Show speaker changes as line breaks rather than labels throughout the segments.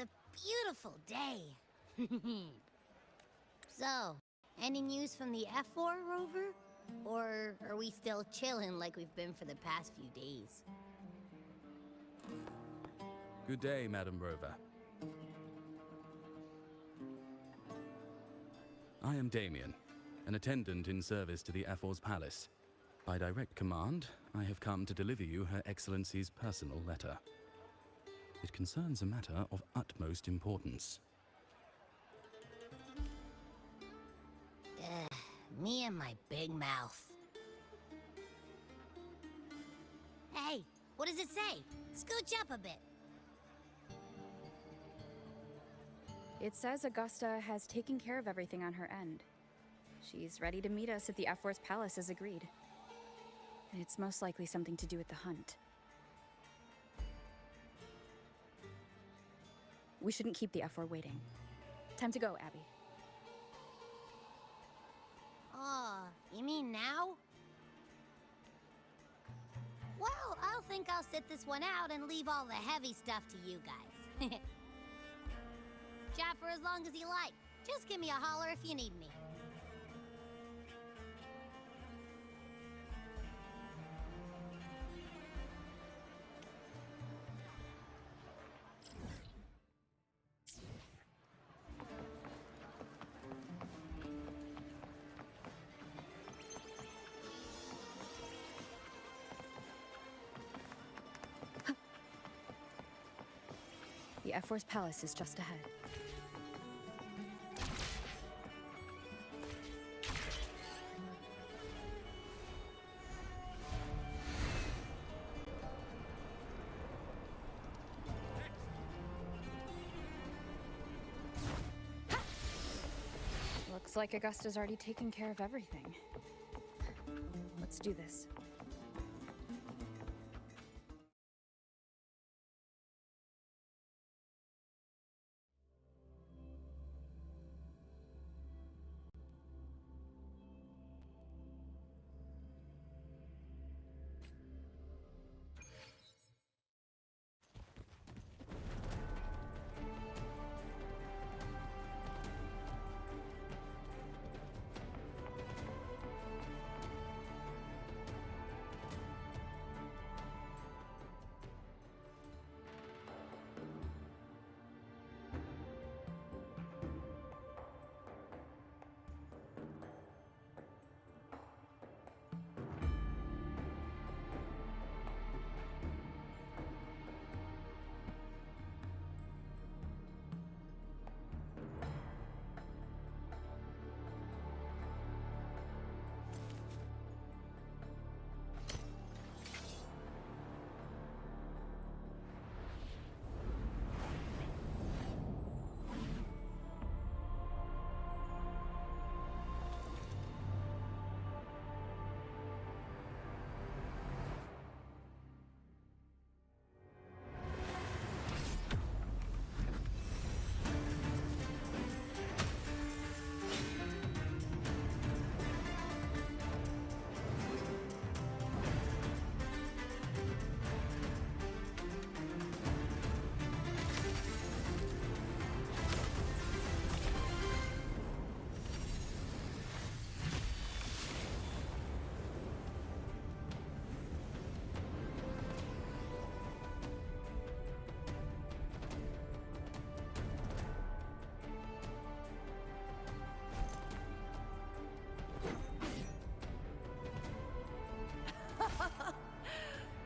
a beautiful day. So, any news from the Ephor rover? Or are we still chilling like we've been for the past few days?
Good day, Madam Rover. I am Damien, an attendant in service to the Ephor's palace. By direct command, I have come to deliver you Her Excellency's personal letter. It concerns a matter of utmost importance.
Me and my big mouth. Hey, what does it say? Scooch up a bit.
It says Augusta has taken care of everything on her end. She's ready to meet us at the Ephor's palace as agreed. It's most likely something to do with the hunt. We shouldn't keep the Ephor waiting. Time to go, Abby.
Oh, you mean now? Well, I'll think I'll sit this one out and leave all the heavy stuff to you guys. Chat for as long as you like. Just give me a holler if you need me.
The Ephor's palace is just ahead. Looks like Augusta's already taken care of everything. Let's do this.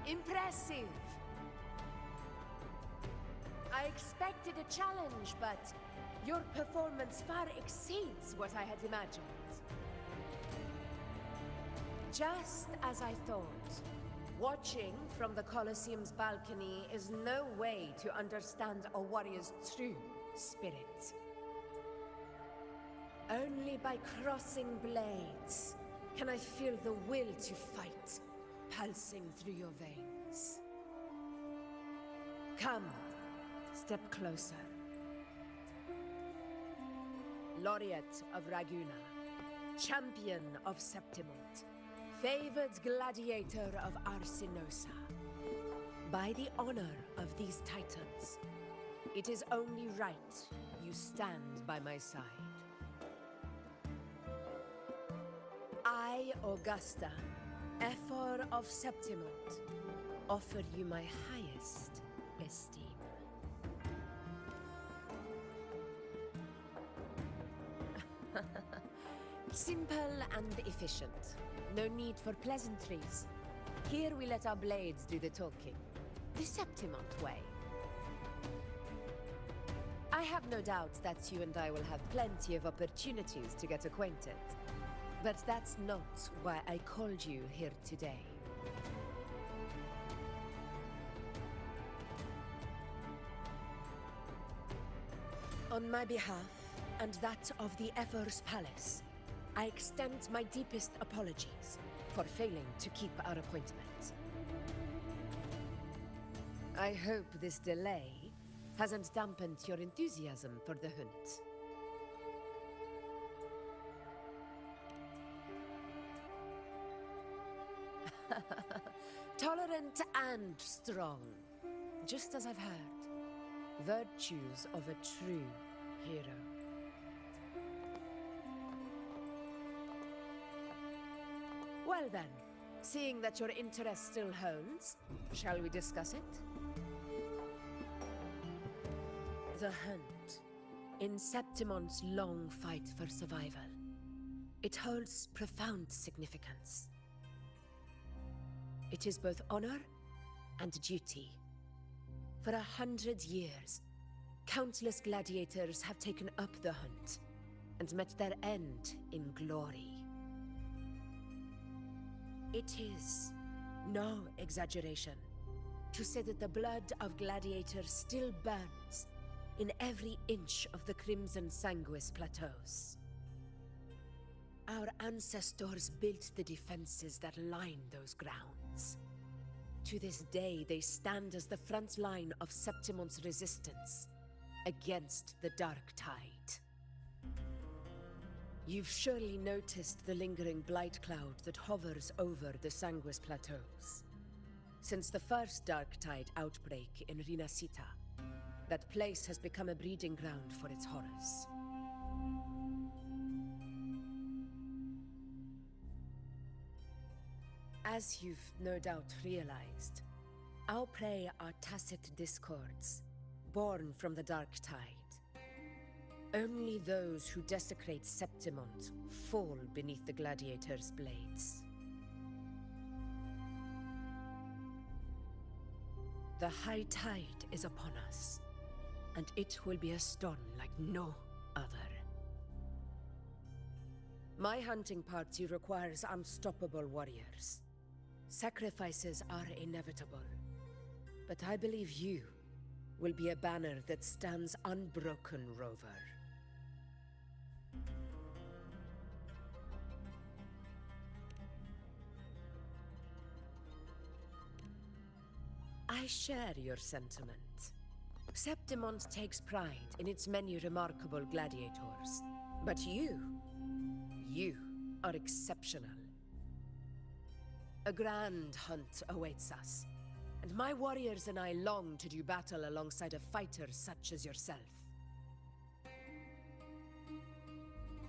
Impressive. I expected a challenge, but your performance far exceeds what I had imagined. Just as I thought, watching from the Colosseum's balcony is no way to understand a warrior's true spirit. Only by crossing blades can I feel the will to fight pulsing through your veins. Come, step closer. Laureate of Raguna, champion of Septimont, favored gladiator of Arsinosa. By the honor of these titans, It is only right you stand by my side. I, Augusta, Ephor of Septimont, offer you my highest esteem. Simple and efficient. No need for pleasantries. Here we let our blades do the talking. The Septimont way. I have no doubt that you and I will have plenty of opportunities to get acquainted. But that's not why I called you here today. On my behalf, and that of the Ephor's Palace, I extend my deepest apologies for failing to keep our appointment. I hope this delay hasn't dampened your enthusiasm for the hunt. Tolerant and strong, just as I've heard. Virtues of a true hero. Well then, seeing that your interest still holds, shall we discuss it? The hunt. In Septimont's long fight for survival, it holds profound significance. It is both honor and duty. For 100 years, countless gladiators have taken up the hunt and met their end in glory. It is no exaggeration to say that the blood of gladiators still burns in every inch of the crimson Sanguis Plateaus. Our ancestors built the defenses that line those grounds. To this day, they stand as the front line of Septimont's resistance against the Dark Tide. You've surely noticed the lingering blight cloud that hovers over the Sanguis Plateaus. Since the first Dark Tide outbreak in Rinascita, that place has become a breeding ground for its horrors. As you've no doubt realized, our prey are tacit discords, born from the Dark Tide. Only those who desecrate Septimont fall beneath the gladiators' blades. The high tide is upon us, and it will be a storm like no other. My hunting party requires unstoppable warriors. Sacrifices are inevitable, but I believe you will be a banner that stands unbroken, Rover. I share your sentiment. Septimont takes pride in its many remarkable gladiators, but you are exceptional. A grand hunt awaits us, and my warriors and I long to do battle alongside a fighter such as yourself.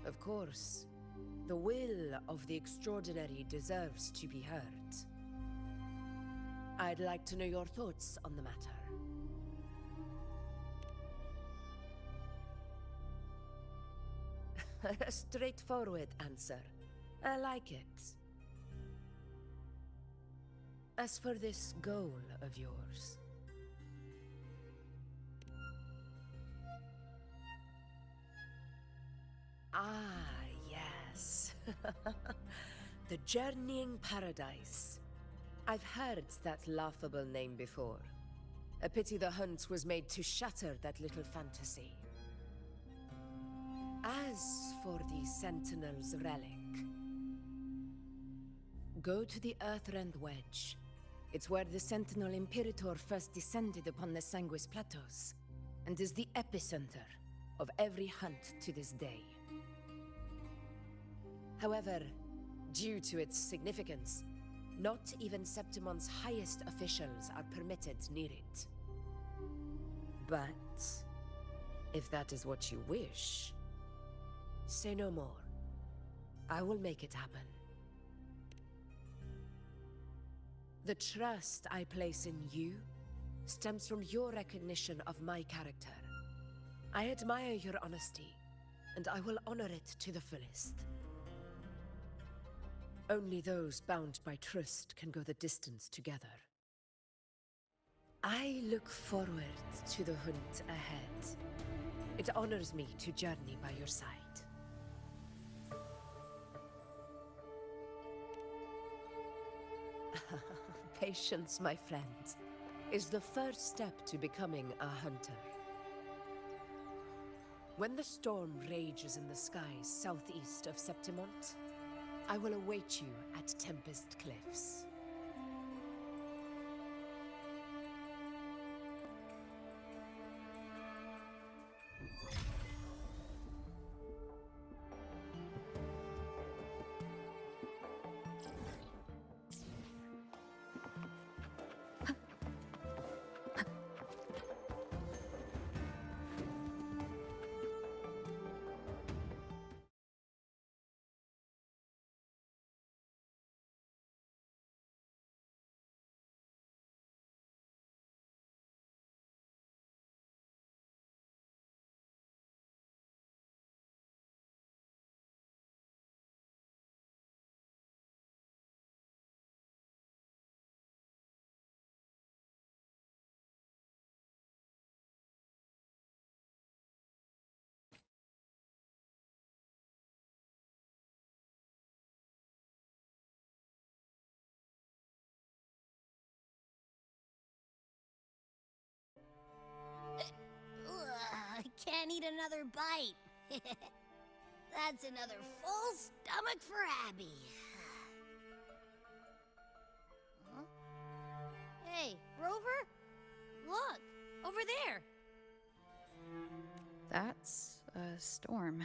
Of course, the will of the extraordinary deserves to be heard. I'd like to know your thoughts on the matter. A straightforward answer. I like it. As for this goal of yours... Ah, yes. The Journeying Paradise. I've heard that laughable name before. A pity the hunt was made to shatter that little fantasy. As for the Sentinel's relic, go to the Earthrend Wedge. It's where the Sentinel Imperator first descended upon the Sanguis Plateaus, and is the epicenter of every hunt to this day. However, due to its significance, not even Septimont's highest officials are permitted near it. But if that is what you wish, say no more. I will make it happen. The trust I place in you stems from your recognition of my character. I admire your honesty, and I will honor it to the fullest. Only those bound by trust can go the distance together. I look forward to the hunt ahead. It honors me to journey by your side. Patience, my friend, is the first step to becoming a hunter. When the storm rages in the skies southeast of Septimont, I will await you at Tempest Cliffs.
I can't eat another bite. That's another full stomach for Abby. Huh? Hey, Rover? Look, over there.
That's a storm.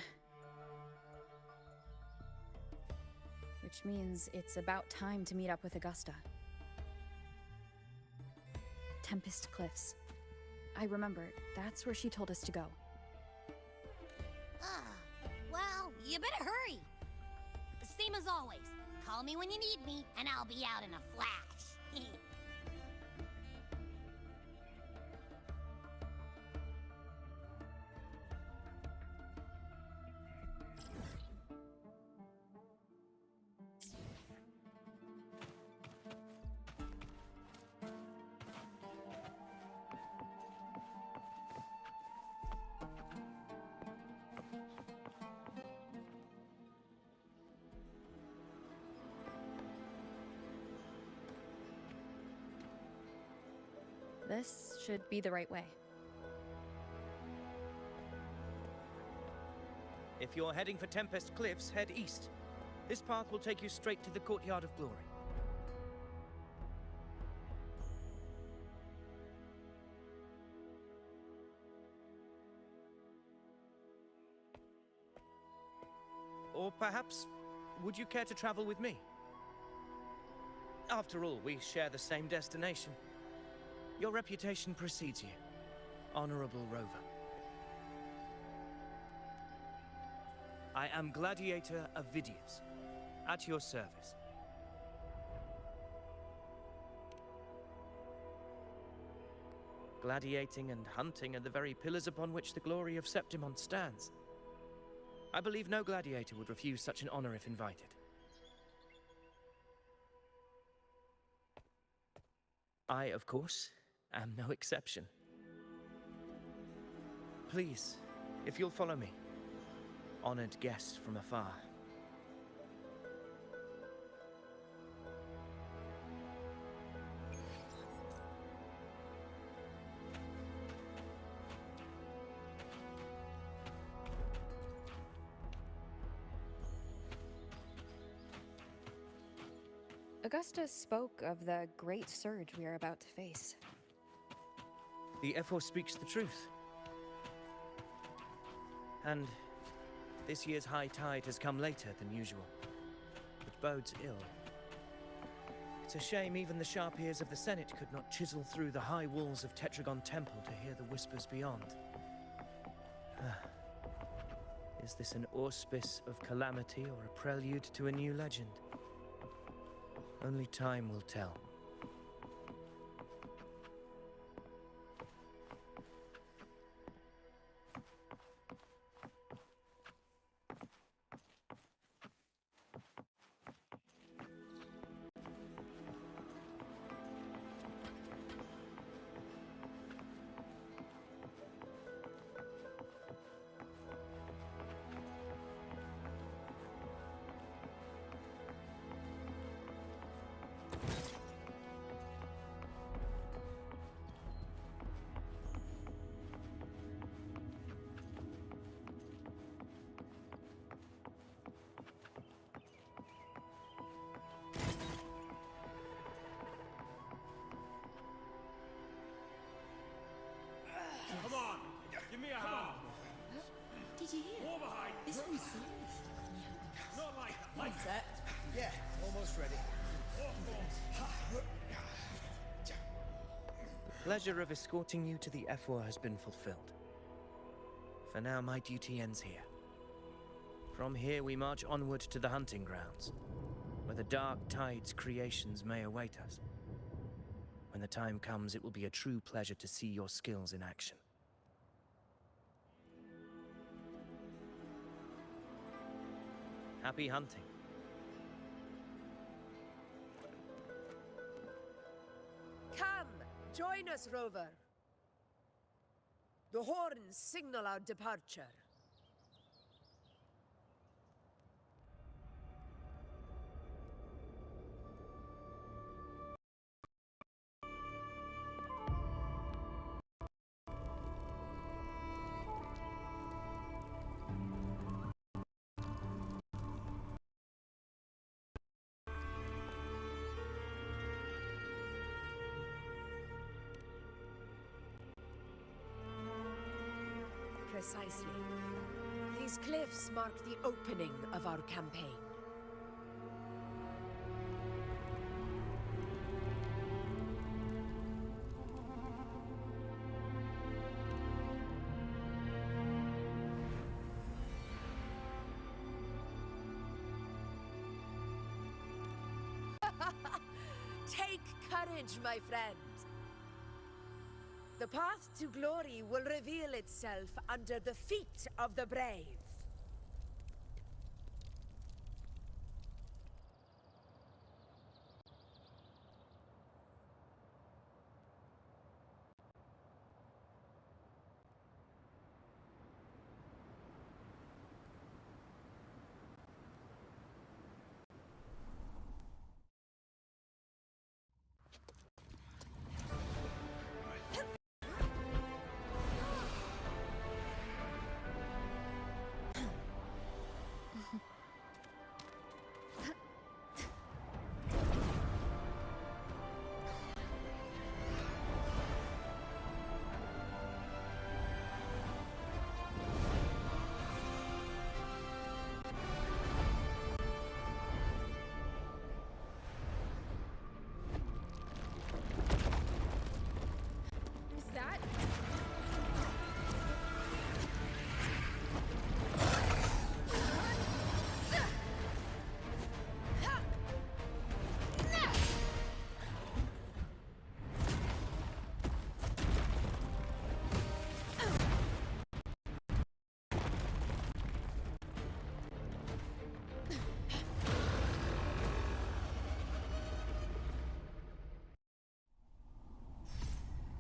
Which means it's about time to meet up with Augusta. Tempest Cliffs. I remember, that's where she told us to go.
Well, you better hurry. Same as always. Call me when you need me, and I'll be out in a flash.
This should be the right way.
If you're heading for Tempest Cliffs, head east. This path will take you straight to the Courtyard of Glory. Or perhaps, would you care to travel with me? After all, we share the same destination. Your reputation precedes you, Honorable Rover. I am Gladiator of Vidius, at your service. Gladiating and hunting are the very pillars upon which the glory of Septimont stands. I believe no gladiator would refuse such an honor if invited. I, of course, am no exception. Please, if you'll follow me, honored guest from afar.
Augusta spoke of the great surge we are about to face.
The Ephor speaks the truth. And this year's high tide has come later than usual, which bodes ill. It's a shame even the sharp ears of the Senate could not chisel through the high walls of Tetragon Temple to hear the whispers beyond. Is this an auspice of calamity or a prelude to a new legend? Only time will tell.
Come on, give me a hand.
Did you hear?
War behind.
This one's serious.
Not like that. Like
Set? Yeah, almost ready.
The pleasure of escorting you to the Ephor has been fulfilled. For now, my duty ends here. From here, we march onward to the hunting grounds, where the dark tide's creations may await us. When the time comes, it will be a true pleasure to see your skills in action. Happy hunting.
Come, join us, Rover. The horns signal our departure. Precisely. These cliffs mark the opening of our campaign. Take courage, my friend. The path to glory will reveal itself under the feet of the brave.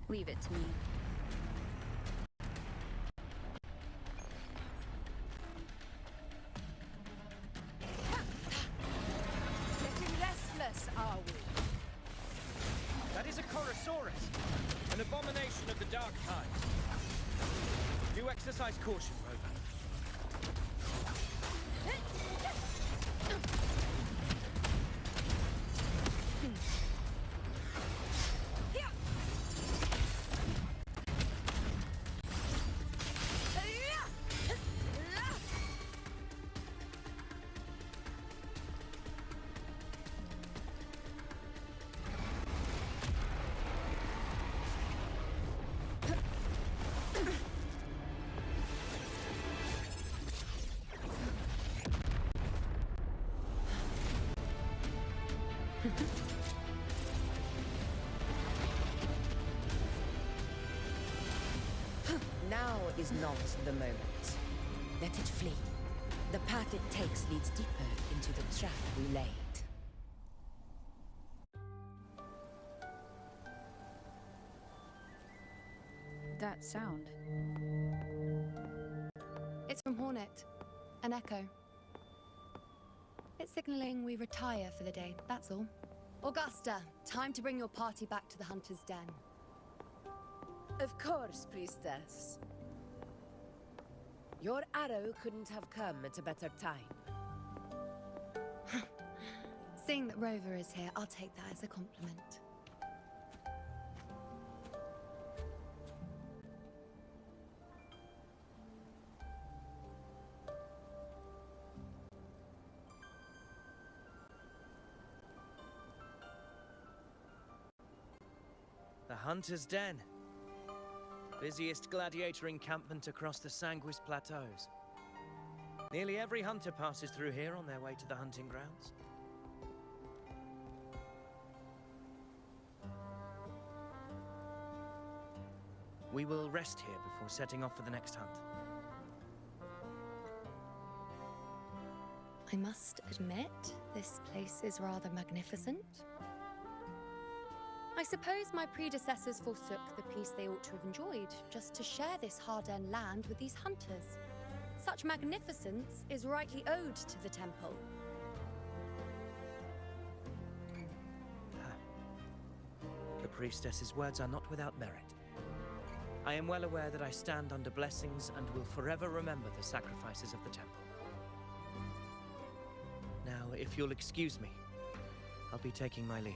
Leave it to me.
Getting restless, are we?
That is a Chorosaurus, an abomination of the dark tide. Do exercise caution, Rover.
Now is not the moment. Let it flee. The path it takes leads deeper into the trap we laid.
That sound.
It's from Hornet. An echo. It's signaling we retire for the day, that's all. Augusta, time to bring your party back to the Hunter's Den.
Of course, priestess. Your arrow couldn't have come at a better time.
Seeing that Rover is here, I'll take that as a compliment.
The Hunter's Den. Busiest gladiator encampment across the Sanguis Plateaus. Nearly every hunter passes through here on their way to the hunting grounds. We will rest here before setting off for the next hunt.
I must admit, this place is rather magnificent. I suppose my predecessors forsook the peace they ought to have enjoyed, just to share this hard-earned land with these hunters. Such magnificence is rightly owed to the temple.
The priestess's words are not without merit. I am well aware that I stand under blessings and will forever remember the sacrifices of the temple. Now, if you'll excuse me, I'll be taking my leave.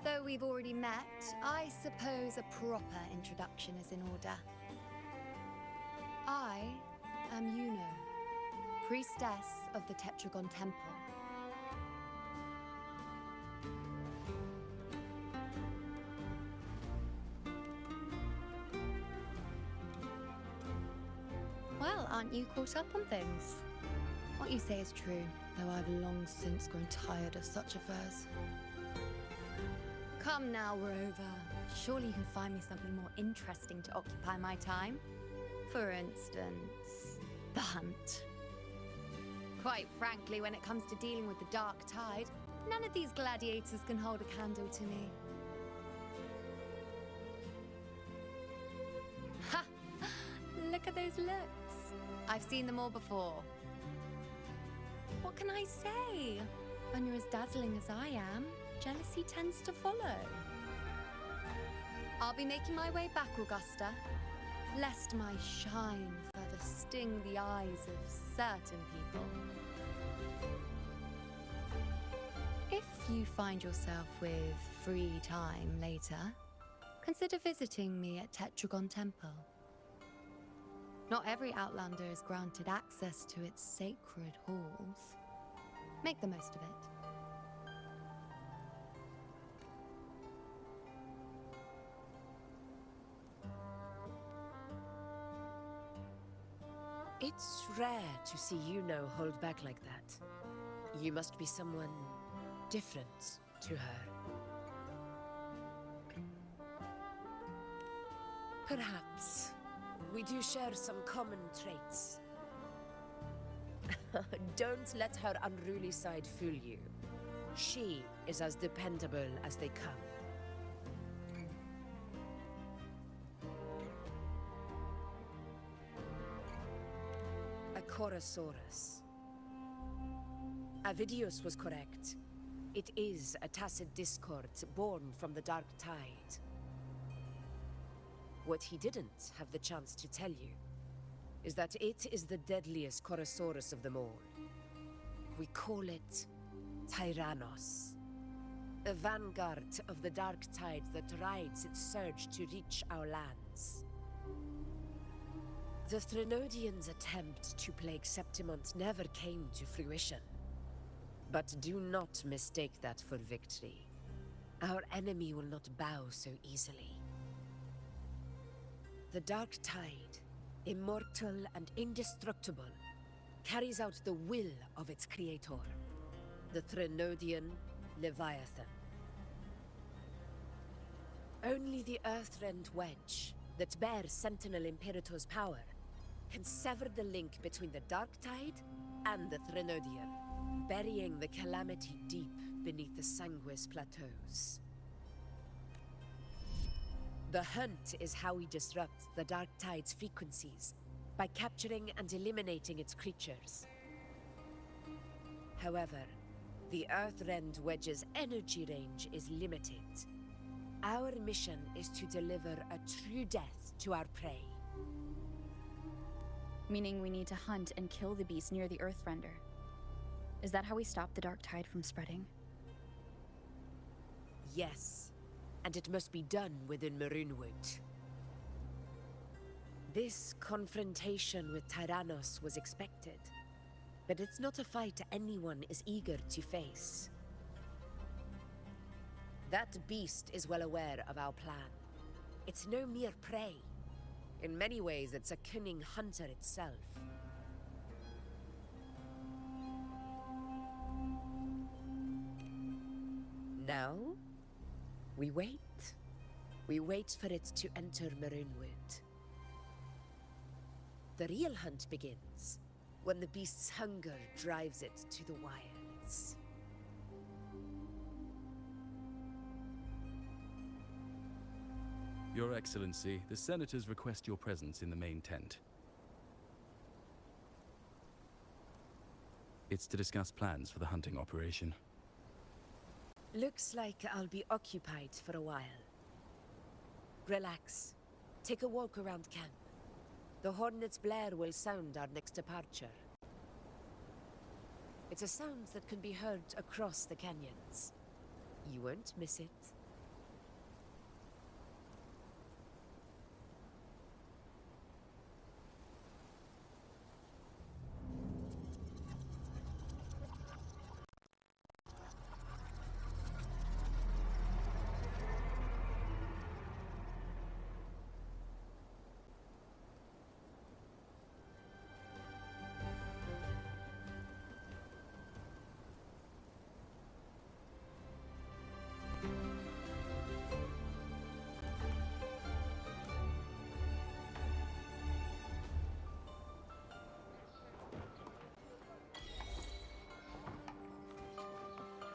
Though we've already met, I suppose a proper introduction is in order. I am Yuno, priestess of the Tetragon Temple. Well, aren't you caught up on things? What you say is true, though I've long since grown tired of such affairs. Come now, Rover. Surely you can find me something more interesting to occupy my time. For instance, the hunt. Quite frankly, when it comes to dealing with the dark tide, none of these gladiators can hold a candle to me. Ha! Look at those looks. I've seen them all before. What can I say? When you're as dazzling as I am, jealousy tends to follow. I'll be making my way back, Augusta, lest my shine further sting the eyes of certain people. If you find yourself with free time later, consider visiting me at Tetragon Temple. Not every Outlander is granted access to its sacred halls. Make the most of it.
It's rare to see Yuno hold back like that. You must be someone different to her. Perhaps we do share some common traits. Don't let her unruly side fool you. She is as dependable as they come. A Chorosaurus. Avidius was correct. It is a tacit discord born from the dark tide. What he didn't have the chance to tell you is that it is the deadliest Chorosaurus of them all. We call it Tyrannos. A vanguard of the dark tide that rides its surge to reach our lands. The Threnodians' attempt to plague Septimont never came to fruition. But do not mistake that for victory. Our enemy will not bow so easily. The dark tide immortal and indestructible, carries out the will of its creator, the Threnodian Leviathan. Only the Earthrend Wedge, that bears Sentinel Imperator's power, can sever the link between the Dark Tide and the Threnodian, burying the calamity deep beneath the Sanguis Plateaus. The hunt is how we disrupt the Dark Tide's frequencies, by capturing and eliminating its creatures. However, the Earthrend Wedge's energy range is limited. Our mission is to deliver a true death to our prey.
Meaning we need to hunt and kill the beast near the Earthrender. Is that how we stop the Dark Tide from spreading?
Yes, and it must be done within Maroonwood. This confrontation with Tyrannos was expected, but it's not a fight anyone is eager to face. That beast is well aware of our plan. It's no mere prey. In many ways, it's a cunning hunter itself. Now, we wait. We wait for it to enter Maroonwood. The real hunt begins when the beast's hunger drives it to the wilds.
Your Excellency, the Senators request your presence in the main tent. It's to discuss plans for the hunting operation.
Looks like I'll be occupied for a while. Relax. Take a walk around camp. The Hornet's blare will sound our next departure. It's a sound that can be heard across the canyons. You won't miss it.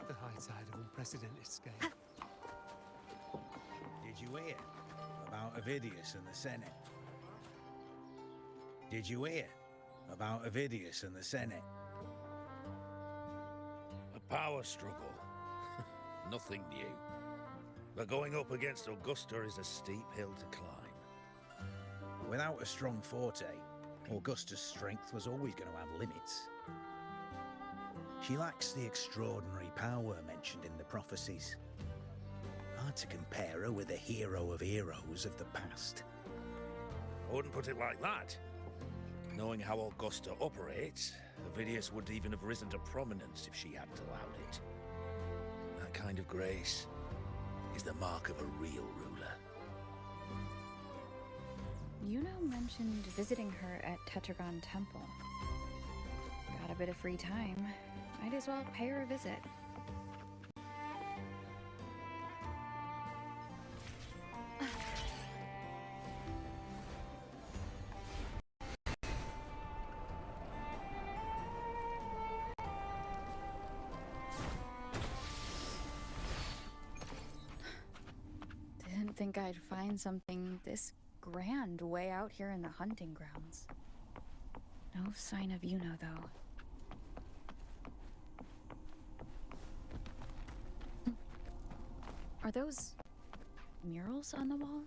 The high tide of unprecedented scale.
Did you hear about Avidius and the Senate? Did you hear about Avidius and the Senate?
A power struggle. Nothing new. But going up against Augusta is a steep hill to climb.
Without a strong forte, Augusta's strength was always going to have limits. She lacks the extraordinary power mentioned in the prophecies. Hard to compare her with a hero of heroes of the past.
I wouldn't put it like that. Knowing how Augusta operates, Avidius would even have risen to prominence if she hadn't allowed it. That kind of grace is the mark of a real ruler.
Yuno mentioned visiting her at Tetragon Temple. Got a bit of free time. Might as well pay her a visit. Didn't think I'd find something this grand way out here in the hunting grounds. No sign of Yuno, though. Are those murals on the wall?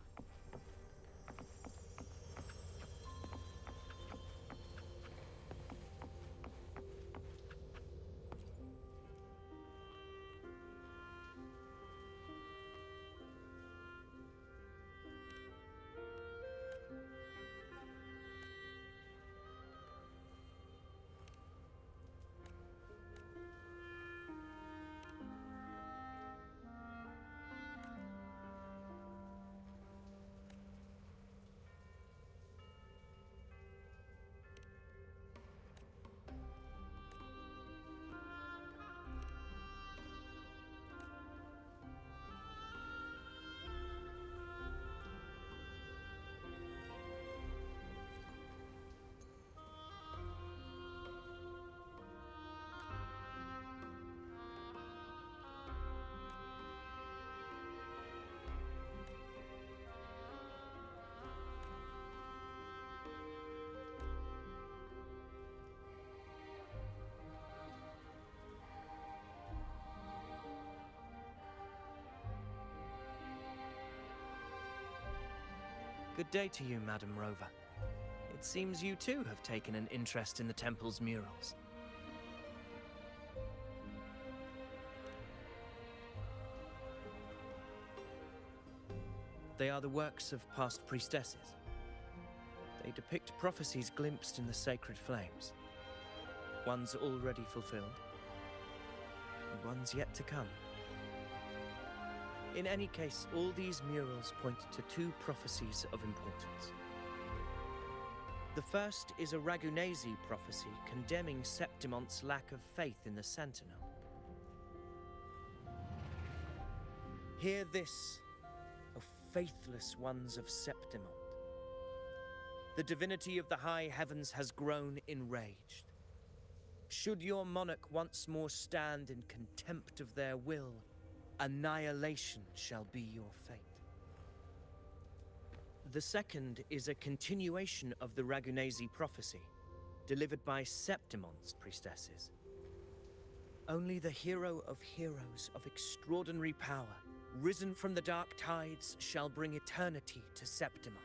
Good day to you, Madam Rover. It seems you too have taken an interest in the temple's murals. They are the works of past priestesses. They depict prophecies glimpsed in the sacred flames. Ones already fulfilled, and ones yet to come. In any case, all these murals point to two prophecies of importance. The first is a Ragunesi prophecy condemning Septimont's lack of faith in the Sentinel. Hear this, O faithless ones of Septimont. The divinity of the high heavens has grown enraged. Should your monarch once more stand in contempt of their will, annihilation shall be your fate. The second is a continuation of the Ragunesi prophecy, delivered by Septimont's priestesses. Only the hero of heroes of extraordinary power, risen from the dark tides, shall bring eternity to Septimont.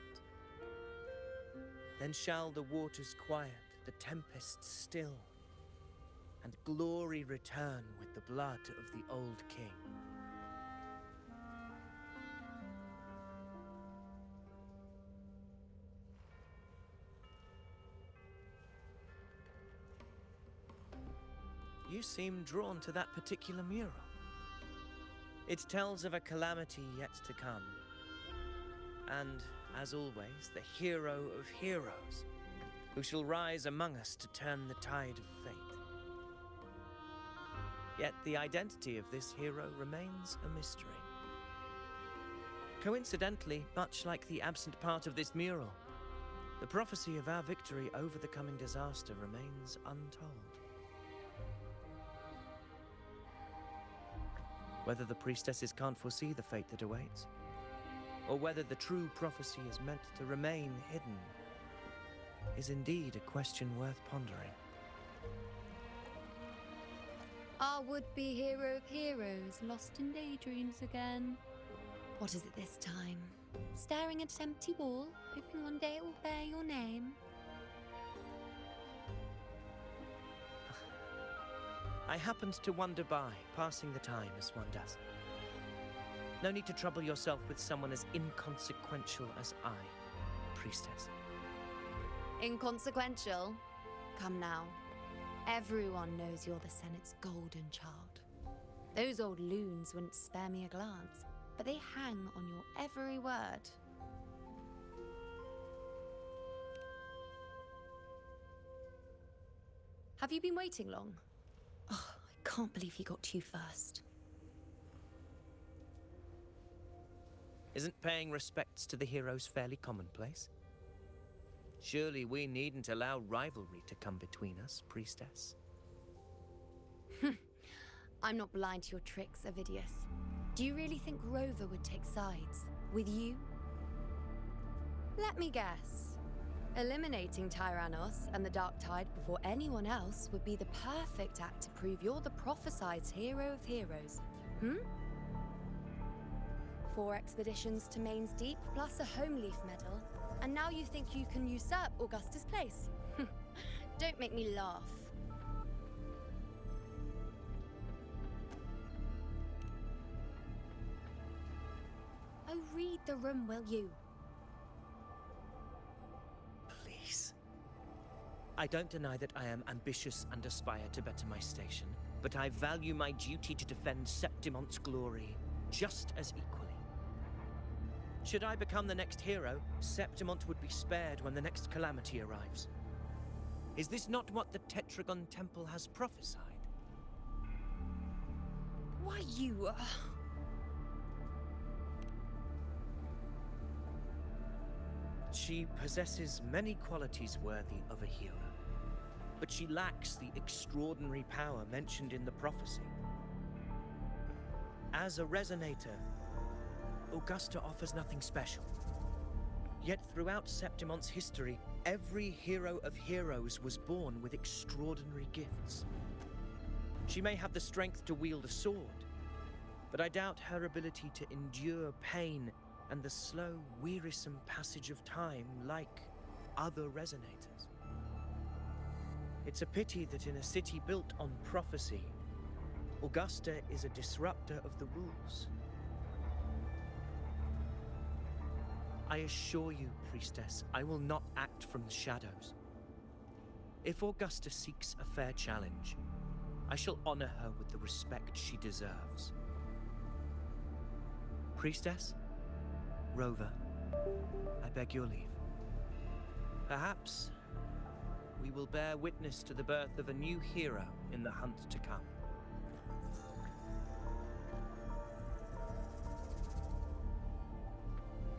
Then shall the waters quiet, the tempest still, and glory return with the blood of the old king. You seem drawn to that particular mural. It tells of a calamity yet to come. And, as always, the hero of heroes, who shall rise among us to turn the tide of fate. Yet the identity of this hero remains a mystery. Coincidentally, much like the absent part of this mural, the prophecy of our victory over the coming disaster remains untold. Whether the priestesses can't foresee the fate that awaits, or whether the true prophecy is meant to remain hidden, is indeed a question worth pondering.
Our would-be hero of heroes lost in daydreams again. What is it this time? Staring at an empty wall, hoping one day it will bear your name?
I happened to wander by, passing the time as one does. No need to trouble yourself with someone as inconsequential as I, priestess.
Inconsequential? Come now. Everyone knows you're the Senate's golden child. Those old loons wouldn't spare me a glance, but they hang on your every word. Have you been waiting long? Oh, I can't believe he got to you first.
Isn't paying respects to the heroes fairly commonplace? Surely we needn't allow rivalry to come between us, priestess.
I'm not blind to your tricks, Avidius. Do you really think Rover would take sides with you? Let me guess. Eliminating Tyrannos and the Dark Tide before anyone else would be the perfect act to prove you're the prophesied hero of heroes. 4 expeditions to Main's Deep, plus a Home Leaf medal, and now you think you can usurp Augusta's place? Don't make me laugh. Oh, read the room, will you?
Please. I don't deny that I am ambitious and aspire to better my station, but I value my duty to defend Septimont's glory just as equally. Should I become the next hero, Septimont would be spared when the next calamity arrives. Is this not what the Tetragon Temple has prophesied?
Why, you...
She possesses many qualities worthy of a hero, but she lacks the extraordinary power mentioned in the prophecy. As a resonator, Augusta offers nothing special. Yet throughout Septimont's history, every hero of heroes was born with extraordinary gifts. She may have the strength to wield a sword, but I doubt her ability to endure pain and the slow, wearisome passage of time like other resonators. It's a pity that in a city built on prophecy, Augusta is a disruptor of the rules. I assure you, Priestess, I will not act from the shadows. If Augusta seeks a fair challenge, I shall honor her with the respect she deserves. Priestess, Rover, I beg your leave. Perhaps we will bear witness to the birth of a new hero in the hunt to come.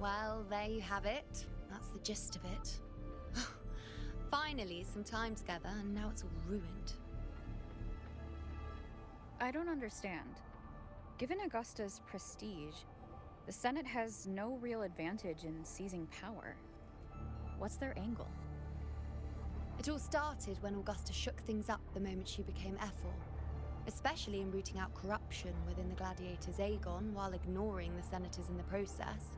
Well, there you have it. That's the gist of it. Finally, some time together, and now it's all ruined.
I don't understand. Given Augusta's prestige, the Senate has no real advantage in seizing power. What's their angle?
It all started when Augusta shook things up the moment she became Ephor, especially in rooting out corruption within the gladiators' Aegon while ignoring the senators in the process.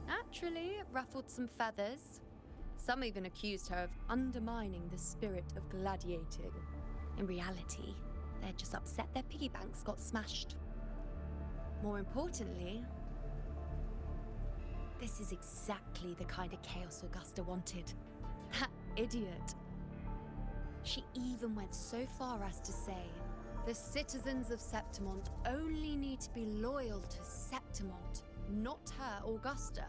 Naturally, it ruffled some feathers. Some even accused her of undermining the spirit of gladiating. In reality, they're just upset their piggy banks got smashed. More importantly, this is exactly the kind of chaos Augusta wanted. That idiot. She even went so far as to say, the citizens of Septimont only need to be loyal to Septimont, not her, Augusta.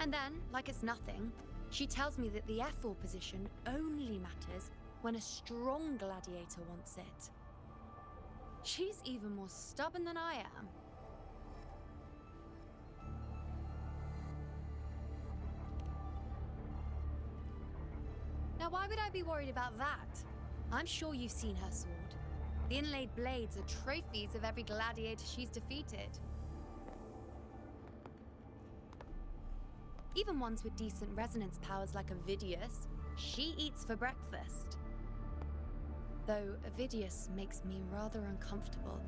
And then, like it's nothing, she tells me that the Ephor position only matters when a strong gladiator wants it. She's even more stubborn than I am. Now, why would I be worried about that? I'm sure you've seen her sword. The inlaid blades are trophies of every gladiator she's defeated. Even ones with decent resonance powers like Avidius, she eats for breakfast. Though Avidius makes me rather uncomfortable.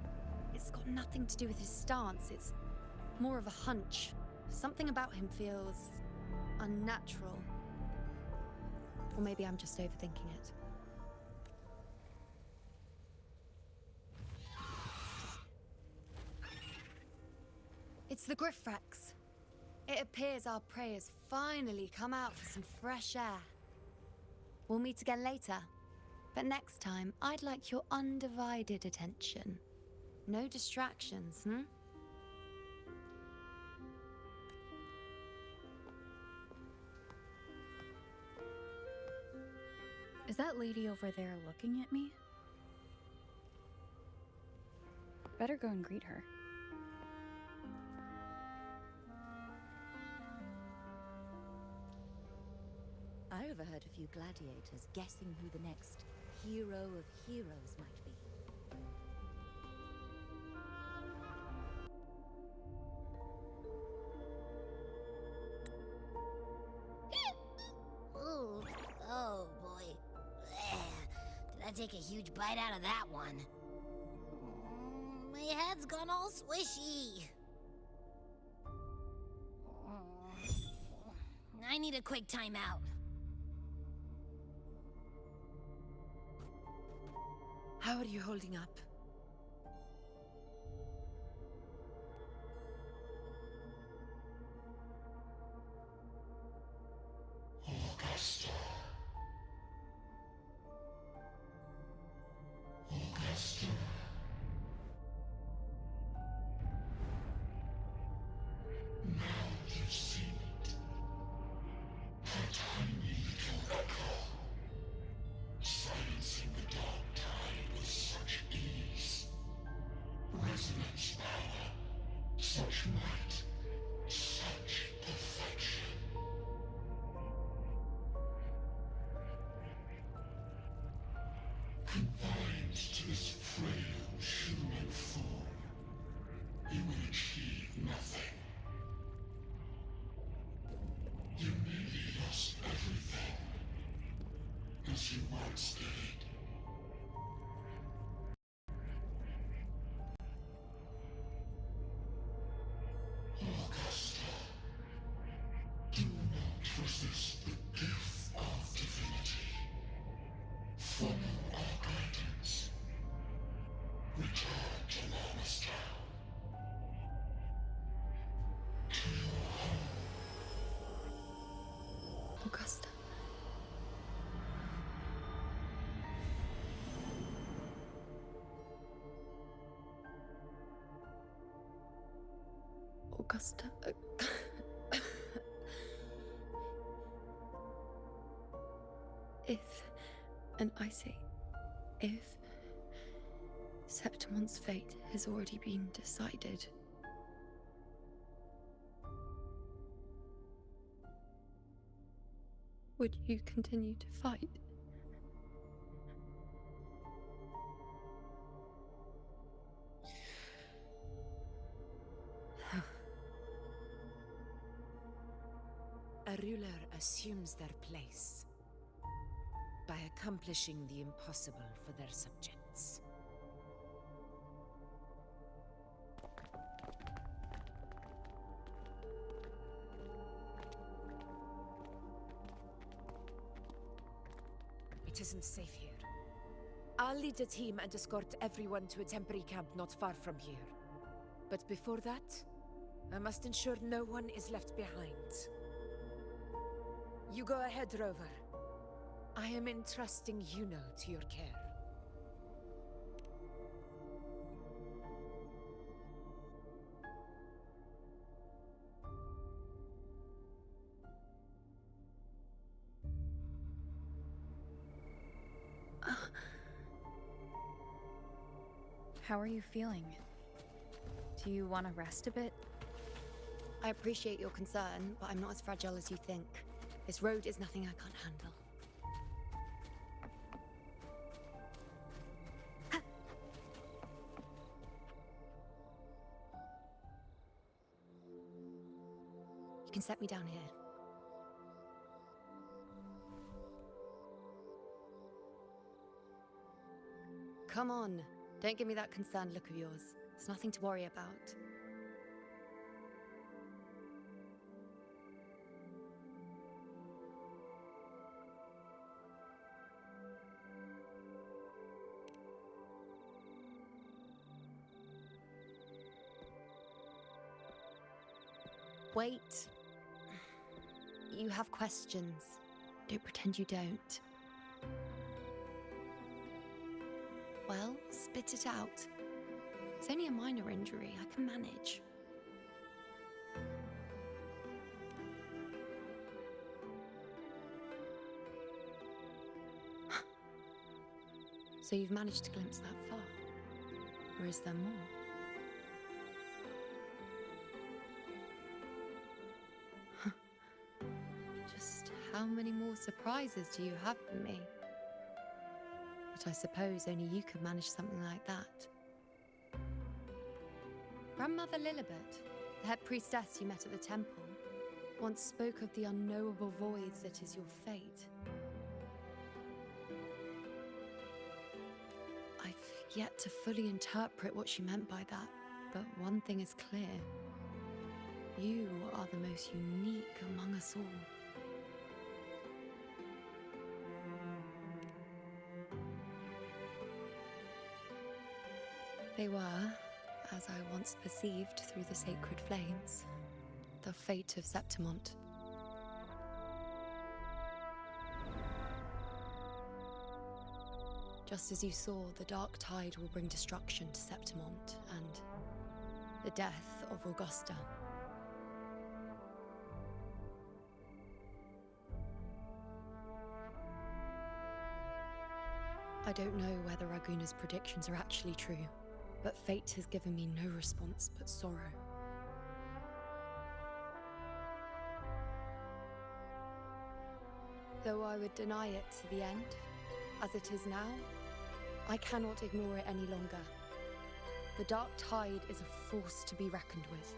It's got nothing to do with his stance, it's more of a hunch. Something about him feels unnatural. Or maybe I'm just overthinking it. It's the Griffrex. It appears our prey has finally come out for some fresh air. We'll meet again later, but next time I'd like your undivided attention. No distractions,
Is that lady over there looking at me? Better go and greet her.
I overheard a few gladiators guessing who the next hero of heroes might be.
Ooh, oh boy. Did I take a huge bite out of that one? My head's gone all swishy. I need a quick timeout.
How are you holding up?
Augusta. Augusta. Now you've seen it. A tiny little echo. Silencing the dark tide with such ease. Resonance power. Such might. Such perfection. Confined to this frail human form, you will achieve nothing. You nearly lost everything, as you once did. possess the gift of divinity. Follow our guidance. Return to Lannister. To your home.
Augusta. Augusta. If, and I say, if Septimont's fate has already been decided, would you continue to fight?
A ruler assumes their place by accomplishing the impossible for their subjects. It isn't safe here. I'll lead a team and escort everyone to a temporary camp not far from here. But before that, I must ensure no one is left behind. You go ahead, Rover. I am entrusting Yuno to your care.
How are you feeling? Do you want to rest a bit?
I appreciate your concern, but I'm not as fragile as you think. This road is nothing I can't handle. You can set me down here. Come on. Don't give me that concerned look of yours. There's nothing to worry about. Wait. You have questions. Don't pretend you don't. Well, spit it out. It's only a minor injury. I can manage. So you've managed to glimpse that far? Or is there more? Just how many more surprises do you have for me? But I suppose only you could manage something like that. Grandmother Lilibet, the head priestess you met at the temple, once spoke of the unknowable voids that is your fate. I've yet to fully interpret what she meant by that, but one thing is clear. You are the most unique among us all. They were, as I once perceived through the sacred flames, the fate of Septimont. Just as you saw, the dark tide will bring destruction to Septimont and the death of Augusta. I don't know whether Raguna's predictions are actually true, but fate has given me no response but sorrow. Though I would deny it to the end, as it is now, I cannot ignore it any longer. The dark tide is a force to be reckoned with.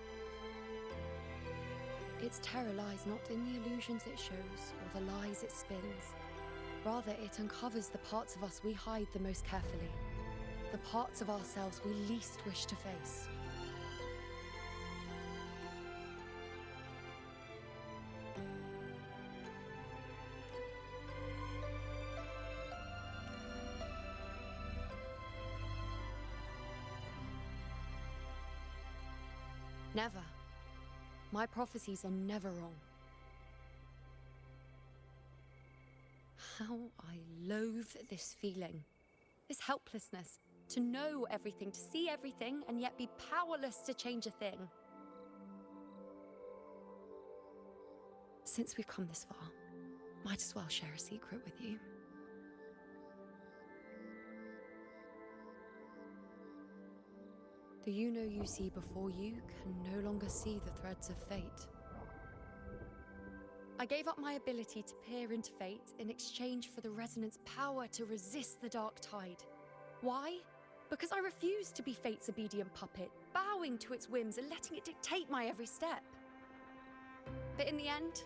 Its terror lies not in the illusions it shows or the lies it spins. Rather, it uncovers the parts of us we hide the most carefully. The parts of ourselves we least wish to face. Never. My prophecies are never wrong. How I loathe this feeling. This helplessness. To know everything, to see everything, and yet be powerless to change a thing. Since we've come this far, might as well share a secret with you. The you see before you can no longer see the threads of fate. I gave up my ability to peer into fate in exchange for the resonance power to resist the dark tide. Why? Because I refused to be fate's obedient puppet, bowing to its whims and letting it dictate my every step. But in the end,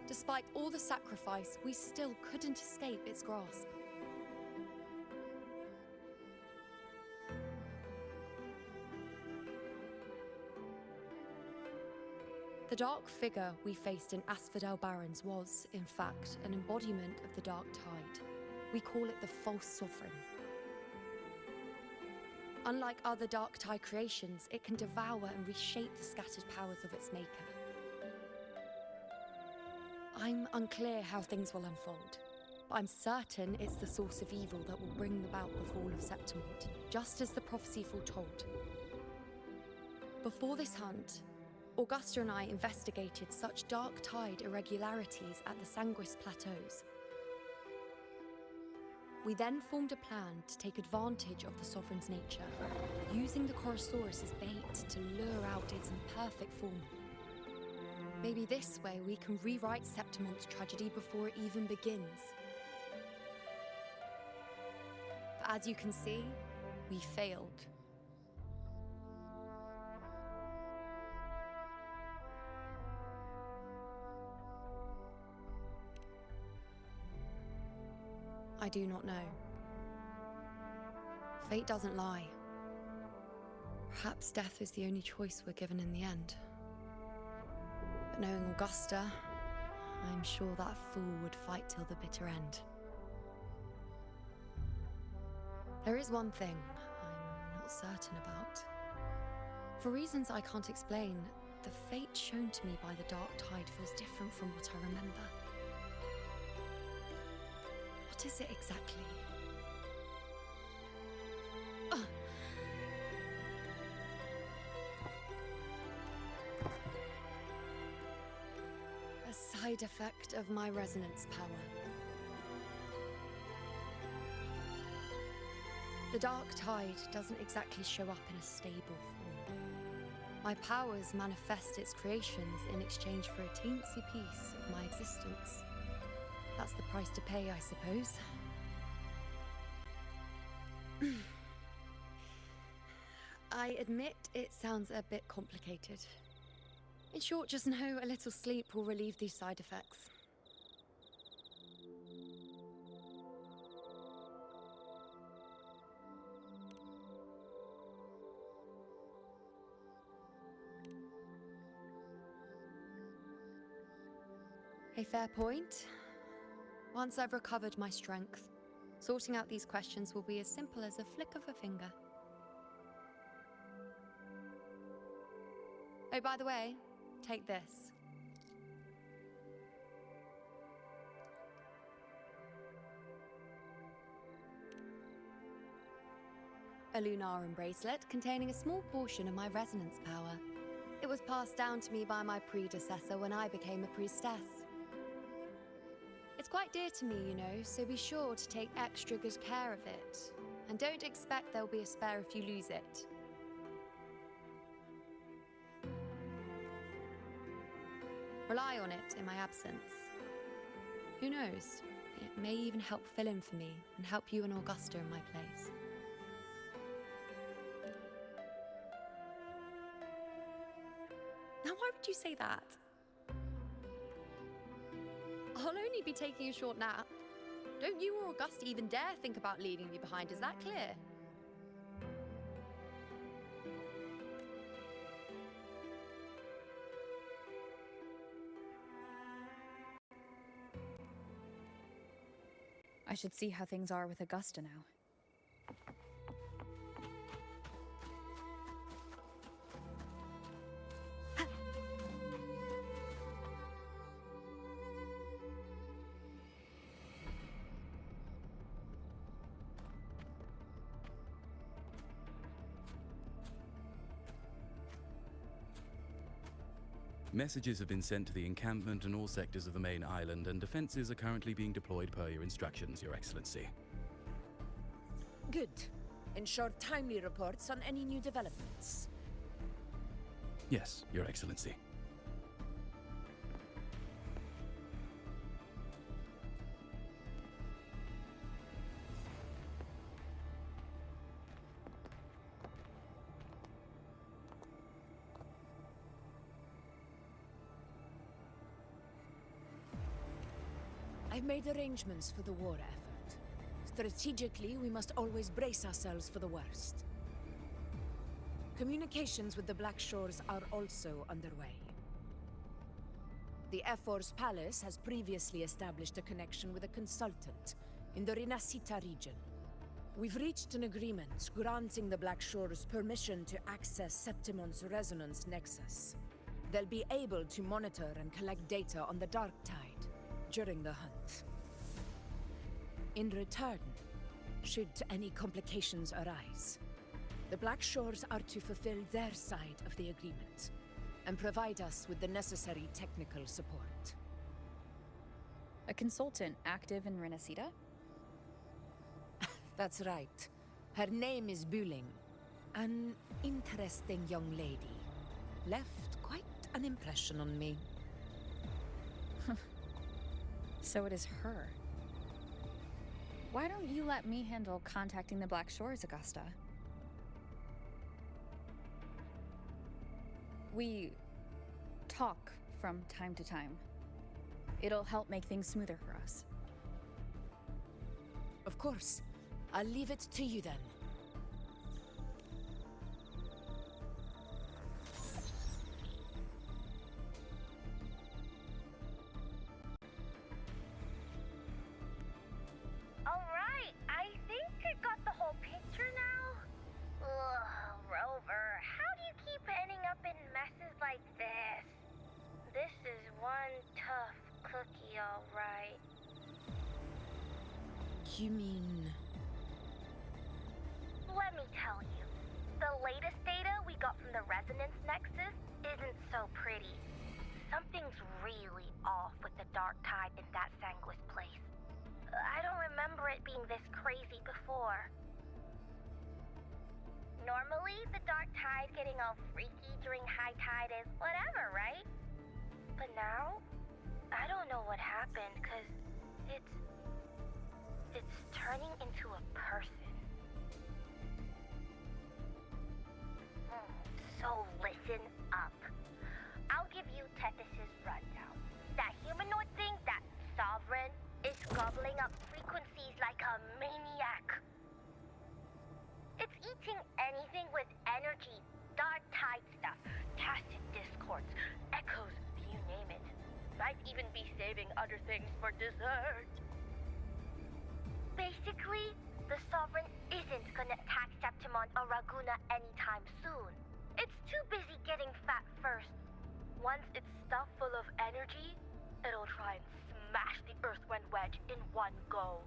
despite all the sacrifice, we still couldn't escape its grasp. The dark figure we faced in Asphodel Barrens was, in fact, an embodiment of the dark tide. We call it the false sovereign. Unlike other dark tide creations, it can devour and reshape the scattered powers of its maker. I'm unclear how things will unfold, but I'm certain it's the source of evil that will bring about the fall of Septimont, just as the prophecy foretold. Before this hunt, Augusta and I investigated such dark tide irregularities at the Sanguis Plateaus. We then formed a plan to take advantage of the sovereign's nature, using the Chorosaurus as bait to lure out its imperfect form. Maybe this way we can rewrite Septimont's tragedy before it even begins. But as you can see, we failed. I do not know. Fate doesn't lie. Perhaps death is the only choice we're given in the end. But knowing Augusta, I'm sure that fool would fight till the bitter end. There is one thing I'm not certain about. For reasons I can't explain, the fate shown to me by the dark tide feels different from what I remember. What is it exactly? A side effect of my resonance power. The dark tide doesn't exactly show up in a stable form. My powers manifest its creations in exchange for a teensy piece of my existence. That's the price to pay, I suppose. I admit it sounds a bit complicated. In short, just know a little sleep will relieve these side effects. A fair point. Once I've recovered my strength, sorting out these questions will be as simple as a flick of a finger. Oh, by the way, take this. A Lunarum bracelet containing a small portion of my resonance power. It was passed down to me by my predecessor when I became a priestess. It's quite dear to me, you know, so be sure to take extra good care of it. And don't expect there'll be a spare if you lose it. Rely on it in my absence. Who knows? It may even help fill in for me and help you and Augusta in my place. Now, why would you say that? I'll only be taking a short nap. Don't you or Augusta even dare think about leaving me behind, is that clear?
I should see how things are with Augusta now.
Messages have been sent to the encampment and all sectors of the main island, and defenses are currently being deployed per your instructions, Your Excellency.
Good. Ensure timely reports on any new developments.
Yes, Your Excellency.
I've made arrangements for the war effort. Strategically, we must always brace ourselves for the worst. Communications with the Black Shores are also underway. The Ephor's palace has previously established a connection with a consultant in the Rinascita region. We've reached an agreement granting the Black Shores permission to access Septimont's resonance nexus. They'll be able to monitor and collect data on the Dark Tide during the hunt. In return, should any complications arise, the Black Shores are to fulfill their side of the agreement and provide us with the necessary technical support.
A consultant active in Rinascita?
That's right. Her name is Buling. An interesting young lady. Left quite an impression on me.
So it is her. Why don't you let me handle contacting the Black Shores, Augusta? We talk from time to time. It'll help make things smoother for us.
Of course. I'll leave it to you then.
Alright, I think I got the whole picture now. Ugh, Rover, how do you keep ending up in messes like this? This is one tough cookie, alright.
You mean...
Let me tell you, the latest data we got from the resonance nexus isn't so pretty. Something's really off with the dark tide in that Sanguis place. I don't remember it being this crazy before. Normally, the dark tide getting all freaky during high tide is whatever, right? But now, I don't know what happened, cause it's turning into a person. So listen up. I'll give you Tethys' rundown. That humanoid thing, that sovereign, is gobbling up frequencies like a maniac. It's eating anything with energy, dark tide stuff, tacit discords, echoes, you name it. Might even be saving other things for dessert. Basically, the sovereign isn't gonna attack Septimont or Raguna anytime soon. It's too busy getting fat first. Once it's stuffed full of energy, it'll try and smash the Earthwind wedge in one go.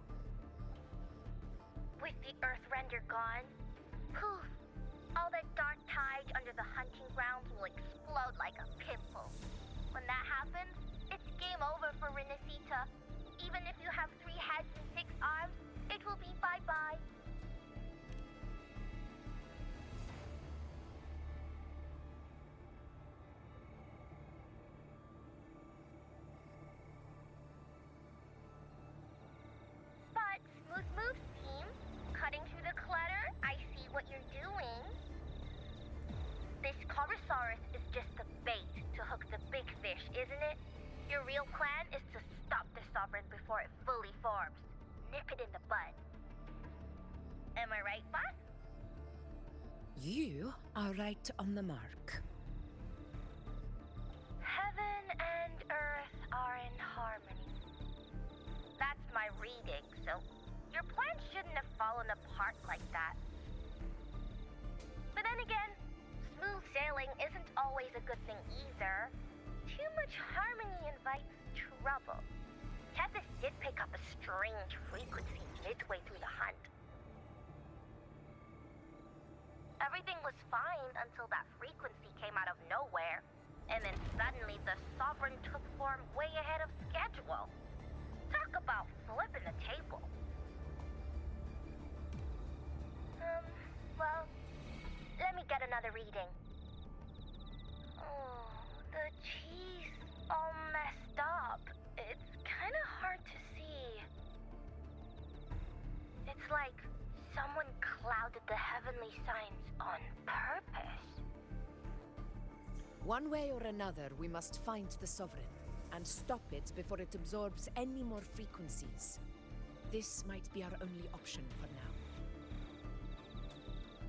With the Earthrender gone, poof, all that dark tide under the hunting grounds will explode like a pimple. When that happens, it's game over for Rinascita. Even if you have 3 heads and 6 arms, it will be bye-bye. Moves, team. Cutting through the clutter, I see what you're doing. This Corosaurus is just the bait to hook the big fish, isn't it? Your real plan is to stop the Sovereign before it fully forms. Nip it in the bud. Am I right, boss?
You are right on the mark.
Heaven and Earth are in harmony. That's my reading, so your plan shouldn't have fallen apart like that. But then again, smooth sailing isn't always a good thing either. Too much harmony invites trouble. Tethys did pick up a strange frequency midway through the hunt. Everything was fine until that frequency came out of nowhere. And then suddenly the Sovereign took form way ahead of schedule. Talk about flipping the table. Well, let me get another reading. Oh, the cheese all messed up. It's kind of hard to see. It's like someone clouded the heavenly signs on purpose.
One way or another, we must find the Sovereign and stop it before it absorbs any more frequencies. This might be our only option for now.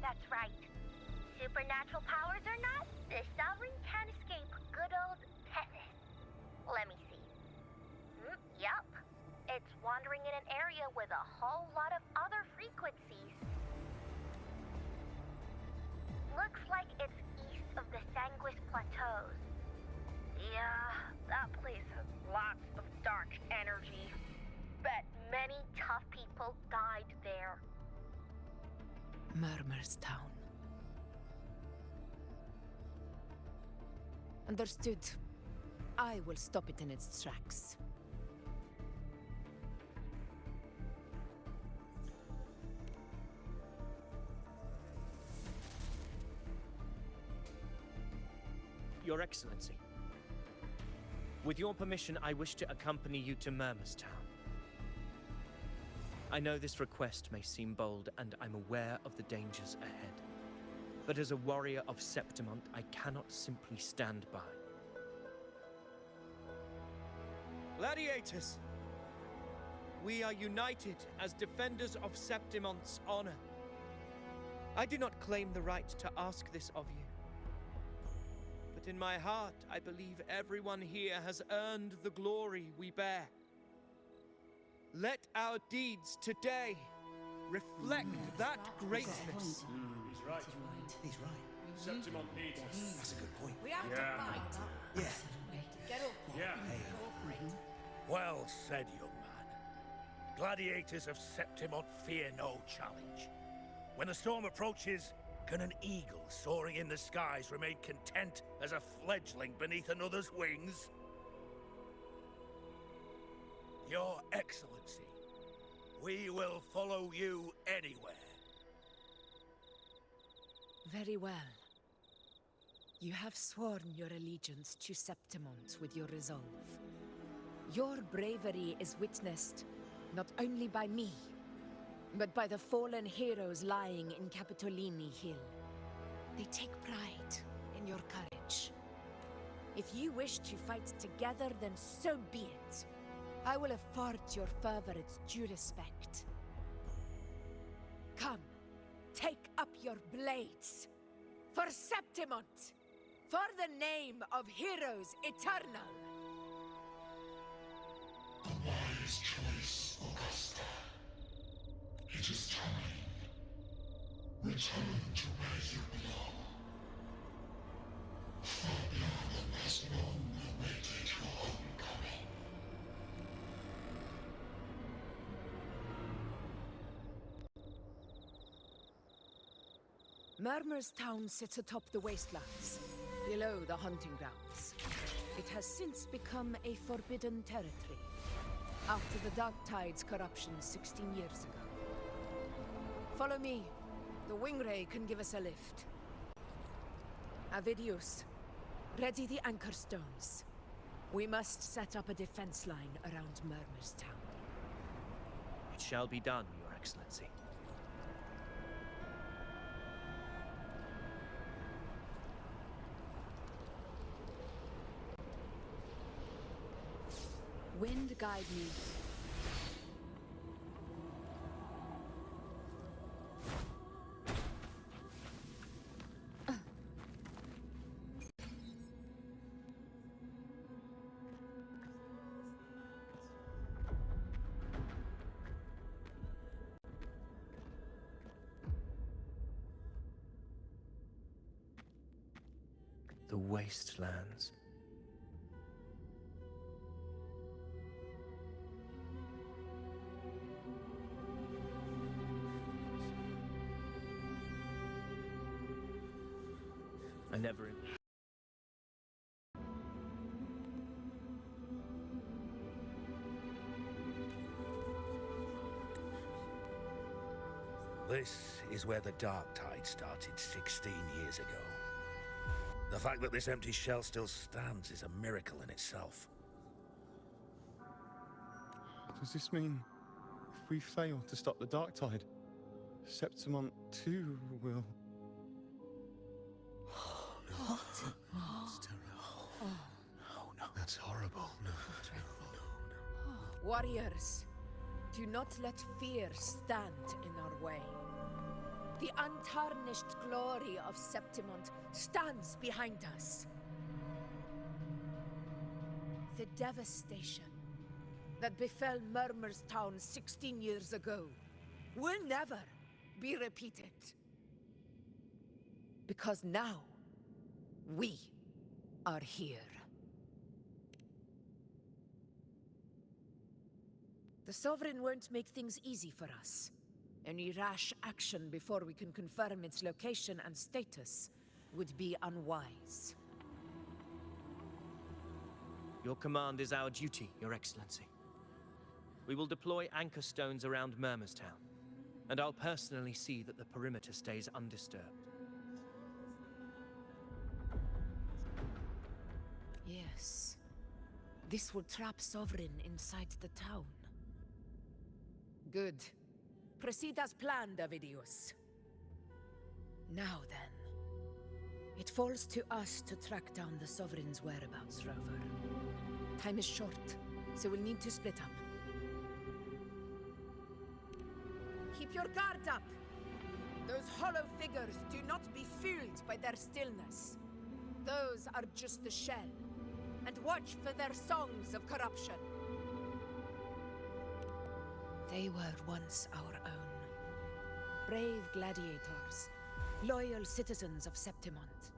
That's right. Supernatural powers or not, the Sovereign can't escape good old Tethys. Let me see. Yup. It's wandering in an area with a whole lot of other frequencies. Looks like it's east of the Sanguis Plateau. Yeah, that place has lots of dark energy. Bet many tough people died there.
Murmur's Town. Understood. I will stop it in its tracks.
Your Excellency. With your permission, I wish to accompany you to Murmur's Town. I know this request may seem bold, and I'm aware of the dangers ahead. But as a warrior of Septimont, I cannot simply stand by. Gladiators! We are united as defenders of Septimont's honor. I do not claim the right to ask this of you. But in my heart, I believe everyone here has earned the glory we bear. Let our deeds today reflect that greatness.
He's right.
He's right.
Septimont needs us.
That's a good point.
We have to fight.
Yeah.
Get up.
Yeah.
Well said, young man. Gladiators of Septimont fear no challenge. When the storm approaches, can an eagle soaring in the skies remain content as a fledgling beneath another's wings? Your Excellency, we will follow you anywhere.
Very well. You have sworn your allegiance to Septimont with your resolve. Your bravery is witnessed not only by me, but by the fallen heroes lying in Capitolini Hill. They take pride in your courage. If you wish to fight together, then so be it. I will afford your fervor its due respect. Come, take up your blades. For Septimont! For the name of heroes eternal!
A wise choice, Augusta. It is time. Return to where you belong. Far beyond the last long awaited your homecoming.
Murmur's Town sits atop the wastelands, below the hunting grounds. It has since become a forbidden territory, after the Dark Tide's corruption 16 years ago. Follow me. The Wingray can give us a lift. Avidius, ready the anchor stones. We must set up a defense line around Murmur's Town.
It shall be done, Your Excellency.
Wind guide me.
The wastelands. I never
Palace is where the Dark Tide started 16 years ago. The fact that this empty shell still stands is a miracle in itself.
Does this mean if we fail to stop the Dark Tide, Septimont too will...
That's terrible. Oh no. That's horrible. No.
Warriors, do not let fear stand in our way. The untarnished glory of Septimont stands behind us. The devastation that befell Murmur's town 16 years ago will never be repeated. Because now, we are here. The Sovereign won't make things easy for us. Any rash action before we can confirm its location and status would be unwise.
Your command is our duty, Your Excellency. We will deploy anchor stones around Murmurstown, and I'll personally see that the perimeter stays undisturbed.
Yes. This will trap Sovereign inside the town. Good. Proceed as planned, Avidius. Now then. It falls to us to track down the Sovereign's whereabouts, Rover. Time is short, so we'll need to split up. Keep your guard up! Those hollow figures do not be fooled by their stillness. Those are just the shell. And watch for their songs of corruption. They were once our own. Brave gladiators, loyal citizens of Septimont.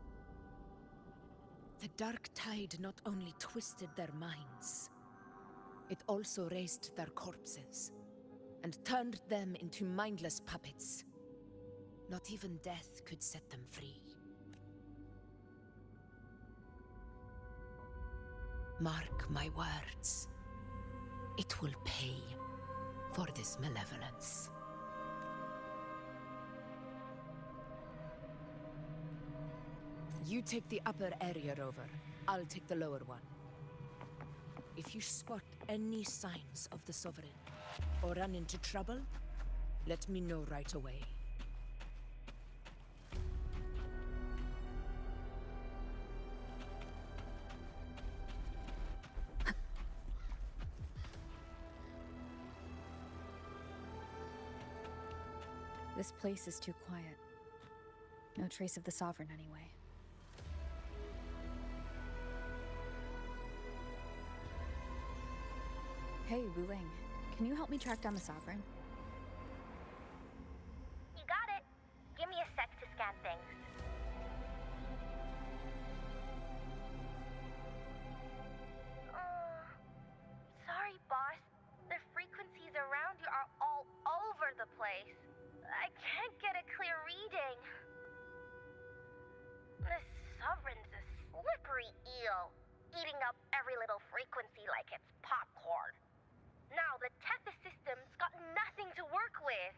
The Dark Tide not only twisted their minds, it also raised their corpses and turned them into mindless puppets. Not even death could set them free. Mark my words. It will pay for this malevolence. You take the upper area, Rover. I'll take the lower one. If you spot any signs of the Sovereign, or run into trouble, let me know right away.
This place is too quiet. No trace of the Sovereign, anyway. Hey, Wu Ling. Can you help me track down the Sovereign?
You got it. Give me a sec to scan things. Sorry, boss. The frequencies around you are all over the place. I can't get a clear reading. This Sovereign's a slippery eel, eating up every little frequency like it's popcorn. Now the Tethys system's got nothing to work with.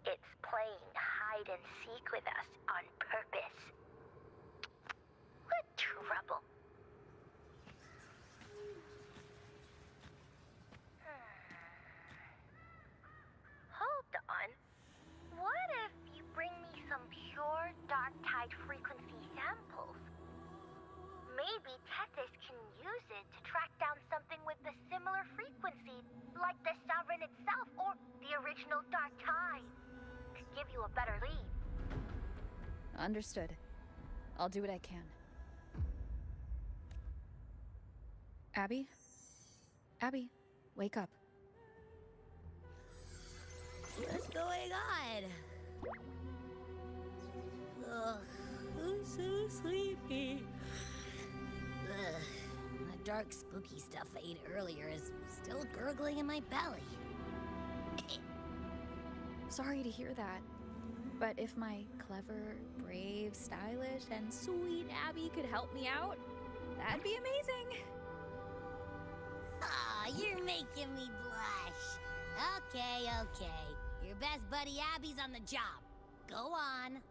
It's playing hide and seek with us on purpose. What trouble. Hold on. What if you bring me some pure Dark Tide frequency samples? Maybe Tethys can use it to track down something with a similar frequency, like the Sovereign itself or the original Dark Tide. Could give you a better lead.
Understood. I'll do what I can. Abby? Abby, wake up.
What's going on? Ugh, I'm so sleepy. Ugh, the dark, spooky stuff I ate earlier is still gurgling in my belly.
Sorry to hear that. But if my clever, brave, stylish, and sweet Abby could help me out, that'd be amazing.
Aw, you're making me blush. Okay. Your best buddy Abby's on the job. Go on.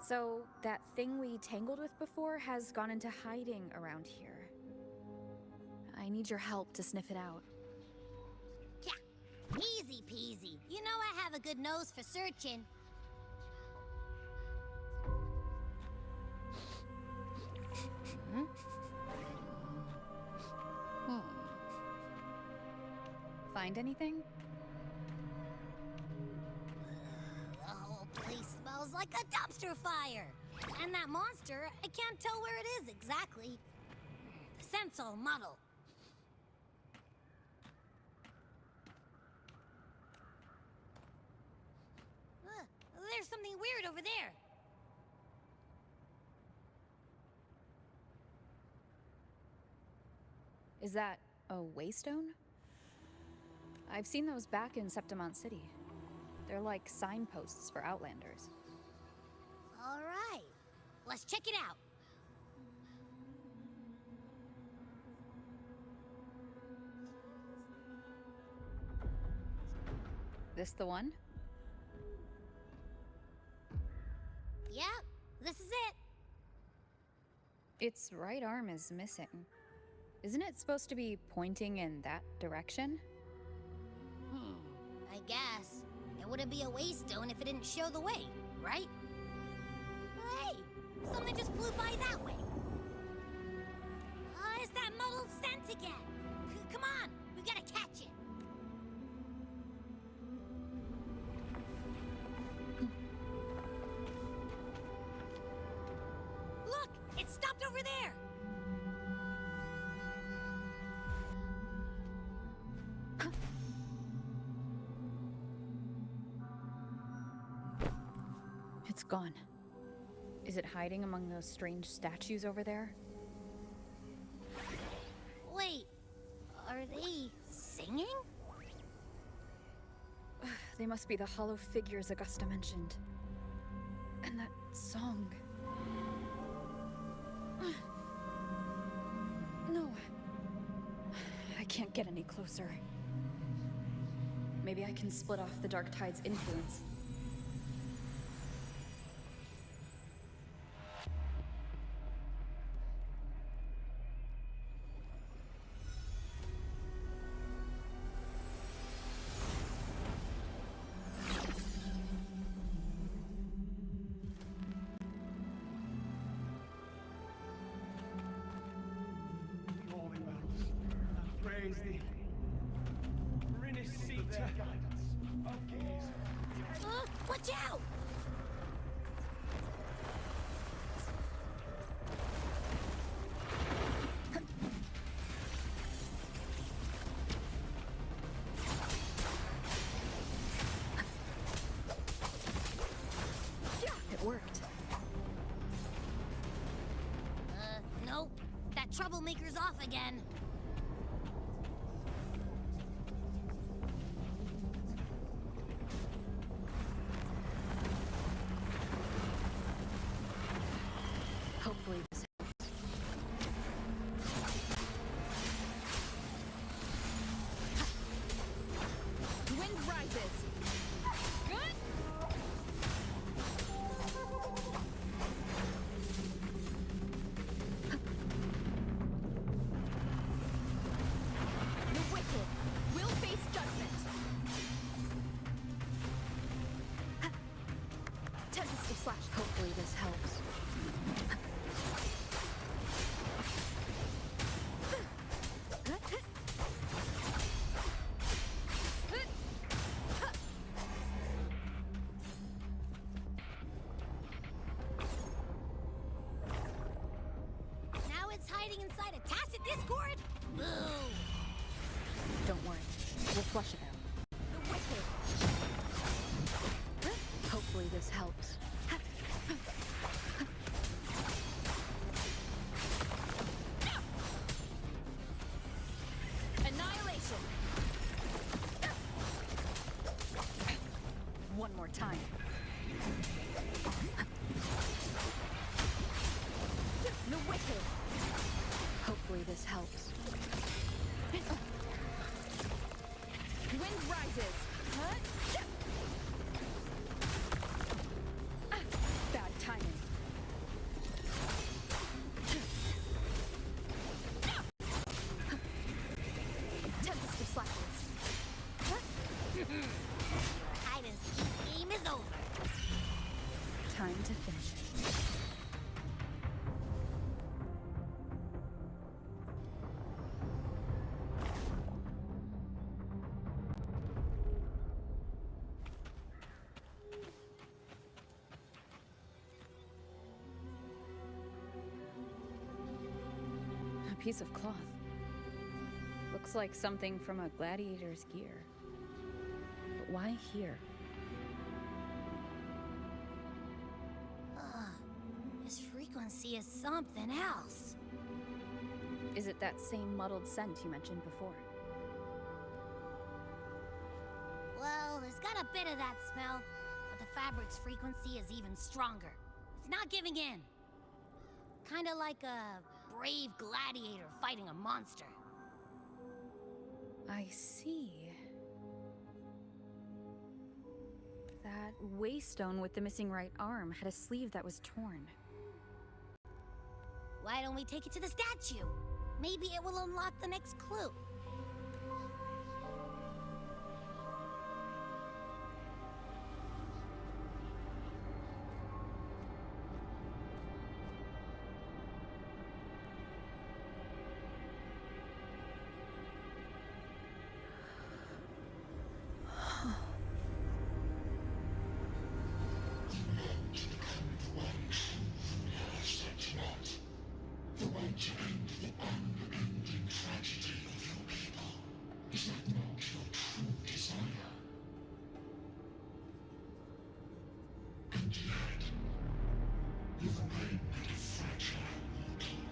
So, that thing we tangled with before has gone into hiding around here. I need your help to sniff it out.
Yeah, easy peasy. You know I have a good nose for searching.
Find anything?
The whole place smells like a dumpster fire. And that monster, I can't tell where it is exactly. The scent's all muddled. There's something weird over there.
Is that a waystone? I've seen those back in Septimont City. They're like signposts for Outlanders.
All right, let's check it out.
This the one?
Yep, this is it.
Its right arm is missing. Isn't it supposed to be pointing in that direction?
I guess. It wouldn't be a waystone if it didn't show the way, right? Hey, something just flew by that way. It's that muddled scent again. Come on, we gotta catch it. Look, it stopped over there.
It's gone. Is it hiding among those strange statues over there?
Wait, are they singing?
They must be the hollow figures Augusta mentioned. And that song. No. I can't get any closer. Maybe I can split off the Dark Tide's influence.
Holy mountains, I praise thee. Rinascita of gaze.
Watch out!
It worked.
Nope. That troublemaker's off again.
Hopefully this helps. Wind rises. Good. The wicked will face judgment. Tempest slash. Hopefully this helps.
Now it's hiding inside a tacit discord? Boo!
Don't worry. We'll flush it out.
The wicked!
Hopefully this helps. Annihilation! One more time. The wicked! Hopefully this helps. raises. Huh? Bad timing. Tempest of Slackness.
Hide and seek game is over.
Time to finish it. A piece of cloth. Looks like something from a gladiator's gear. But why here?
This frequency is something else.
Is it that same muddled scent you mentioned before?
Well, it's got a bit of that smell, but the fabric's frequency is even stronger. It's not giving in. Kinda like a brave gladiator fighting a monster.
I see. That waystone with the missing right arm had a sleeve that was torn.
Why don't we take it to the statue? Maybe it will unlock the next clue.
The way to end the unending tragedy of your people. Is that not your true desire? And yet, you've abandoned a fragile mortal,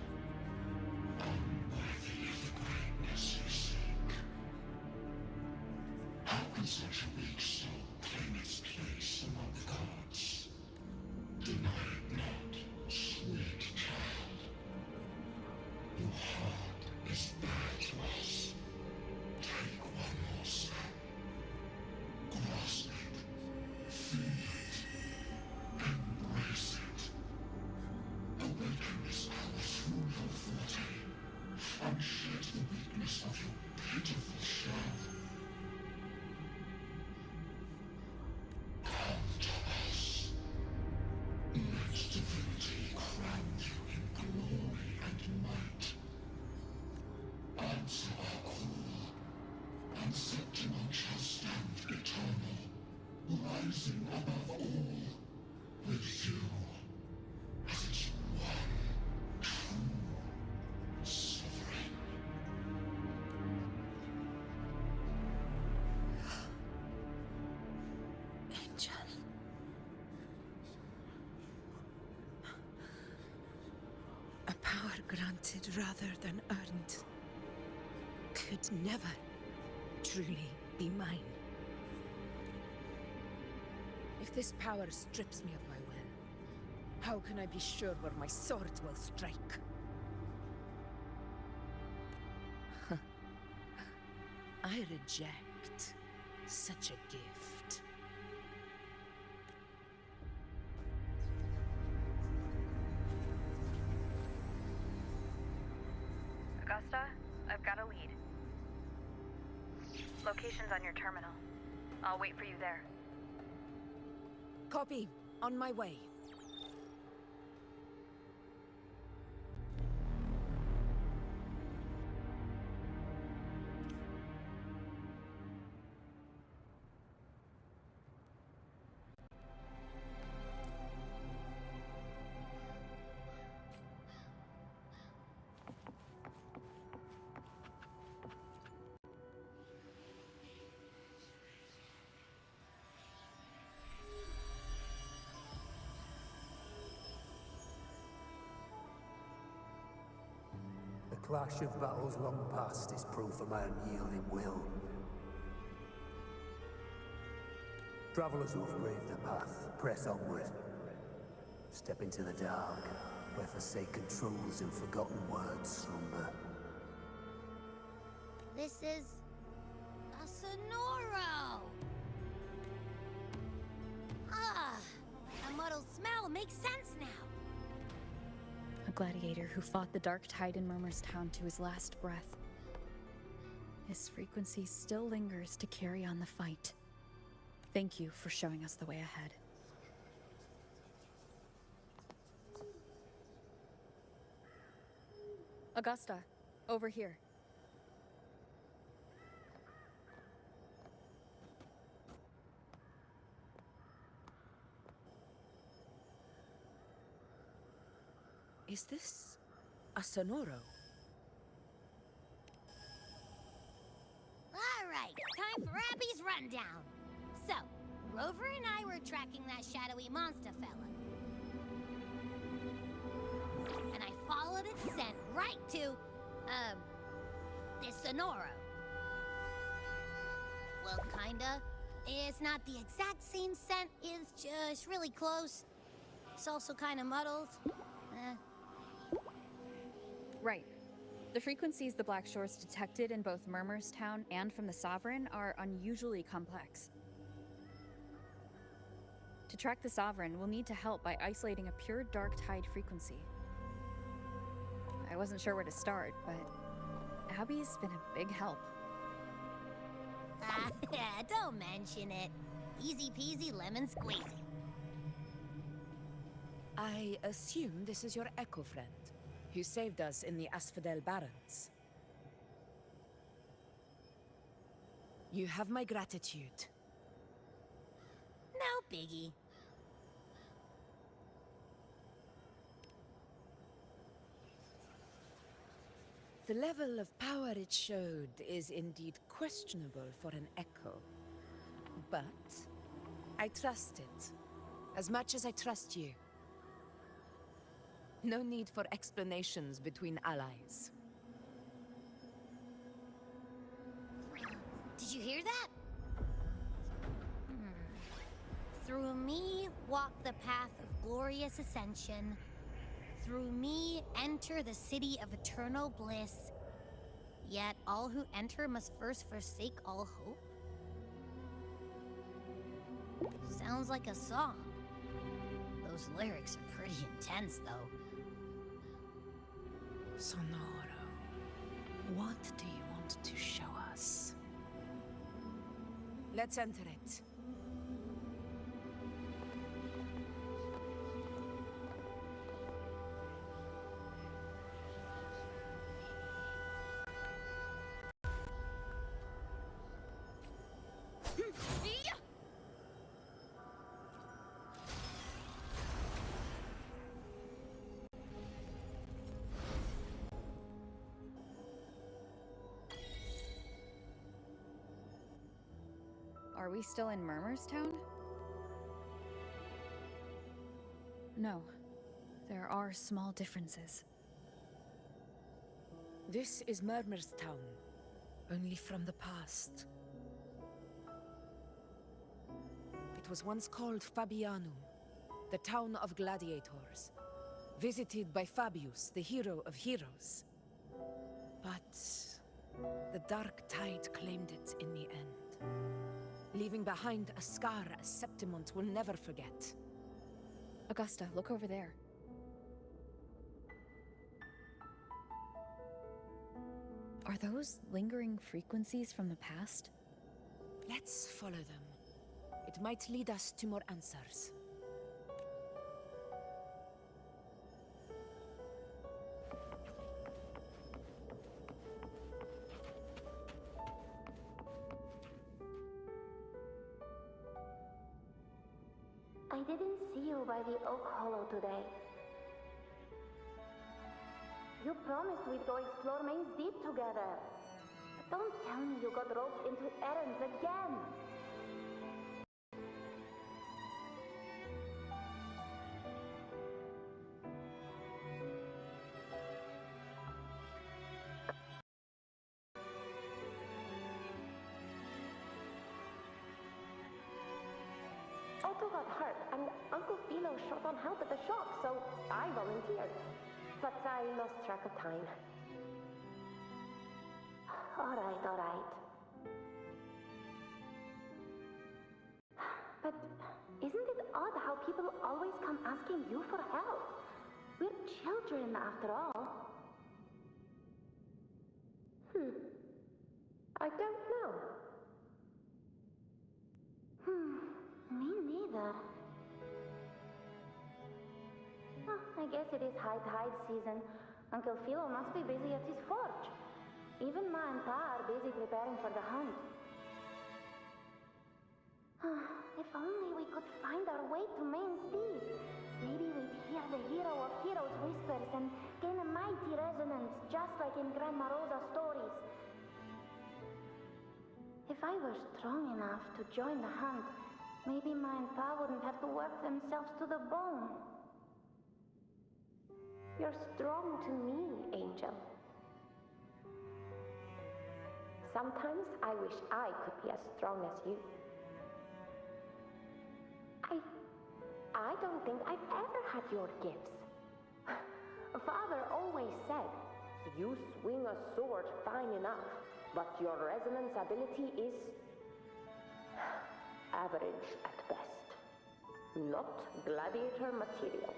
unworthy of the greatness you seek. How can such a weak soul claim its place among the gods? Deny it not, sweet child. Your heart is bare to us. Take one more step. Grasp it. Feel it. Embrace it. Awaken this power through your forte, and shed the weakness of your pitiful shell. Come to us. Let divinity crown you in glory and might. Answer our call, and Septimont shall stand eternal, rising above all, with you as its one true sovereign.
Angel. A power granted rather than earned could never truly be mine. If this power strips me of my will, how can I be sure where my sword will strike? I reject such a gift.
Augusta, I've got a lead. Location's on your terminal. I'll wait for you there.
Copy. On my way.
The clash of battles long past is proof of my unyielding will. Travelers who have braved the path, press onward. Step into the dark, where forsaken truths and forgotten words slumber.
This is a Sonoro! Ah, the muddled smell makes sense now.
A gladiator who fought the Dark Tide in Murmur's Town to his last breath. His frequency still lingers to carry on the fight. Thank you for showing us the way ahead. Augusta, over here.
Is this a Sonoro?
All right, time for Abby's rundown. So, Rover and I were tracking that shadowy monster fella. And I followed its scent right to, this Sonoro. Well, kinda. It's not the exact same scent, it's just really close. It's also kinda muddled.
Right. The frequencies the Black Shores detected in both Murmur's Town and from the Sovereign are unusually complex. To track the Sovereign, we'll need to help by isolating a pure Dark Tide frequency. I wasn't sure where to start, but Abby's been a big help.
Don't mention it. Easy peasy lemon squeezy.
I assume this is your Echo friend, who saved us in the Asphodel Barrens. You have my gratitude.
No biggie.
The level of power it showed is indeed questionable for an Echo. But I trust it, as much as I trust you. No need for explanations between allies.
Did you hear that? Through me walk the path of glorious ascension. Through me enter the city of eternal bliss. Yet all who enter must first forsake all hope. Sounds like a song. Those lyrics are pretty intense, though.
Sonoro, what do you want to show us? Let's enter it.
Are we still in Murmur's Town? No. There are small differences.
This is Murmur's Town, only from the past. It was once called Fabianum, the town of gladiators, visited by Fabius, the hero of heroes. But the Dark Tide claimed it in the end, leaving behind a scar Septimont will never forget.
Augusta, look over there. Are those lingering frequencies from the past?
Let's follow them. It might lead us to more answers.
I didn't see you by the Oak Hollow today. You promised we'd go explore Main's Deep together. But don't tell me you got roped into errands again. Otto got hurt, and Uncle Philo short on help at the shop, so I volunteered. But I lost track of time. All right. odd how people always come asking you for help. We're children, after all. I don't know. Me neither. Oh, I guess it is high tide season. Uncle Philo must be busy at his forge. Even Ma and Pa are busy preparing for the hunt. If only we could find our way to Main's Deep. Maybe we'd hear the hero of heroes whispers and gain a mighty resonance, just like in Grandma Rosa's stories. If I were strong enough to join the hunt, maybe Ma and Pa wouldn't have to work themselves to the bone.
You're strong to me, Angel. Sometimes I wish I could be as strong as you. I don't think I've ever had your gifts. Father always said, you swing a sword fine enough, but your resonance ability is average at best. Not gladiator material.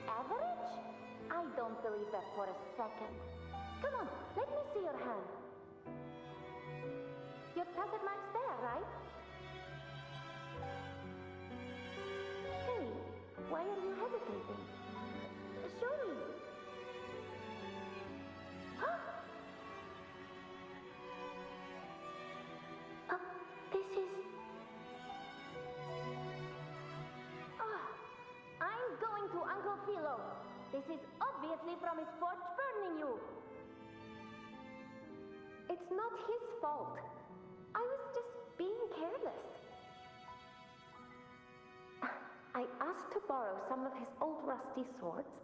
Average? I don't believe that for a second. Come on, let me see your hand. Your tacet mark's there, right? Hey, why are you hesitating? Show me. This is... I'm going to Uncle Philo. This is obviously from his forge burning you.
It's not his fault. I was just being careless. I asked to borrow some of his old rusty swords,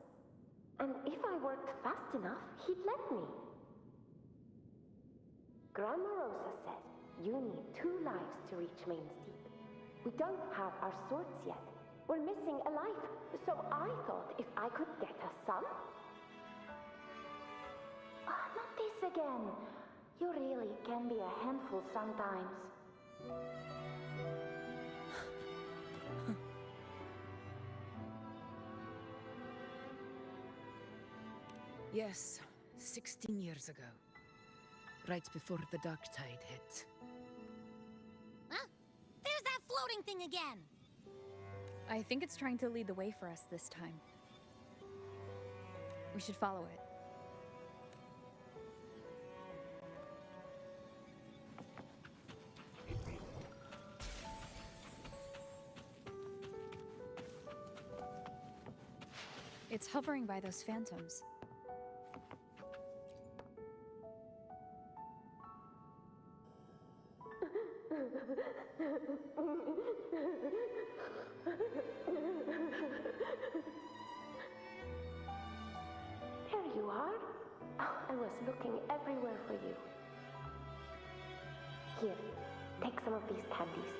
and if I worked fast enough, he'd let me. Grandma Rosa said you need 2 lives to reach Main's Deep. We don't have our swords yet. We're missing a life, so I thought if I could get us some...
Not this again. You really can be a handful sometimes.
Yes, 16 years ago. Right before the dark tide hit.
Huh? There's that floating thing again!
I think it's trying to lead the way for us this time. We should follow it. It's hovering by those phantoms.
There you are. Oh, I was looking everywhere for you. Here, take some of these candies.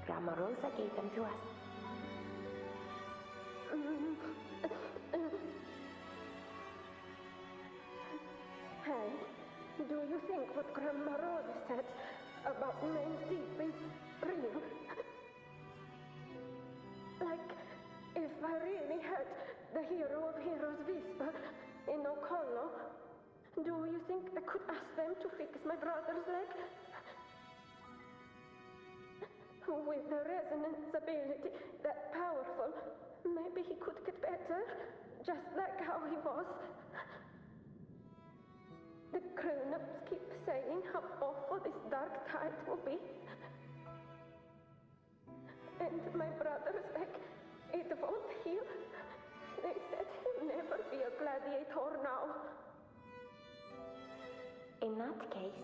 Grandma Rosa gave them to us.
And do you think what Grandma Rosa said about Main's Deep is real? Like, if I really had the hero of heroes whisper in Okolo, do you think I could ask them to fix my brother's leg? With the resonance ability that powerful, maybe he could get better, just like how he was. The grown-ups keep saying how awful this dark tide will be. And my brother's leg, it won't heal. They said he'll never be a gladiator now.
In that case,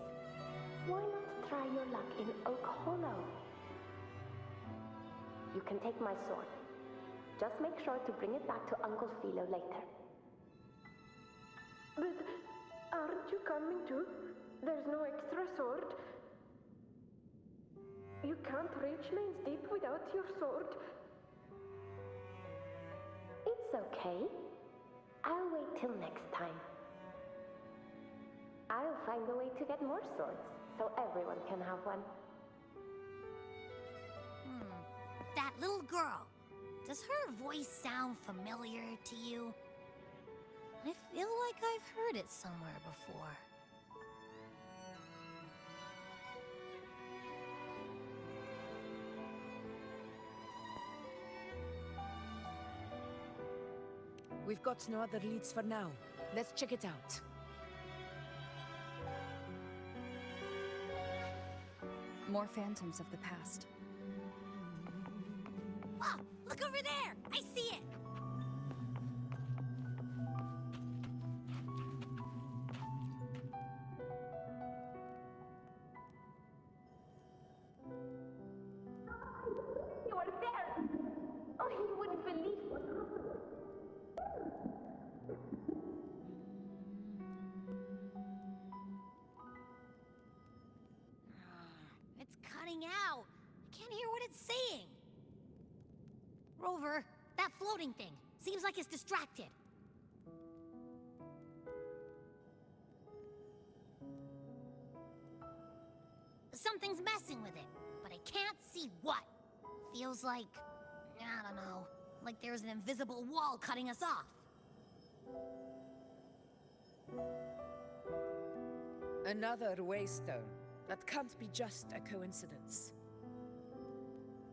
why not try your luck in Oak Hollow? You can take my sword. Just make sure to bring it back to Uncle Philo later.
But aren't you coming too? There's no extra sword. You can't reach Main's Deep without your sword.
It's okay. I'll wait till next time. I'll find a way to get more swords, so everyone can have one.
little girl. Does her voice sound familiar to you? I feel like I've heard it somewhere before.
We've got no other leads for now. Let's check it out.
More phantoms of the past.
Oh, look over there! I see it!
You are there! Oh, you wouldn't believe what happened.
It's cutting out. I can't hear what it's saying. Rover, that floating thing. Seems like it's distracted. Something's messing with it, but I can't see what. Feels like, I don't know, like there's an invisible wall cutting us off.
Another waystone. That can't be just a coincidence.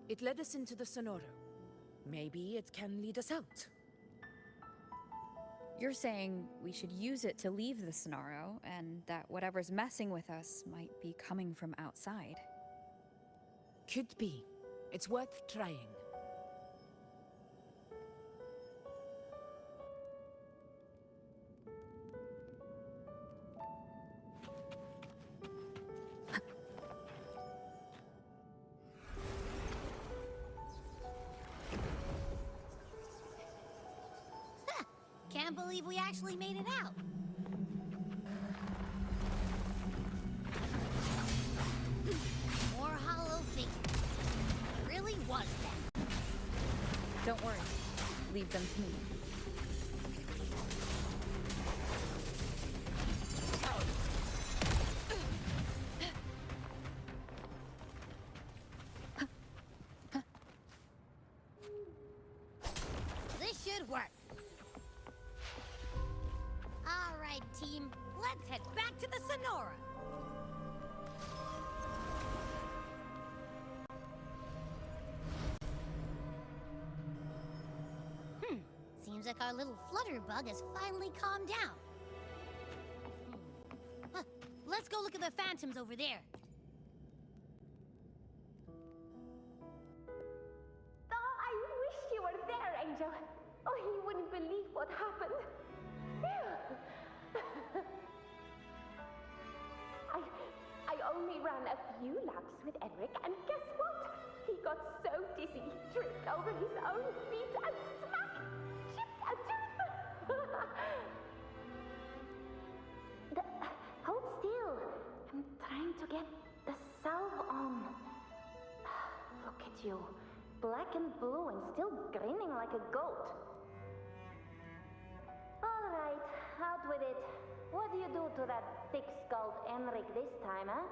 It led us into the Sonoro. Maybe it can lead us out.
You're saying we should use it to leave the Sonoro, and that whatever's messing with us might be coming from outside.
Could be. It's worth trying.
Can't believe we actually made it out. More hollow figures. Really was them.
Don't worry. Leave them to me.
This should work. All right, team. Let's head back to the Sonora. Seems like our little flutterbug has finally calmed down. Huh. Let's go look at the phantoms over there.
Oh, I wish you were there, Angel. Oh, you wouldn't believe what happened. I only ran a few laps with Edric, and guess what? He got so dizzy he tripped over his own feet and smack! Chipped a tooth! Hold still. I'm trying to get the salve on. Look at you. Black and blue and still grinning like a goat. All right, out with it. What do you do to that thick-skulled Enric this time, huh?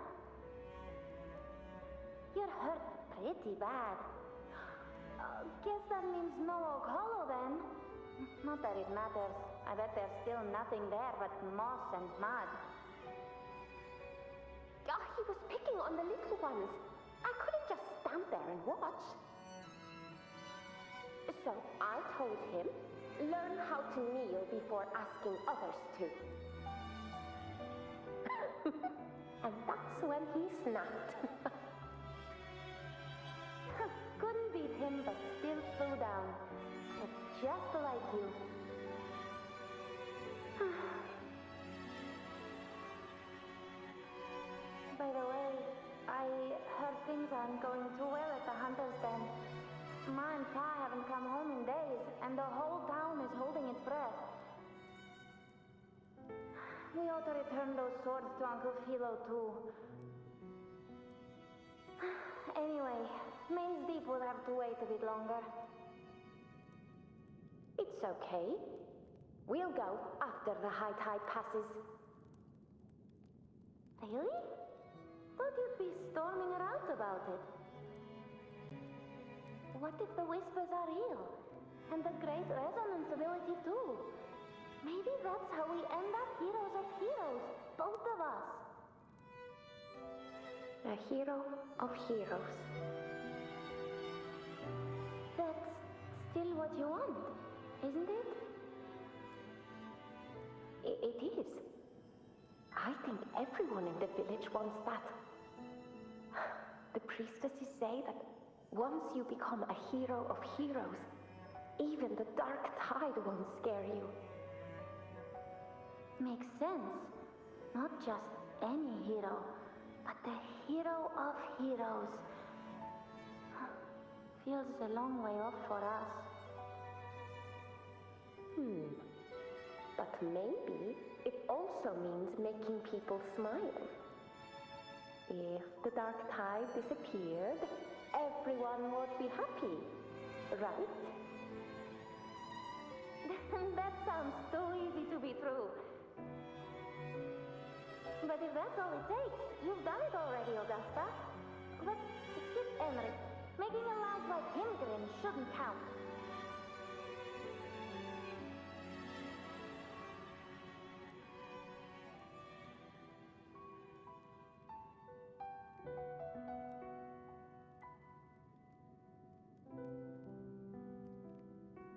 You're hurt pretty bad. Guess that means no Oak Hollow, then. Not that it matters. I bet there's still nothing there but moss and mud. Oh, he was picking on the little ones. I couldn't just stand there and watch. So I told him, learn how to kneel before asking others to. And that's when he snapped. Couldn't beat him, but still flew down. It's just like you. By the way, I heard things aren't going too well at the Hunter's Den. Ma and Pa haven't come home in days, and the whole town is holding its breath. We ought to return those swords to Uncle Philo, too. Anyway, Main's Deep will have to wait a bit longer. It's okay. We'll go after the high tide passes. Really? Thought you'd be storming around about it. what if the whispers are real? And the great resonance ability too? Maybe that's how we end up heroes of heroes, both of us. A hero of heroes. That's still what you want, isn't it? It is. I think everyone in the village wants that. The priestesses say that once you become a hero of heroes, even the dark tide won't scare you. Makes sense. Not just any hero, but the hero of heroes. Feels a long way off for us. But maybe it also means making people smile. If the dark tide disappeared, everyone would be happy, right? That sounds too easy to be true. But if that's all it takes, you've done it already, Augusta. But skip Emery. Making a lad like him grin shouldn't count.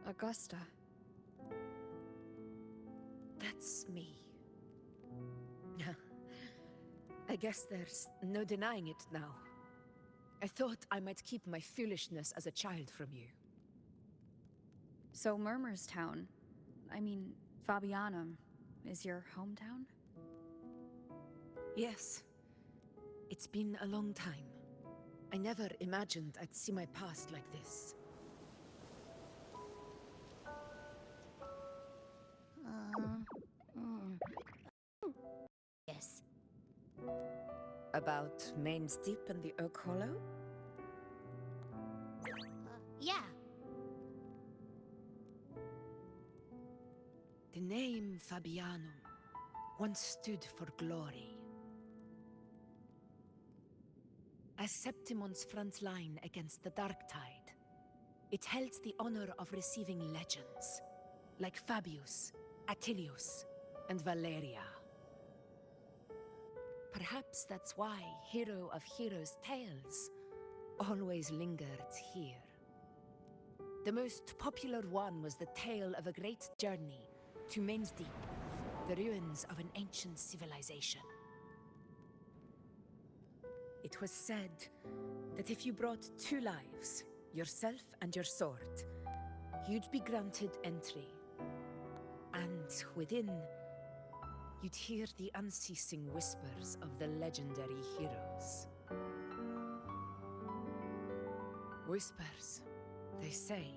Augusta.
That's me. I guess there's no denying it now. I thought I might keep my foolishness as a child from you.
So Murmurstown, I mean, Fabianum, is your hometown?
Yes. It's been a long time. I never imagined I'd see my past like this.
Yes.
About Main's Deep and the Oak Hollow?
Yeah.
The name Fabianum once stood for glory. As Septimont's front line against the Dark Tide, it held the honor of receiving legends, like Fabius, Attilius, and Valeria. Perhaps that's why Hero of Heroes' tales always lingered here. The most popular one was the tale of a great journey to Main's Deep, the ruins of an ancient civilization. It was said that if you brought 2 lives, yourself and your sword, you'd be granted entry. And within, you'd hear the unceasing whispers of the legendary heroes. Whispers, they say,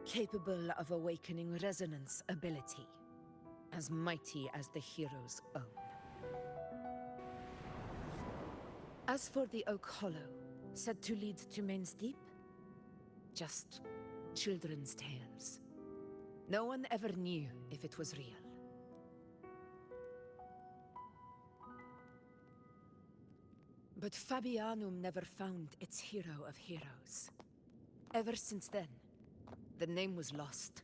capable of awakening resonance ability, as mighty as the hero's own. As for the Oak Hollow, said to lead to Main's Deep, just children's tales. No one ever knew if it was real. But Fabianum never found its hero of heroes. Ever since then, the name was lost,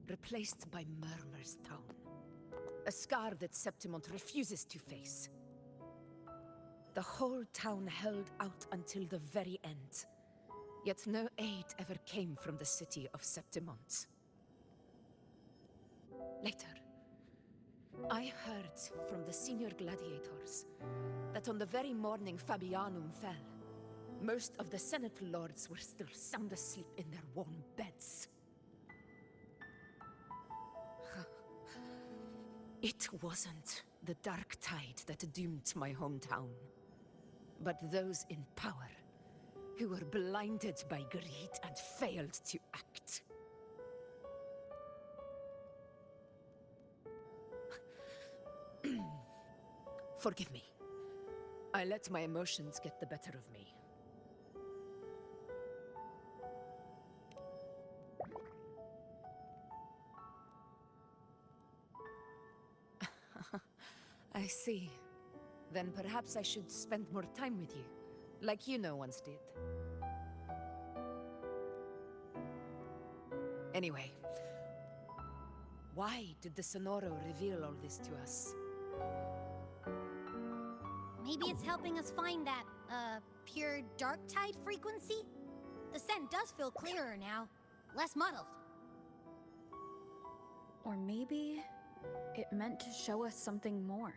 replaced by Murmur's Town. A scar that Septimont refuses to face. The whole town held out until the very end, yet no aid ever came from the city of Septimont. Later, I heard from the senior gladiators that on the very morning Fabianum fell, most of the Senate lords were still sound asleep in their warm beds. It wasn't the Dark Tide that doomed my hometown, but those in power who were blinded by greed and failed to act. Forgive me. I let my emotions get the better of me. I see. Then perhaps I should spend more time with you, like Yuno once did. Anyway, why did the Sonoro reveal all this to us?
Maybe it's helping us find that, pure dark tide frequency? The scent does feel clearer now, less muddled.
Or maybe it meant to show us something more.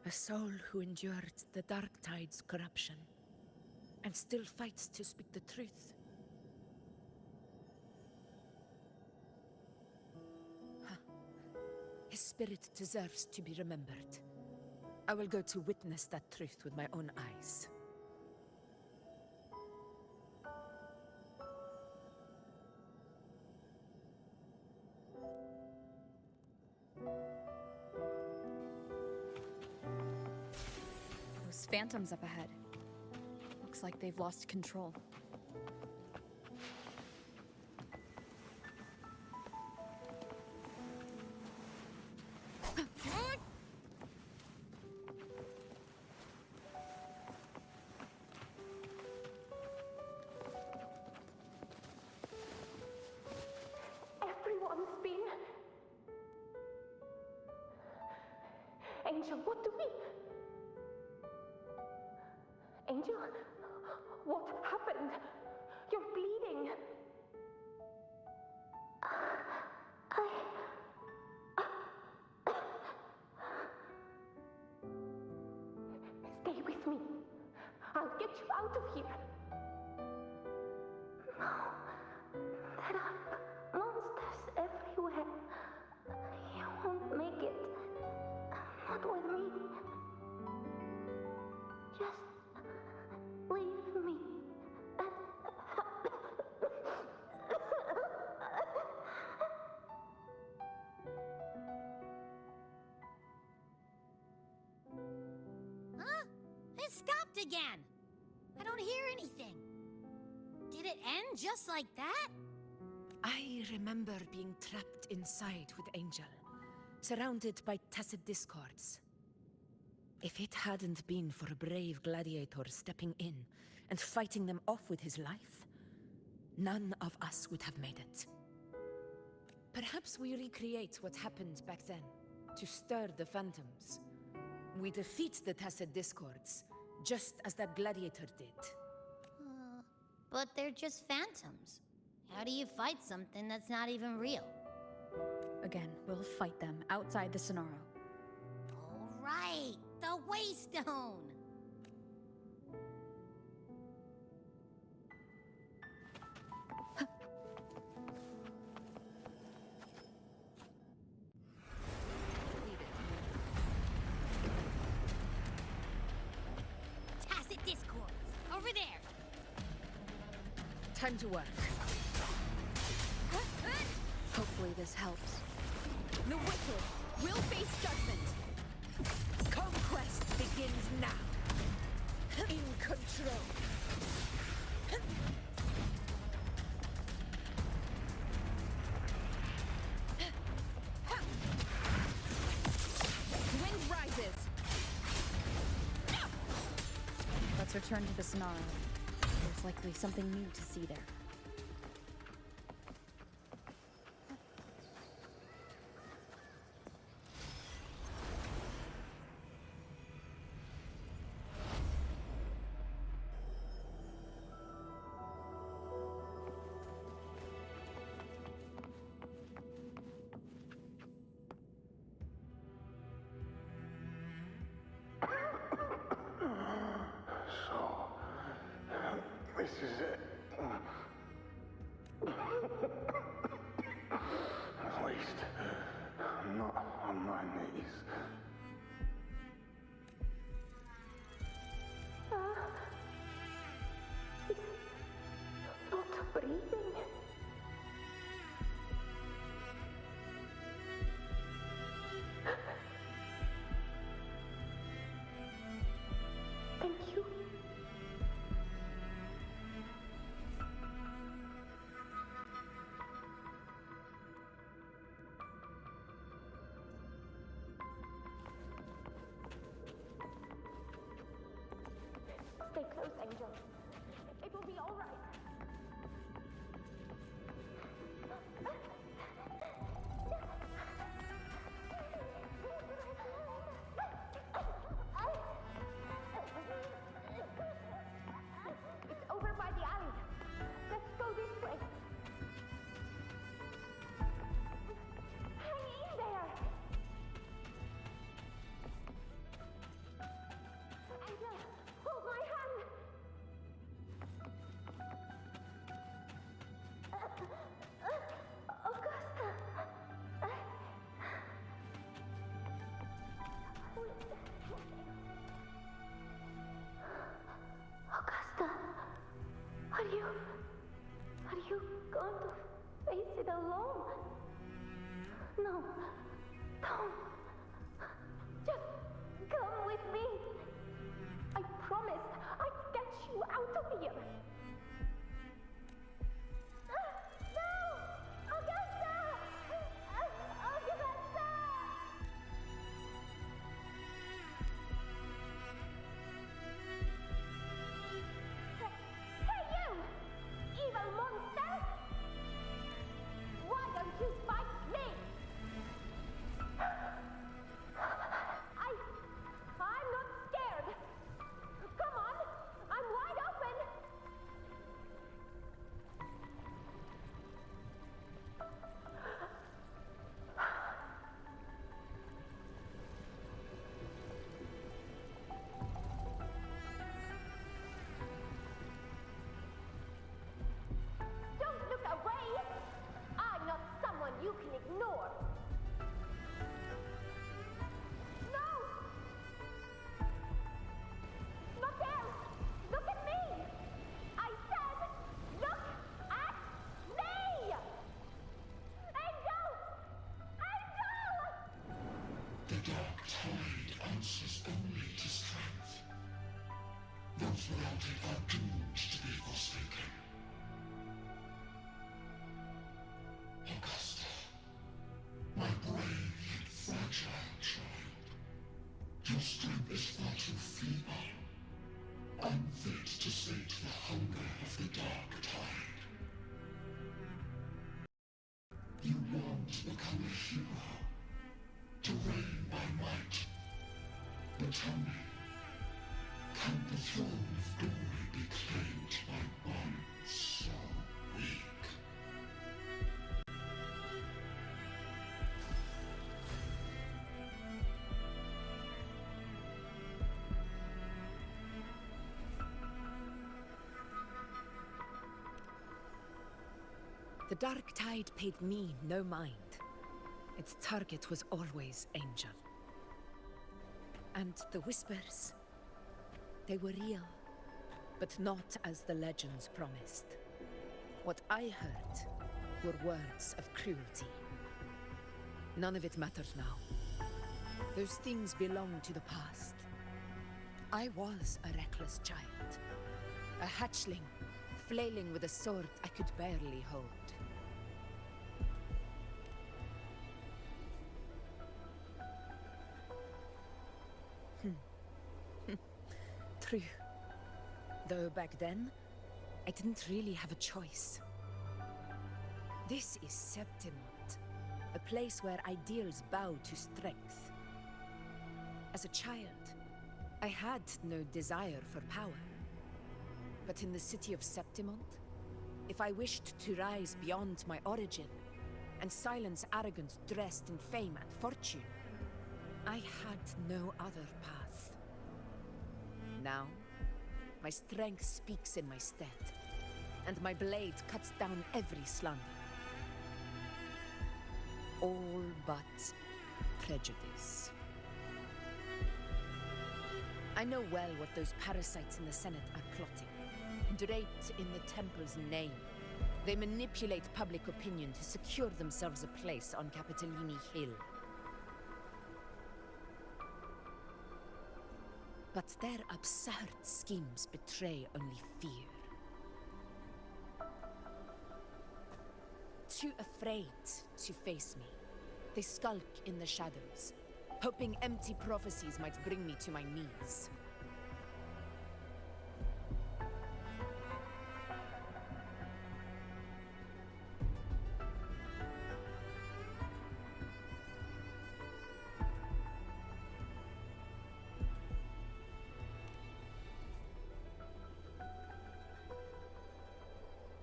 A soul who endured the Dark Tide's corruption and still fights to speak the truth. Huh. His spirit deserves to be remembered. I will go to witness that truth with my own eyes.
Those phantoms up ahead. Looks like they've lost control.
Everyone's been... Angel, what do we... Angel, what happened? You're bleeding. Stay with me. I'll get you out of here. No, there are monsters everywhere. You won't make it. Not with me. Just leave me.
Huh? It stopped again. I don't hear anything. Did it end just like that?
I remember being trapped inside with Angel, surrounded by tacit discords. If it hadn't been for a brave gladiator stepping in and fighting them off with his life, none of us would have made it. Perhaps we recreate what happened back then, to stir the phantoms. We defeat the tacit discords, just as that gladiator did.
But they're just phantoms. How do you fight something that's not even real?
Again, we'll fight them outside the Sonoro.
All right, the Waystone. Tacit discords, over there.
Time to work.
Hopefully this helps.
The wicked will face judgment. Conquest begins now. In control. Wind rises.
Let's return to the Sonoro. There's likely something new to see there.
This is it. At least, I'm not on my knees.
He's not breathing. Thank you. close, Angel. It will be all right. It's over by the alley. Let's go this way. Hang in there. Angel, hold my hand. Augusta. Augusta, are you going to face it alone? No, don't. Just come with me. I promised I'd get you out of here. No! Augusta! Augusta! Hey you! Evil monster! Why don't you fight me? I'm not scared. Come on, I'm wide open. Don't look away. I'm not someone you can ignore. No! Not there! Look at me! I said, look at me! Angel! Angel!
The dark tide answers only to strength. Those without it are doomed to be forsaken. Augusta, my brave yet fragile child, your strength is far too feeble, unfit to sate the hunger of the dark tide. You long to become a hero, to reign by might. But tell me, can the throne of glory be claimed by one so weak?
The dark tide paid me no mind. Its target was always Angel. And the whispers, they were real, but not as the legends promised. What I heard were words of cruelty. None of it matters now. Those things belong to the past. I was a reckless child, a hatchling, flailing with a sword I could barely hold. True. Though back then, I didn't really have a choice. This is Septimont, a place where ideals bow to strength. As a child, I had no desire for power. But in the city of Septimont, if I wished to rise beyond my origin and silence arrogance dressed in fame and fortune, I had no other path. Now, my strength speaks in my stead, and my blade cuts down every slander. All but prejudice. I know well what those parasites in the Senate are plotting. Draped in the Temple's name, they manipulate public opinion to secure themselves a place on Capitolini Hill. But their absurd schemes betray only fear. Too afraid to face me, they skulk in the shadows, hoping empty prophecies might bring me to my knees.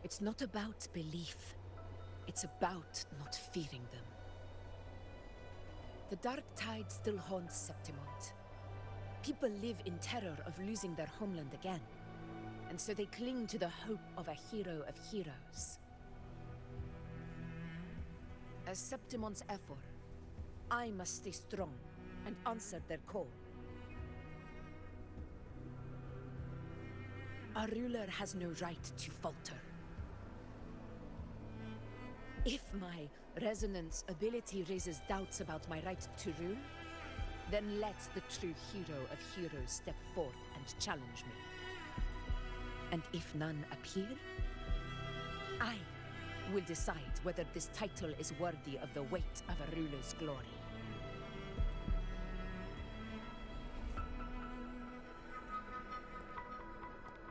It's not about belief. It's about not fearing them. The dark tide still haunts Septimont. People live in terror of losing their homeland again, and so they cling to the hope of a hero of heroes. As Septimont's Ephor, I must stay strong and answer their call. Our ruler has no right to falter. If my resonance ability raises doubts about my right to rule, then let the true hero of heroes step forth and challenge me. And if none appear, I will decide whether this title is worthy of the weight of a ruler's glory.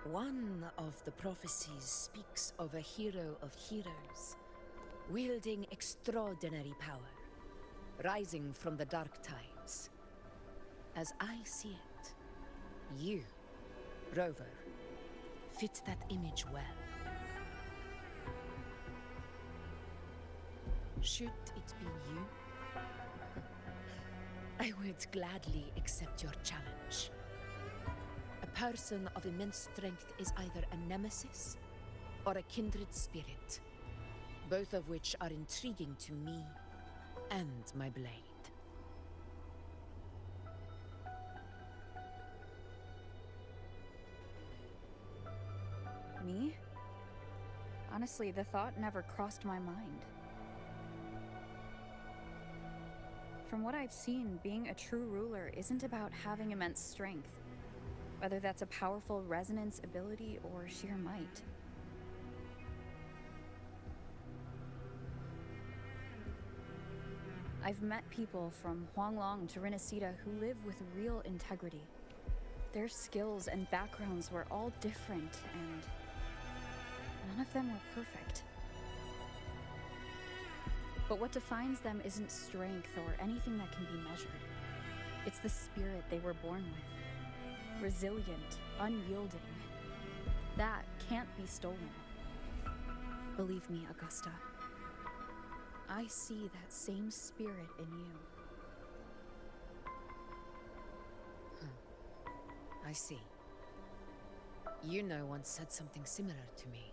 One of the prophecies speaks of a hero of heroes, wielding extraordinary power, rising from the dark tides. As I see it, you, Rover, fit that image well. Should it be you, I would gladly accept your challenge. A person of immense strength is either a nemesis or a kindred spirit, both of which are intriguing to me and my blade.
Me? Honestly, the thought never crossed my mind. From what I've seen, being a true ruler isn't about having immense strength, whether that's a powerful resonance ability or sheer might. I've met people from Huanglong to Rinascita who live with real integrity. Their skills and backgrounds were all different, and none of them were perfect. But what defines them isn't strength or anything that can be measured. It's the spirit they were born with. Resilient, unyielding. That can't be stolen. Believe me, Augusta. I see that same spirit in you.
I see. You once said something similar to me.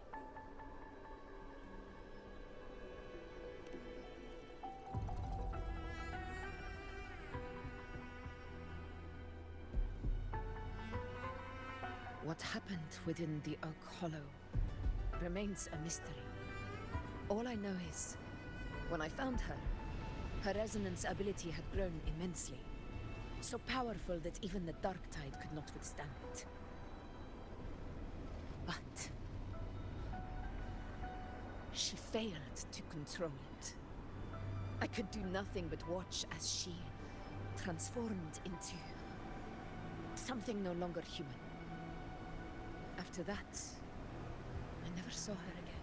What happened within the Oak Hollow remains a mystery. All I know is, when I found her, her resonance ability had grown immensely. So powerful that even the dark tide could not withstand it. But she failed to control it. I could do nothing but watch as she transformed into something no longer human. After that, I never saw her again.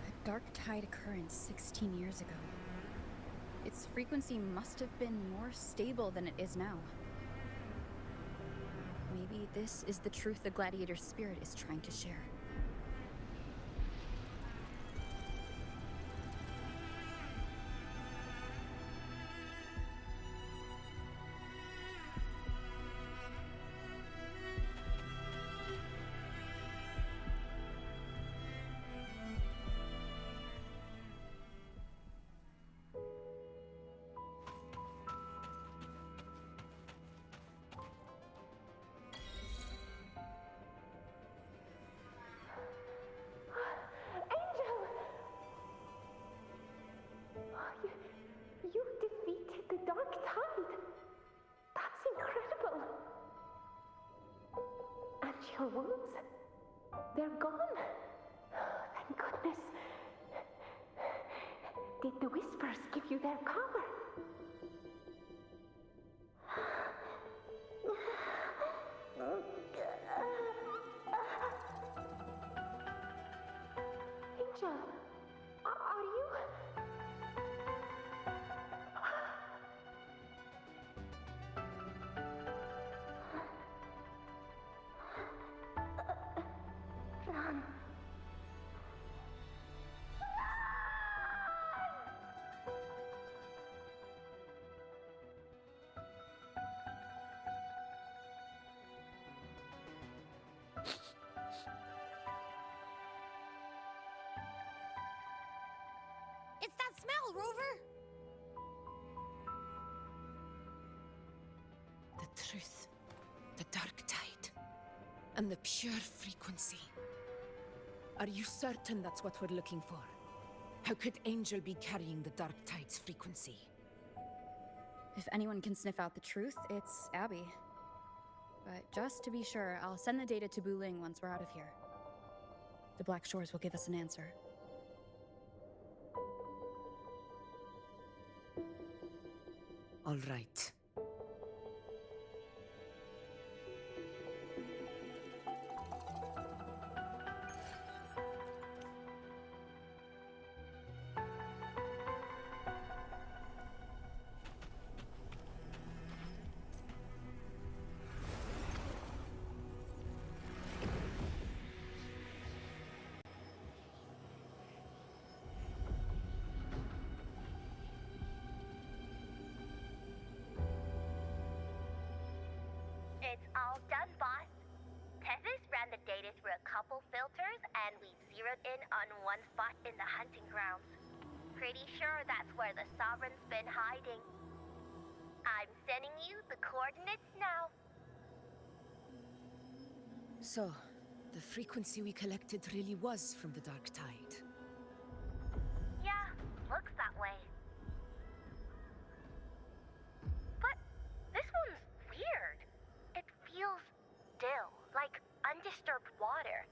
A dark tide occurrence 16 years ago. Its frequency must have been more stable than it is now. Maybe this is the truth the gladiator spirit is trying to share.
You defeated the Dark Tide! That's incredible! And your wounds? They're gone? Thank goodness. Did the Whispers give you their power? Angel, are you... Run.
smell, Rover?
The truth, the dark tide, and the pure frequency. Are you certain that's what we're looking for? How could Angel be carrying the dark tide's frequency?
If anyone can sniff out the truth, it's Abby. But just to be sure, I'll send the data to Buling once we're out of here. The Black Shores will give us an answer.
All right.
It's all done, boss. Tethys ran the data through a couple filters, and we zeroed in on one spot in the hunting grounds. Pretty sure that's where the Sovereign's been hiding. I'm sending you the coordinates now.
So, the frequency we collected really was from the dark tide.
Yeah, looks that way. But this one's weird. It feels still, like undisturbed water.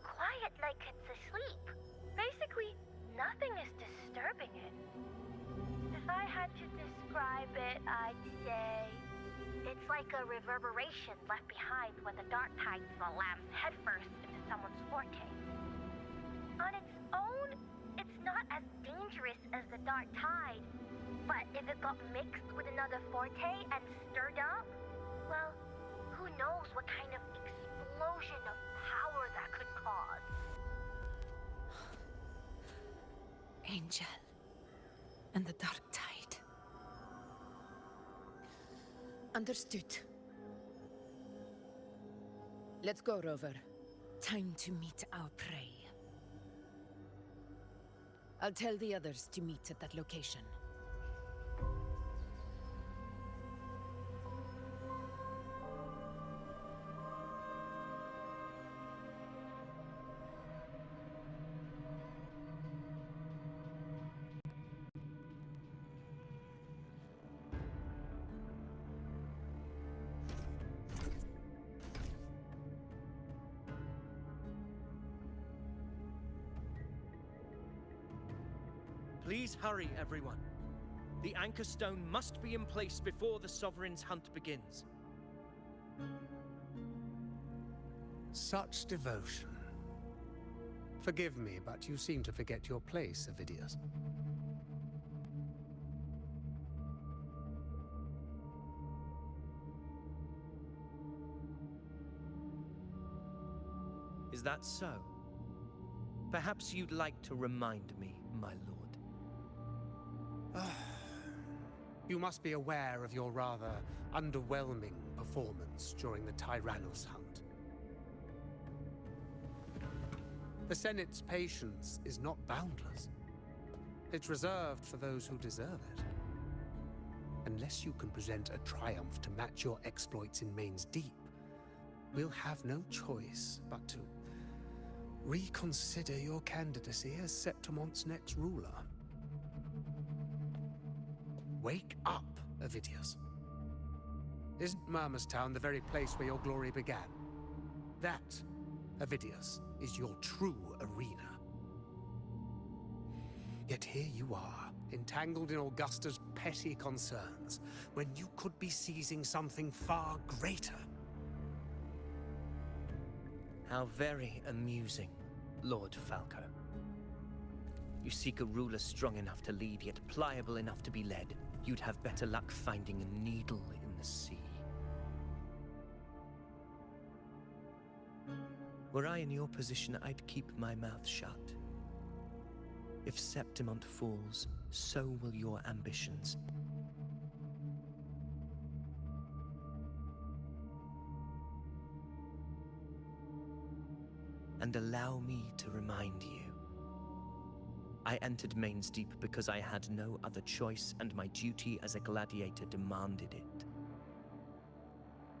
Quiet like it's asleep. Basically, nothing is disturbing it. If I had to describe it, I'd say it's like a reverberation left behind when the dark tide slams headfirst into someone's forte. On its own, it's not as dangerous as the dark tide, but if it got mixed with another forte and stirred up, well, who knows what kind of explosion of power that could cause.
Angel and the dark tide. Understood. Let's go, Rover. Time to meet our prey. I'll tell the others to meet at that location.
Please hurry, everyone. The anchor stone must be in place before the Sovereign's hunt begins.
Such devotion. Forgive me, but you seem to forget your place, Avidius.
Is that so? Perhaps you'd like to remind me, my lord.
You must be aware of your rather underwhelming performance during the Tyrannus hunt. The Senate's patience is not boundless. It's reserved for those who deserve it. Unless you can present a triumph to match your exploits in Main's Deep, we'll have no choice but to reconsider your candidacy as Septimont's next ruler. Wake up, Avidius. Isn't Murmurstown the very place where your glory began? That, Avidius, is your true arena. Yet here you are, entangled in Augusta's petty concerns, when you could be seizing something far greater.
How very amusing, Lord Falco. You seek a ruler strong enough to lead, yet pliable enough to be led. You'd have better luck finding a needle in the sea. Were I in your position, I'd keep my mouth shut. If Septimont falls, so will your ambitions. And allow me to remind you, I entered Main's Deep because I had no other choice, and my duty as a gladiator demanded it.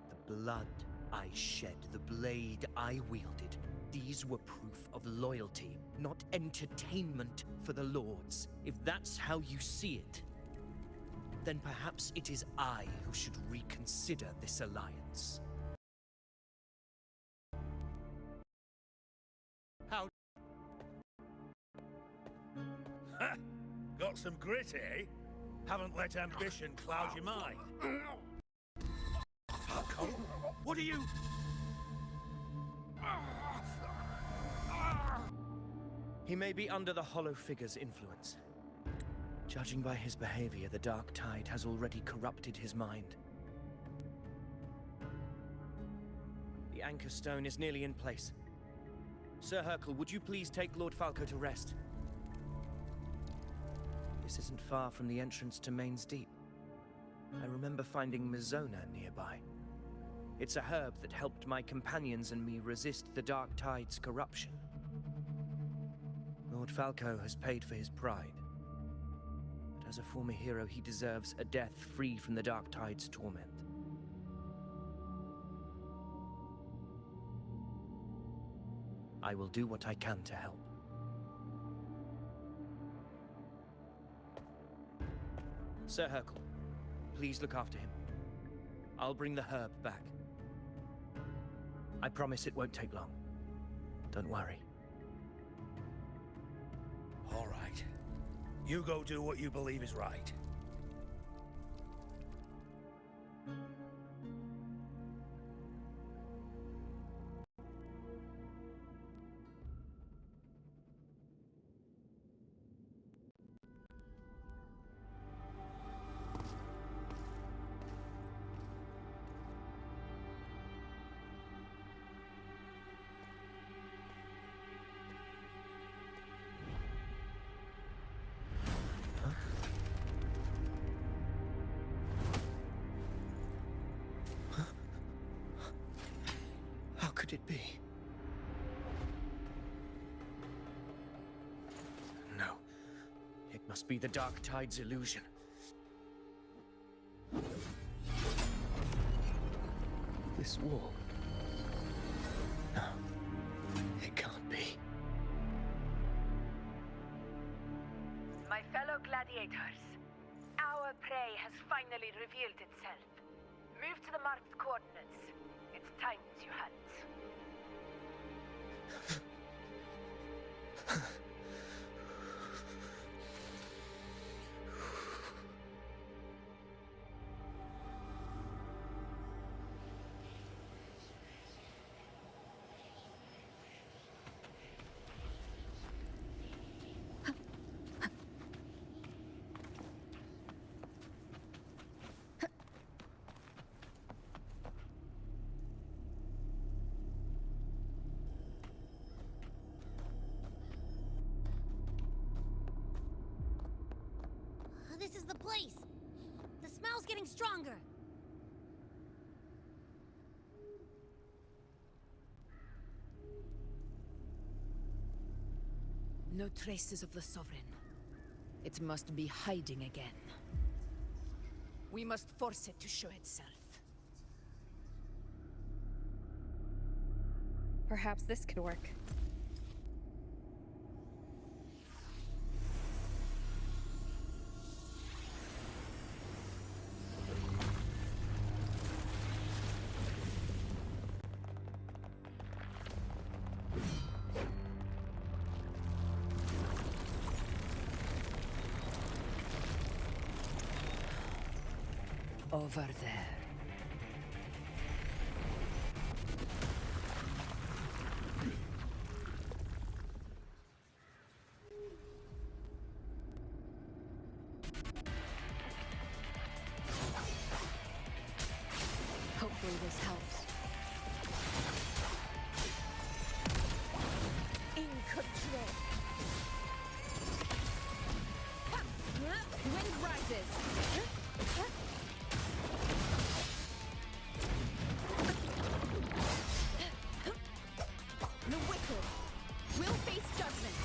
The blood I shed, the blade I wielded, these were proof of loyalty, not entertainment for the Lords. If that's how you see it, then perhaps it is I who should reconsider this alliance.
How? Ha! Got some grit, eh? Haven't let ambition cloud your mind. Falco, what are you?
He may be under the Hollow Figure's influence. Judging by his behavior, the Dark Tide has already corrupted his mind. The Anchor Stone is nearly in place. Sir Hercule, would you please take Lord Falco to rest? This isn't far from the entrance to Main's Deep. I remember finding Mizona nearby. It's a herb that helped my companions and me resist the Dark Tide's corruption. Lord Falco has paid for his pride. But as a former hero, he deserves a death free from the Dark Tide's torment. I will do what I can to help. Sir Hercule, please look after him. I'll bring the herb back. I promise it won't take long. Don't worry.
All right. You go do what you believe is right.
How could it be? No. It must be the Dark Tide's illusion. This wall. No. It can't be.
My fellow gladiators, our prey has finally revealed itself. Move to the marked coordinates. It's time to hunt.
This is the place! The smell's getting stronger!
No traces of the Sovereign. It must be hiding again. We must force it to show itself.
Perhaps this could work.
Over there.
Hopefully this helps.
In control.
Wind rises. The wicked will face judgment.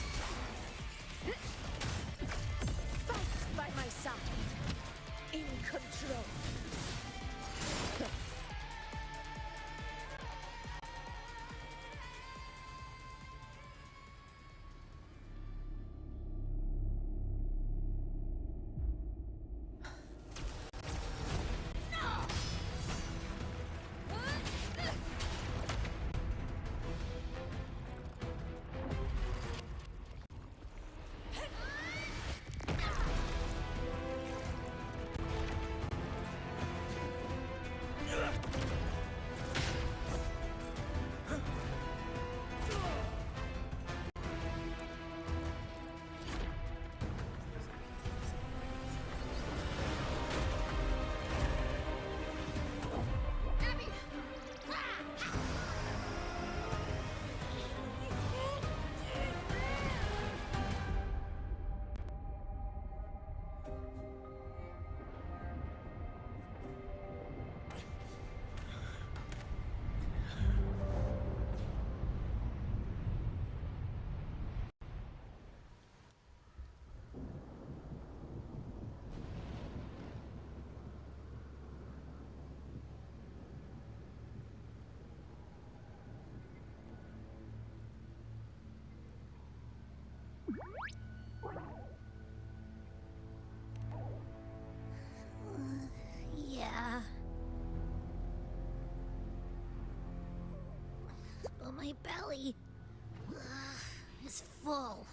My belly is full.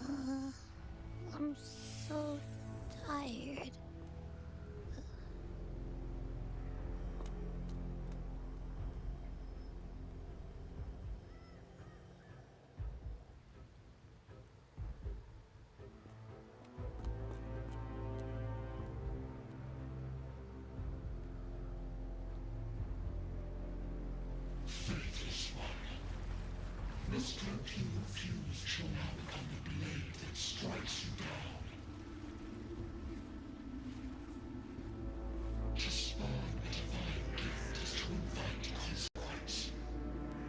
I'm so tired.
Faithless one. The strength you refuse shall now become the blade that strikes you down. To spawn a divine gift is to invite consequence.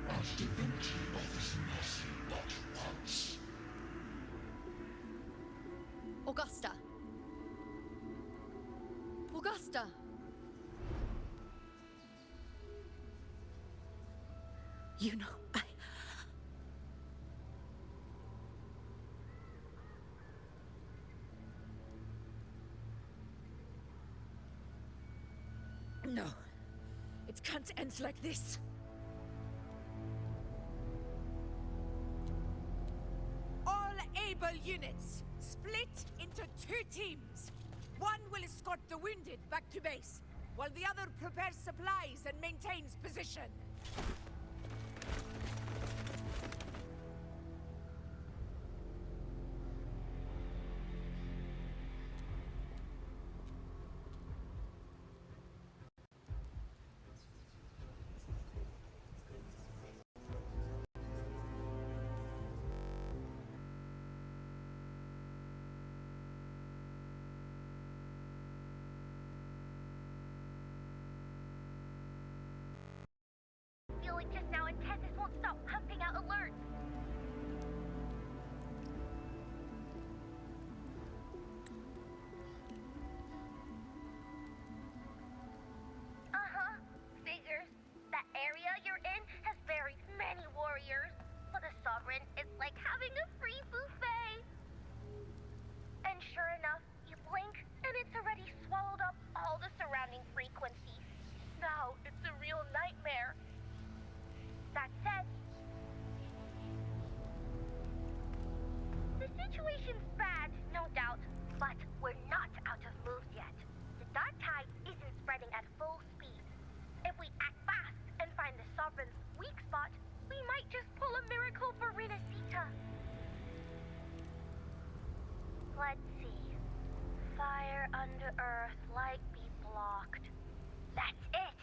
And divinity offers mercy but once.
Augusta! Augusta!
You know,
No. It can't end like this.
All able units, split into 2 teams. One will escort the wounded back to base, while the other prepares supplies and maintains position.
Feeling just now and Texas won't stop pumping out alerts. Figures. That area you're in has buried many warriors. For the Sovereign, it's like having a free buffet. And sure enough, you blink and it's already swallowed up all the surrounding frequencies. Now it's a real nightmare. That said, the situation's bad, no doubt, but we're not out of moves yet. The dark tide isn't spreading at full speed. If we act fast and find the Sovereign's weak spot, we might just pull a miracle for Rinascita. Let's see. Fire under earth, light be blocked. That's it!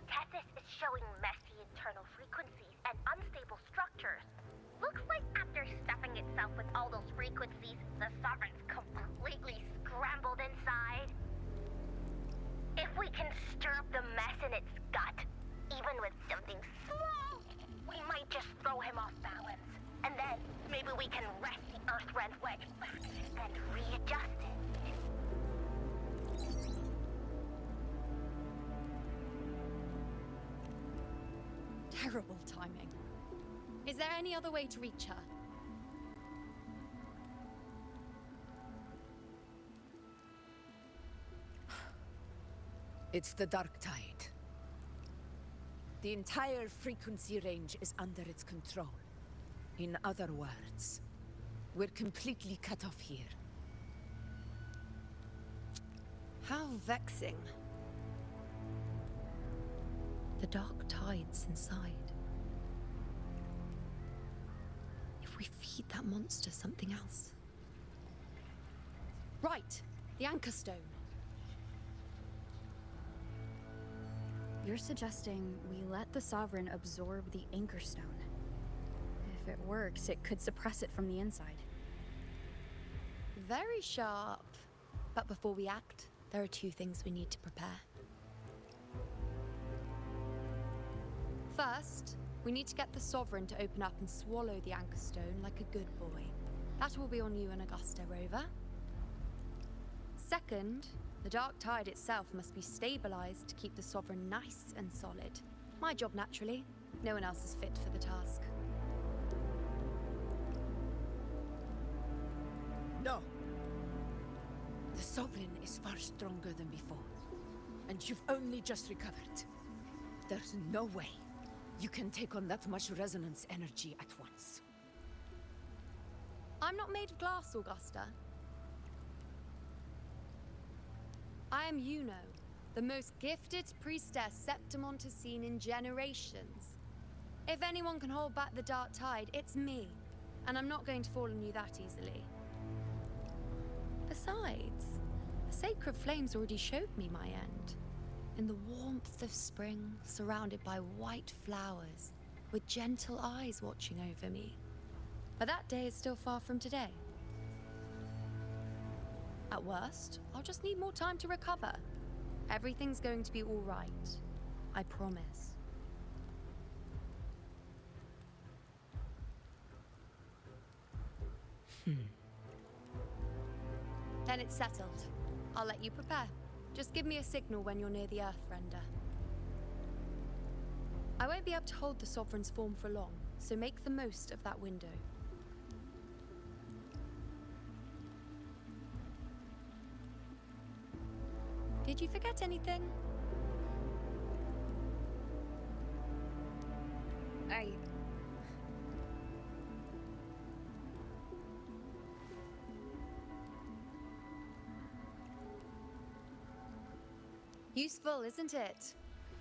Tethys is showing messy internal frequencies and unstable structures. Looks like after stuffing itself with all those frequencies, the Sovereign's completely scrambled inside. If we can stir up the mess in its gut, even with something small, we might just throw him off balance. And then maybe we can wrest the Earth-rent wedge back and readjust it.
Terrible timing. Is there any other way to reach her?
It's the dark tide. The entire frequency range is under its control. In other words, we're completely cut off here.
How vexing. The dark tide's inside. If we feed that monster something else. Right, the Anchor Stone.
You're suggesting we let the Sovereign absorb the Anchor Stone. If it works, it could suppress it from the inside.
Very sharp. But before we act, there are 2 things we need to prepare. First, we need to get the Sovereign to open up and swallow the Anchor Stone like a good boy. That will be on you and Augusta, Rover. Second, the dark tide itself must be stabilized to keep the Sovereign nice and solid. My job, naturally. No one else is fit for the task.
No! The Sovereign is far stronger than before. And you've only just recovered. There's no way you can take on that much resonance energy at once.
I'm not made of glass, Augusta. I am Yuno, the most gifted priestess Septimont has seen in generations. If anyone can hold back the dark tide, it's me. And I'm not going to fall on you that easily. Besides, the sacred flames already showed me my end. In the warmth of spring, surrounded by white flowers, with gentle eyes watching over me. But that day is still far from today. At worst, I'll just need more time to recover. Everything's going to be all right. I promise. Then it's settled. I'll let you prepare. Just give me a signal when you're near the Earthrender. I won't be able to hold the Sovereign's form for long, so make the most of that window. Did you forget anything? Useful, isn't it?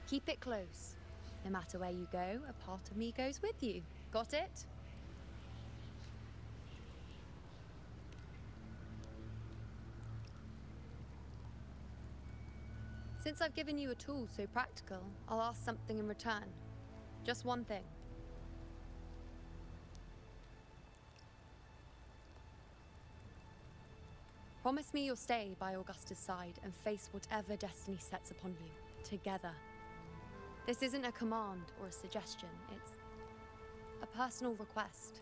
Keep it close. No matter where you go, a part of me goes with you. Got it? Since I've given you a tool so practical, I'll ask something in return. Just one thing. Promise me you'll stay by Augusta's side and face whatever destiny sets upon you, together. This isn't a command or a suggestion, it's a personal request.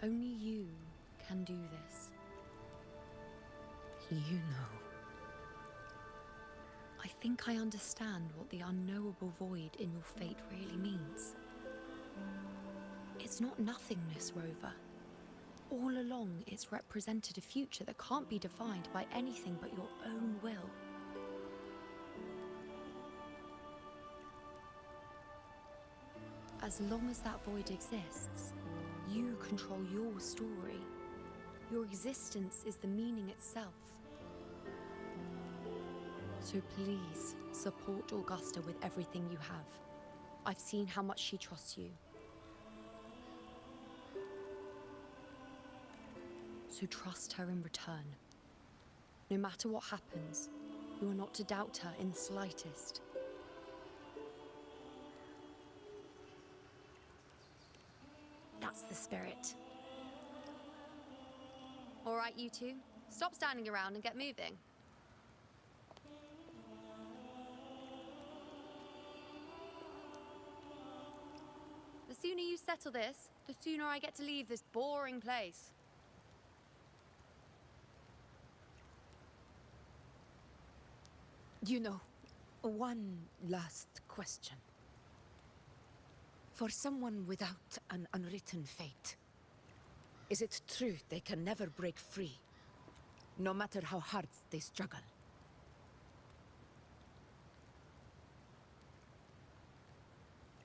Only you can do this.
You know.
I think I understand what the unknowable void in your fate really means. It's not nothingness, Rover. All along, it's represented a future that can't be defined by anything but your own will. As long as that void exists, you control your story. Your existence is the meaning itself. So please, support Augusta with everything you have. I've seen how much she trusts you. So trust her in return. No matter what happens, you are not to doubt her in the slightest. That's the spirit. All right, you two. Stop standing around and get moving. The sooner you settle this, the sooner I get to leave this boring place.
You know, one last question. For someone without an unwritten fate, is it true they can never break free, no matter how hard they struggle?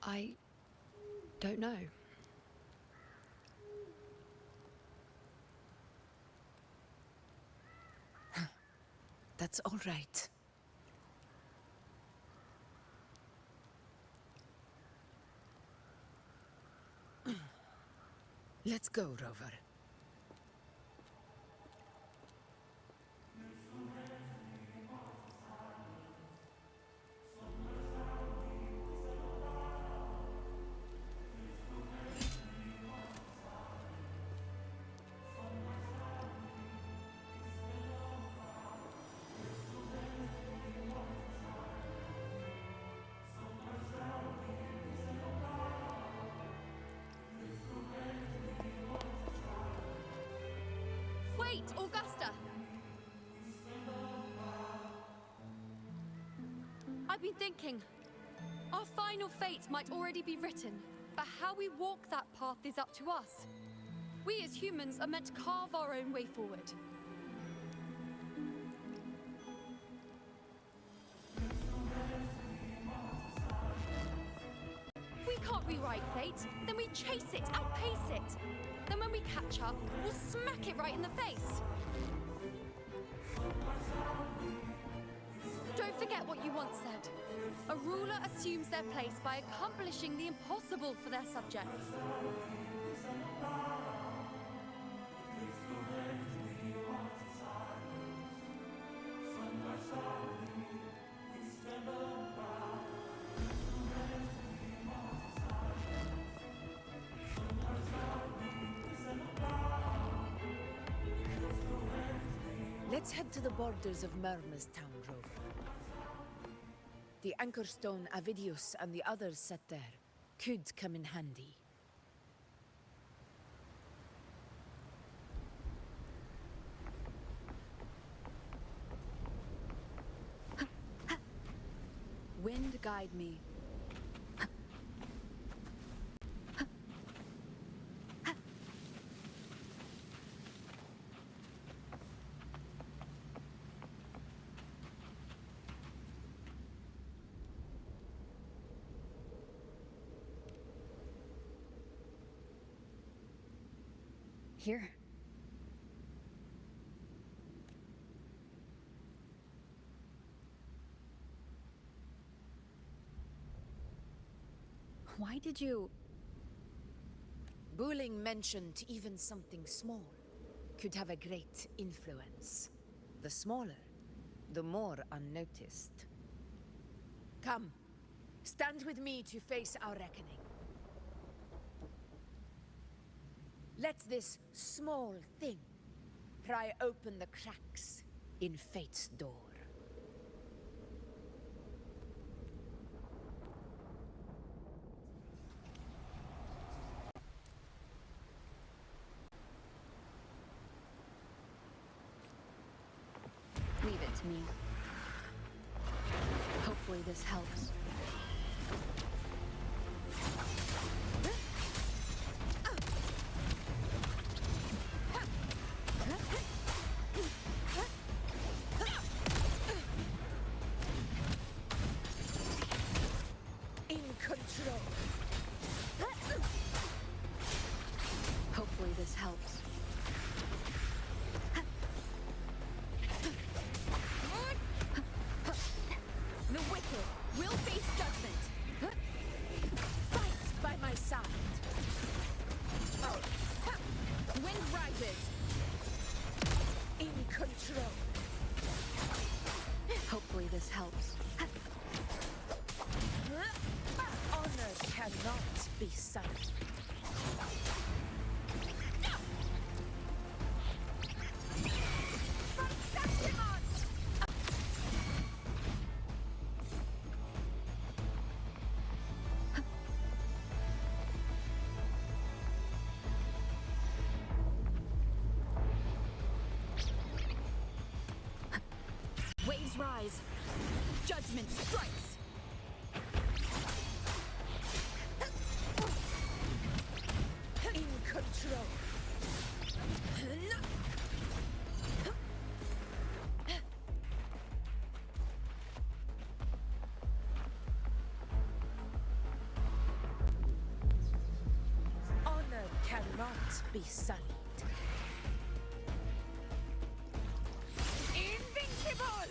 I don't know.
That's all right. Let's go, Rover.
Wait, Augusta! I've been thinking. Our final fate might already be written, but how we walk that path is up to us. We as humans are meant to carve our own way forward.
chase it, outpace it. Then when we catch up, we'll smack it right in the face. Don't forget what you once said. A ruler assumes their place by accomplishing the impossible for their subjects.
Let's head to the borders of Murmur's town, Rover. The anchor stone Avidius and the others set there could come in handy.
Wind guide me. Here. Why did you...
Buling mentioned even something small could have a great influence. The smaller, the more unnoticed. Come, stand with me to face our reckoning. Let this small thing pry open the cracks in fate's door.
Leave it to me. Hopefully this helps. Hopefully this helps.
The wicked will face judgment. Fight by my side. Wind rises. In control.
Hopefully this helps.
Honor cannot be silent. From Septimont!
Waves rise. Judgment strikes.
In control. Honor cannot be sullied. Invincible!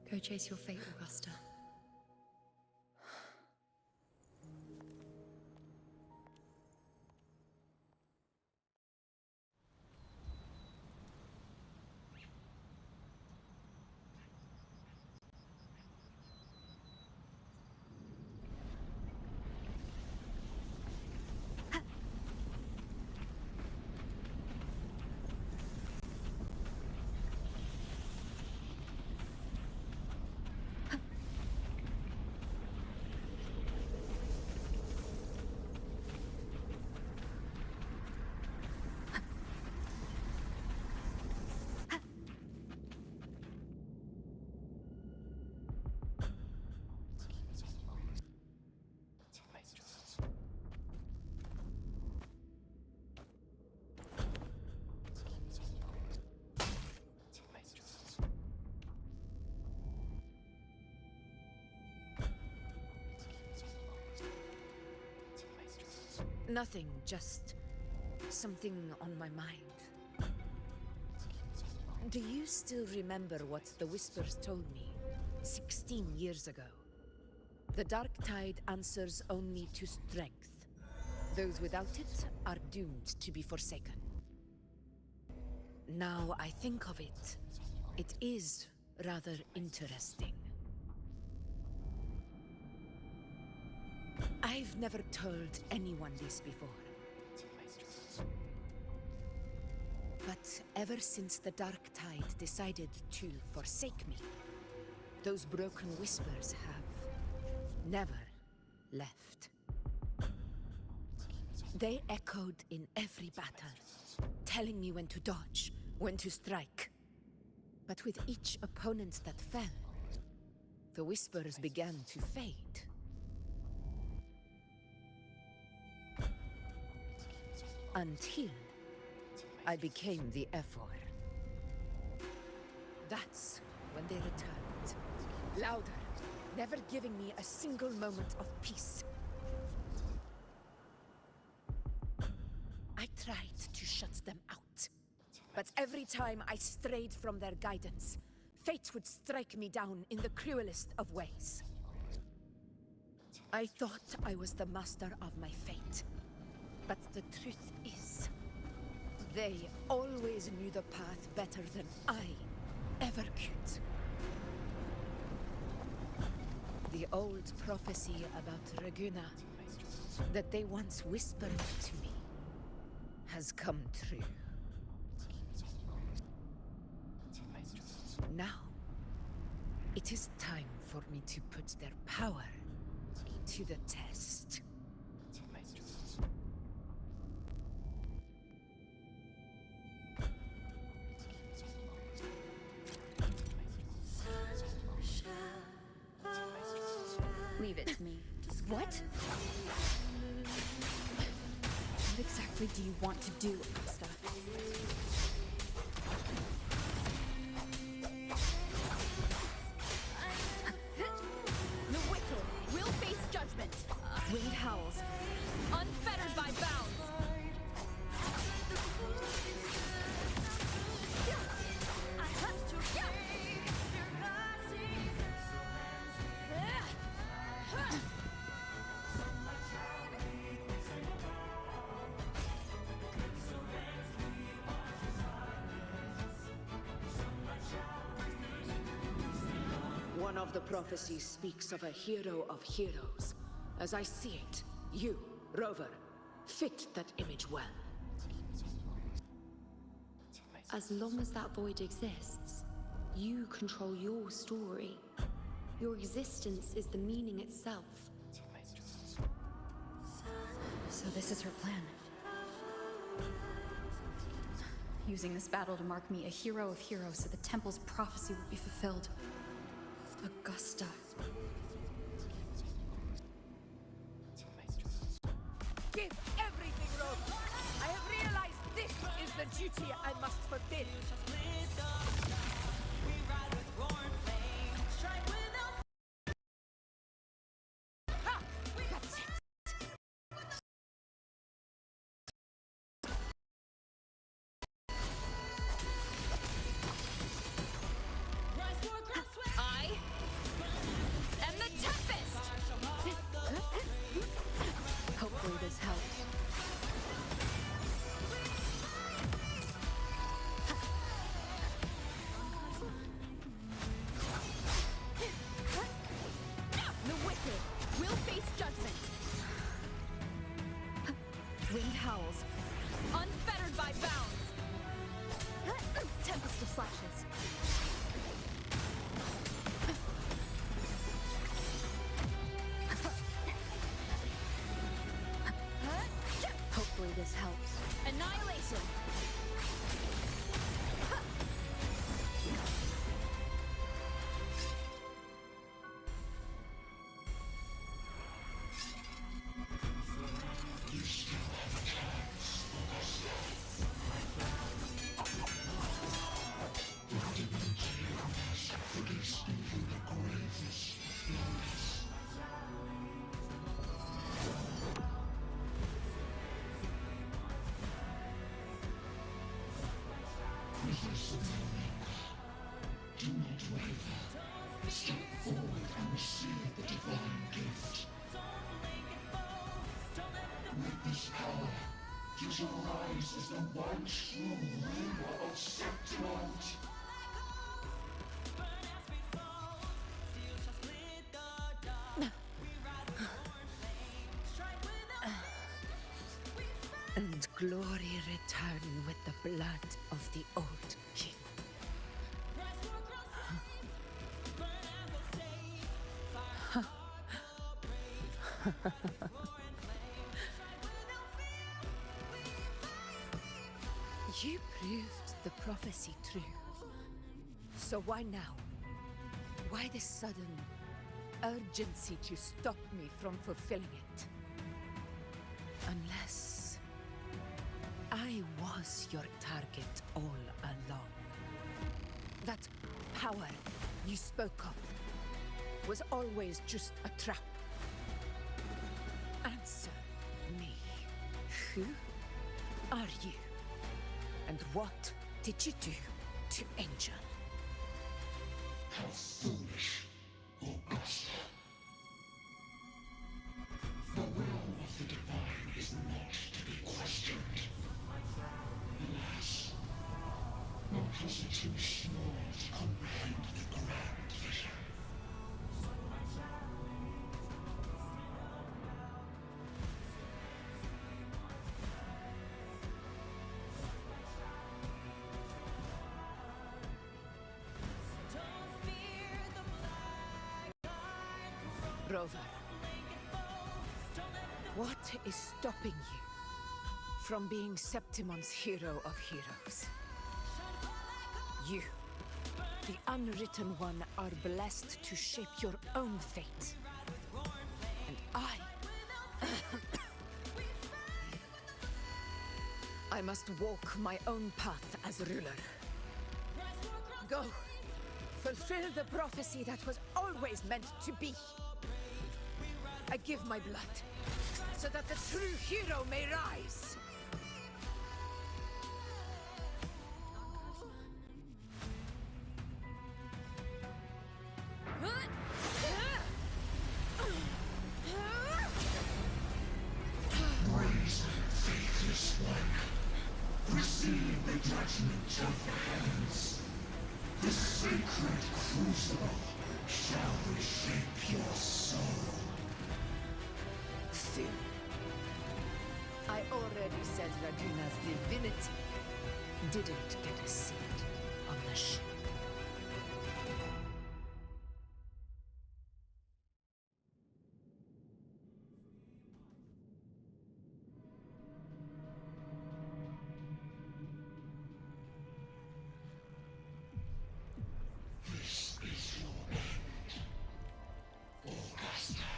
Go chase your fate, Augusta.
Nothing, just something on my mind. Do you still remember what the Whispers told me 16 years ago? The Dark Tide answers only to strength. Those without it are doomed to be forsaken. Now I think of it, it is rather interesting. I've never told anyone this before. But ever since the Dark Tide decided to forsake me, those broken whispers have never left. They echoed in every battle, telling me when to dodge, when to strike. But with each opponent that fell, the whispers began to fade. Until I became the Ephor. That's when they returned. Louder, never giving me a single moment of peace. I tried to shut them out, but every time I strayed from their guidance, fate would strike me down in the cruelest of ways. I thought I was the master of my fate. But the truth is, they always knew the path better than I ever could. The old prophecy about Reguna, that they once whispered to me, has come true. Now, it is time for me to put their power to the test.
Leave it to me.
What?
What exactly do you want to do, Augusta?
The Wicked will face judgment. Wind howls, unfettered by bounds.
One of the prophecies speaks of a hero of heroes. As I see it, you, Rover, fit that image well.
As long as that void exists, you control your story. Your existence is the meaning itself.
So this is her plan. Using this battle to mark me a hero of heroes so the temple's prophecy would be fulfilled. Augusta.
Give everything, Rover! I have realized this is the duty I must fulfill. Ha! That's it!
I
Step forward and receive the divine gift. With this power, you shall rise as the one true ruler of Septimont.
And glory return with the blood of the old king. You proved the prophecy true. So why now? Why this sudden urgency to stop me from fulfilling it? Unless I was your target all along. That power you spoke of was always just a trap. Answer me. Who are you? And what did you do to Angel?
How foolish, Augusta. The will of the divine is not to be questioned. Alas, one has it too small to comprehend the grand vision.
Rover, what is stopping you from being Septimont's hero of heroes? You, the unwritten one, are blessed to shape your own fate. And I must walk my own path as ruler. Go, fulfill the prophecy that was always meant to be. I give my blood, so that the true hero may rise!
Brazen, faithless one, receive the judgment of the heavens. The sacred crucible shall reshape your soul.
Soon. I already said Raguna's divinity didn't get a seat on the ship.
This is your end, Augusta.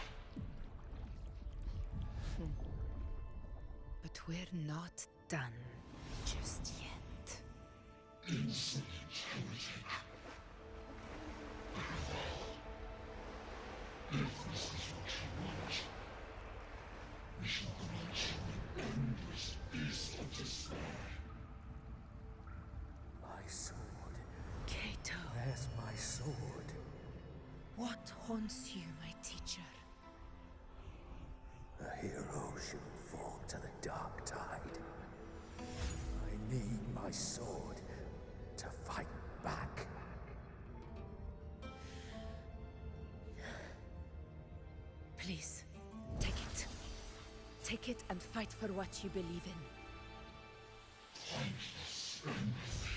But we're not done just yet.
Insolent heretic. If this is what you want, we shall grant you an endless beast of despair.
My sword.
Cato.
Where's my sword?
What haunts you, my teacher?
A hero shouldn't fall to the dark tide. I need my sword to fight back.
Please, take it. Take it and fight for what you believe in.
Thankless empathy.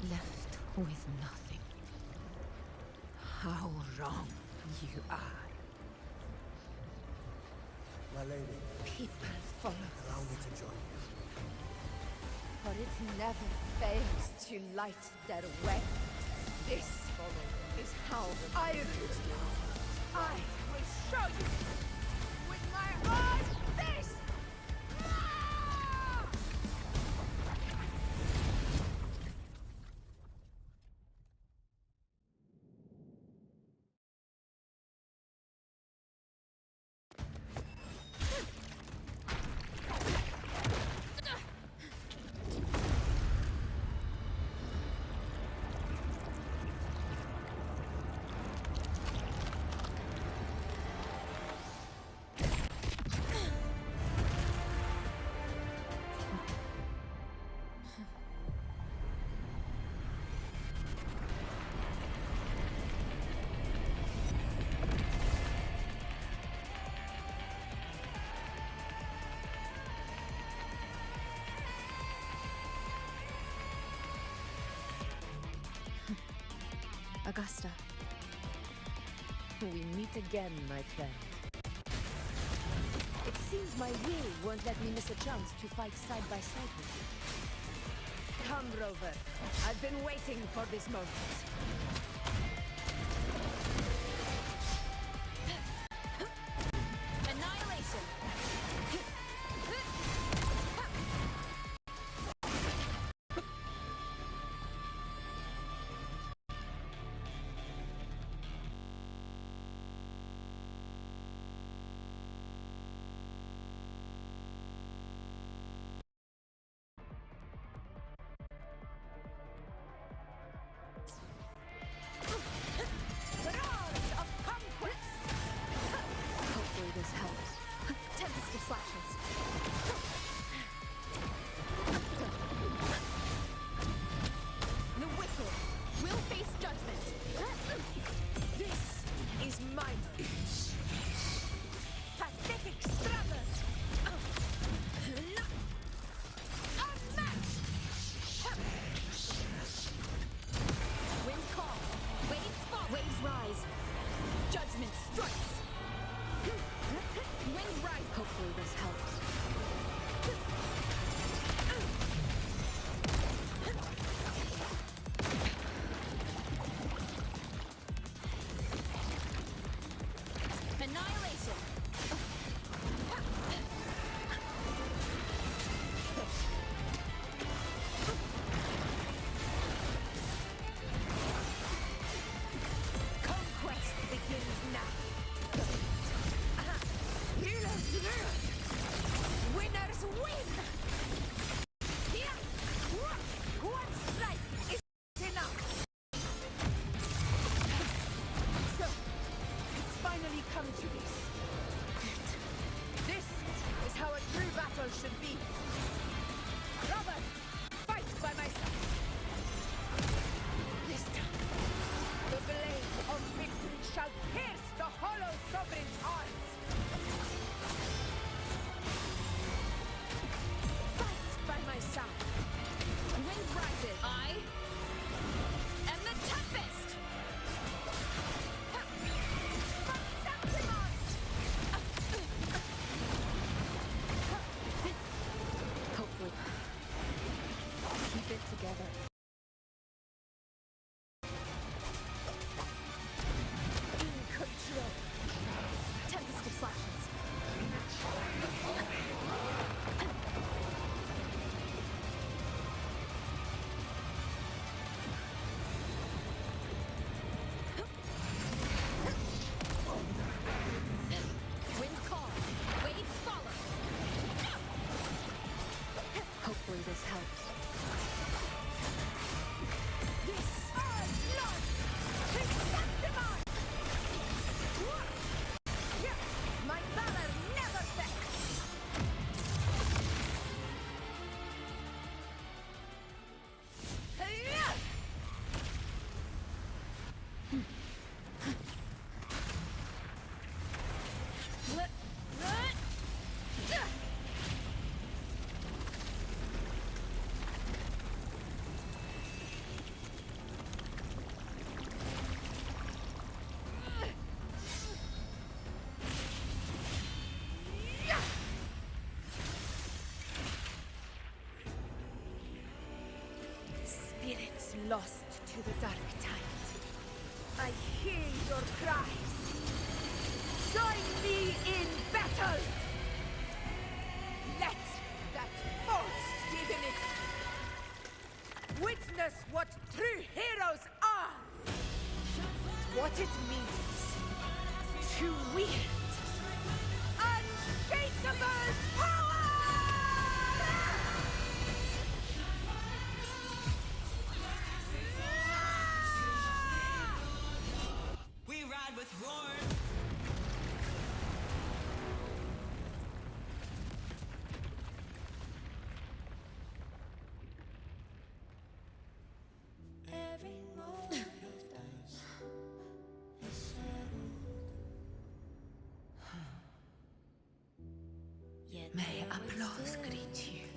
Left with nothing. How wrong. You are.
My lady,
People follow
allow me to join you.
For it never fails to light their way. This is how I rule. I will show you with my own face!
Augusta.
We meet again, my friend. It seems my will won't let me miss a chance to fight side by side with you. Come, Rover. I've been waiting for this moment.
Annihilation!
Hopefully this helps. Tempest of slashes.
The wicked will face judgment.
This is my moment. Pathetic struggle!
Unmatched! Wind calls, waves fall, waves rise. Judgment strikes. Wind rise.
Hopefully this helps.
Annihilation.
Conquest begins now. Winners win! One strike is enough! So, it's finally come to this. This is how a true battle should be. Robert, fight by my side. This time, the blade of victory shall pierce the hollow sovereign's heart. Fight by my side.
Wind rises. I am the Tempest.
From Septimont!
Hopefully. Keep it together.
lost to the dark tide. I hear your cries. Join me in battle! Let that false divinity witness what true heroes are! What it means to wield unshakable power!
We ride with roar.
May applause greet you,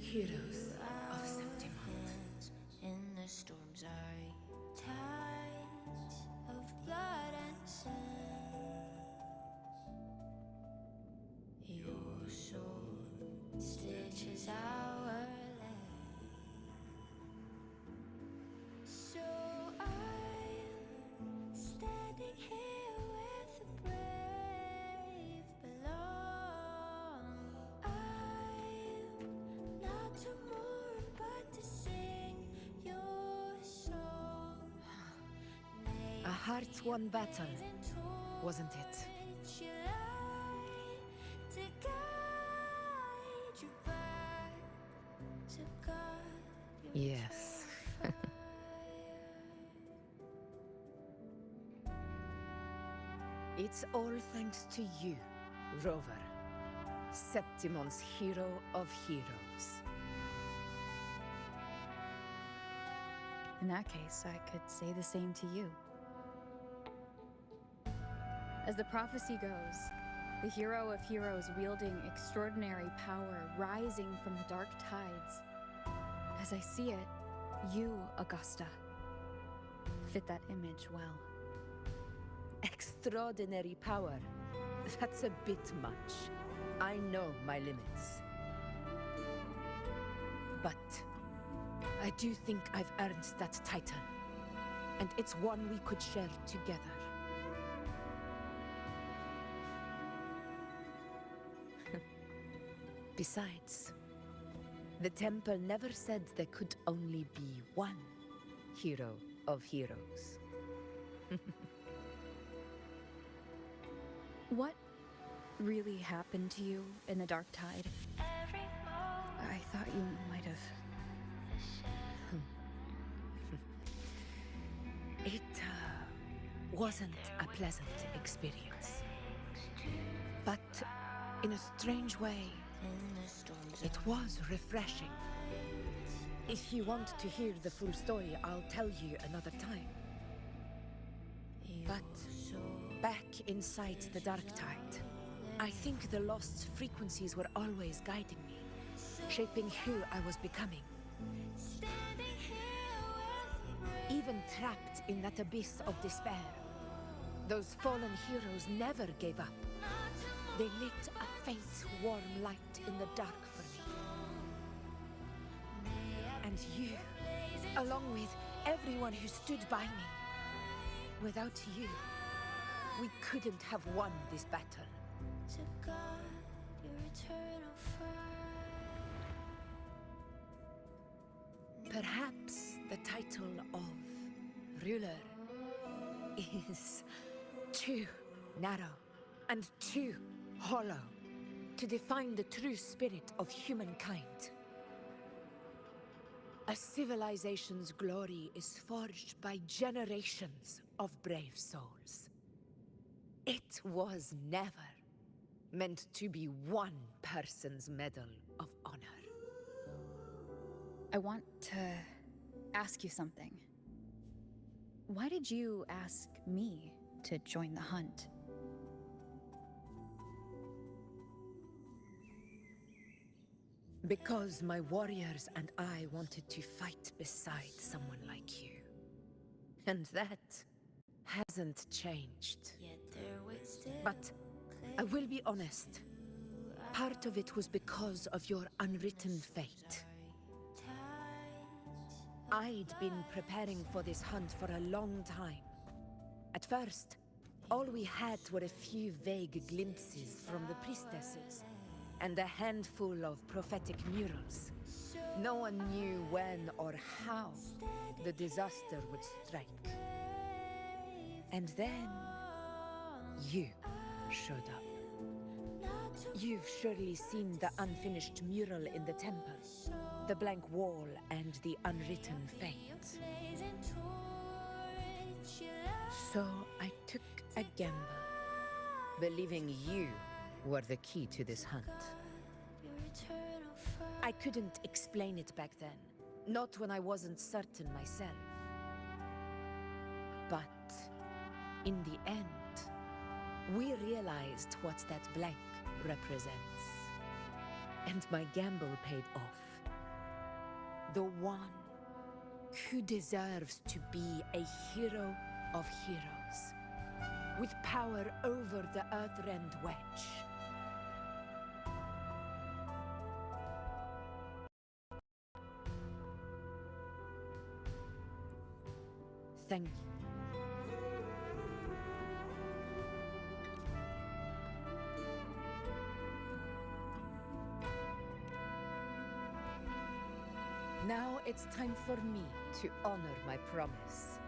heroes of Septimont.
In the storm's eye, tides of blood and sand. Your sword stitches our land. So I'm standing here with the brave below. I'm not to mourn, but to sing your song.
A heart-won battle, wasn't it?
Your light to guide you back to God.
Yes. It's all thanks to you, Rover. Septimont's hero of heroes.
In that case, I could say the same to you. As the prophecy goes, the hero of heroes wielding extraordinary power rising from the dark tides. As I see it, you, Augusta, fit that image well.
Extraordinary power. That's a bit much. I know my limits. But I do think I've earned that title. And it's one we could share together. Besides, the temple never said there could only be one hero of heroes.
What really happened to you in the Dark Tide? I thought you might have...
It wasn't a pleasant experience. But in a strange way, it was refreshing. If you want to hear the full story, I'll tell you another time. But back inside the Dark Tide, I think the lost frequencies were always guiding me, shaping who I was becoming. Even trapped in that abyss of despair, those fallen heroes never gave up. They lit a faint, warm light in the dark for me. And you, along with everyone who stood by me. Without you, we couldn't have won this battle.
To God, your eternal fire.
Perhaps the title of ruler is too narrow and too hollow to define the true spirit of humankind. A civilization's glory is forged by generations of brave souls. It was never meant to be one person's medal of honor.
I want to ask you something. Why did you ask me to join the hunt?
Because my warriors and I wanted to fight beside someone like you. And that hasn't changed. But I will be honest. Part of it was because of your unwritten fate. I'd been preparing for this hunt for a long time. At first, all we had were a few vague glimpses from the priestesses, and a handful of prophetic murals. No one knew when or how the disaster would strike. And then, you showed up. You've surely seen the unfinished mural in the temple, the blank wall and the unwritten fate. So I took a gamble, believing you were the key to this hunt. I couldn't explain it back then, not when I wasn't certain myself. But in the end, we realized what that blank represents. And my gamble paid off. The one who deserves to be a hero of heroes, with power over the Earthrend Wedge. Thank you. Now it's time for me to honor my promise.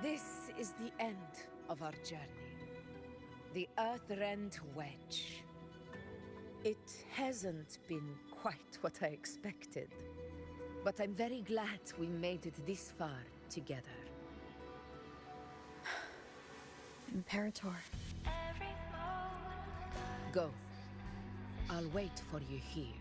This is the end of our journey. The Earthrend Wedge. It hasn't been quite what I expected, but I'm very glad we made it this far together.
Imperator.
Go. I'll wait for you here.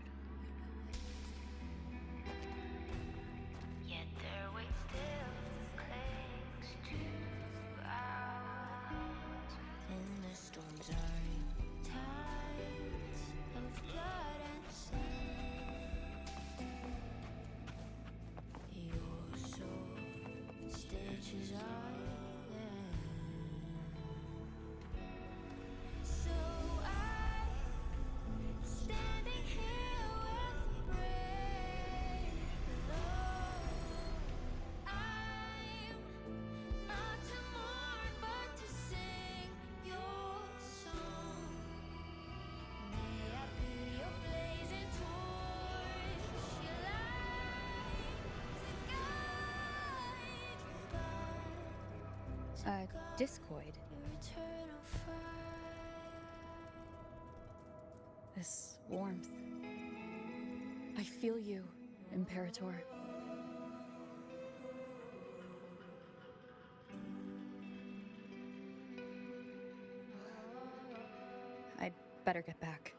Discoid. This warmth. I feel you, Imperator. I'd better get back.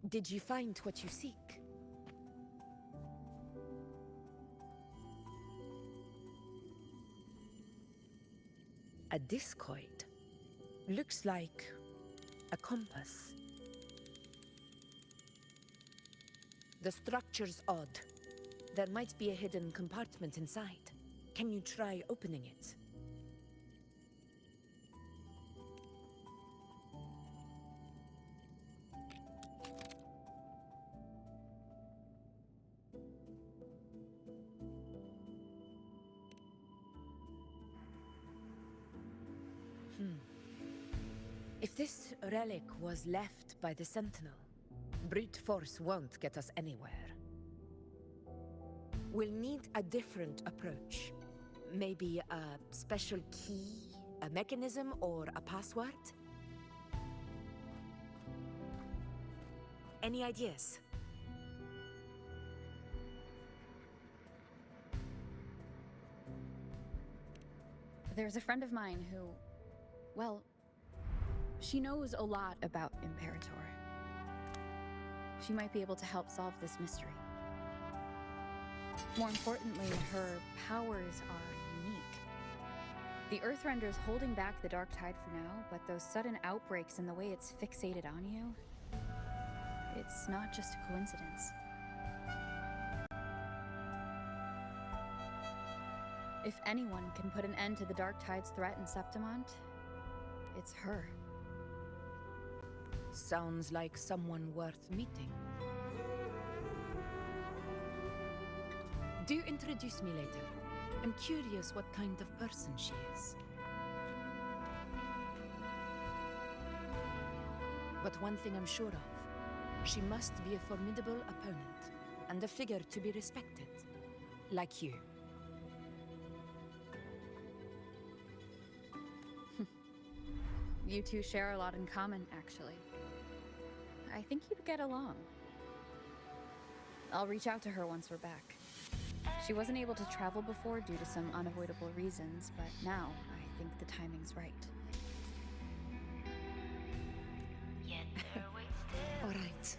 Did you find what you seek? A discoid. Looks like a compass. The structure's odd. There might be a hidden compartment inside. Can you try opening it? If this relic was left by the Sentinel, brute force won't get us anywhere. We'll need a different approach. Maybe a special key, a mechanism, or a password? Any ideas?
There's a friend of mine who, well, she knows a lot about Imperator. She might be able to help solve this mystery. More importantly, her powers are unique. The Earthrender's holding back the dark tide for now, but those sudden outbreaks and the way it's fixated on you, it's not just a coincidence. If anyone can put an end to the Dark Tide's threat in Septimont, it's her.
Sounds like someone worth meeting. Do introduce me later. I'm curious what kind of person she is. But one thing I'm sure of, she must be a formidable opponent, and a figure to be respected, like you.
You two share a lot in common, actually. I think you'd get along. I'll reach out to her once we're back. She wasn't able to travel before due to some unavoidable reasons, but now I think the timing's right.
All right.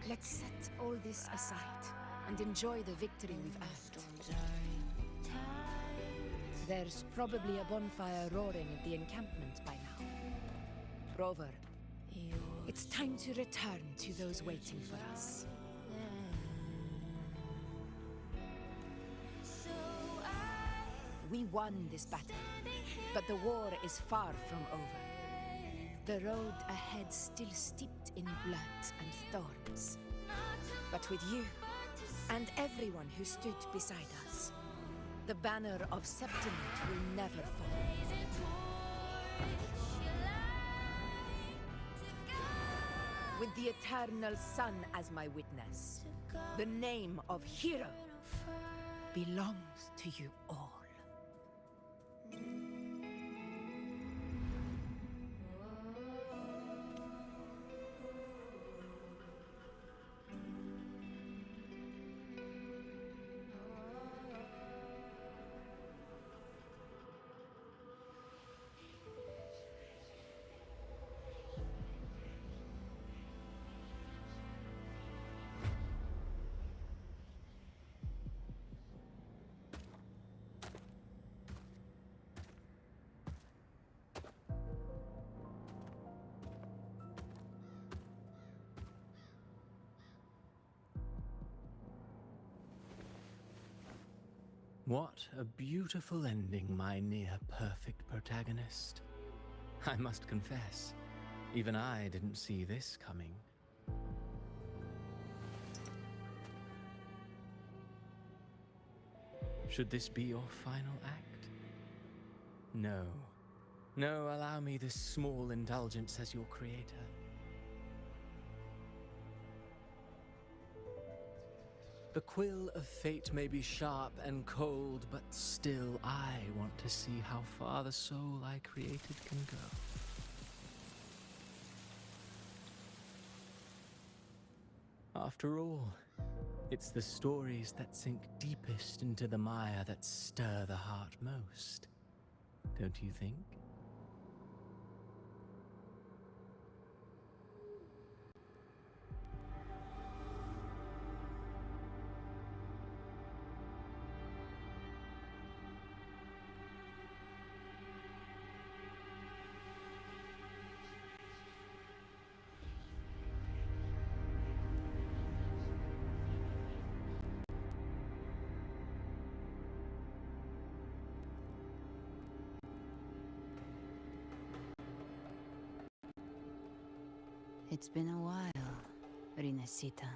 Let's set all this aside and enjoy the victory we've earned. There's probably a bonfire roaring at the encampment by now. Rover, it's time to return to those waiting for us. We won this battle, but the war is far from over. The road ahead still steeped in blood and thorns. But with you, and everyone who stood beside us, the banner of Septimont will never fall. With the eternal sun as my witness, the name of hero belongs to you all.
What a beautiful ending, my near-perfect protagonist. I must confess, even I didn't see this coming. Should this be your final act? No. No, allow me this small indulgence as your creator. The quill of fate may be sharp and cold, but still I want to see how far the soul I created can go. After all, it's the stories that sink deepest into the mire that stir the heart most, don't you think?
It's been a while, Rinascita.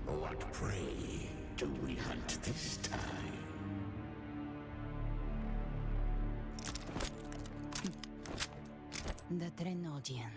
What prey do we hunt this time?
The Trenodian.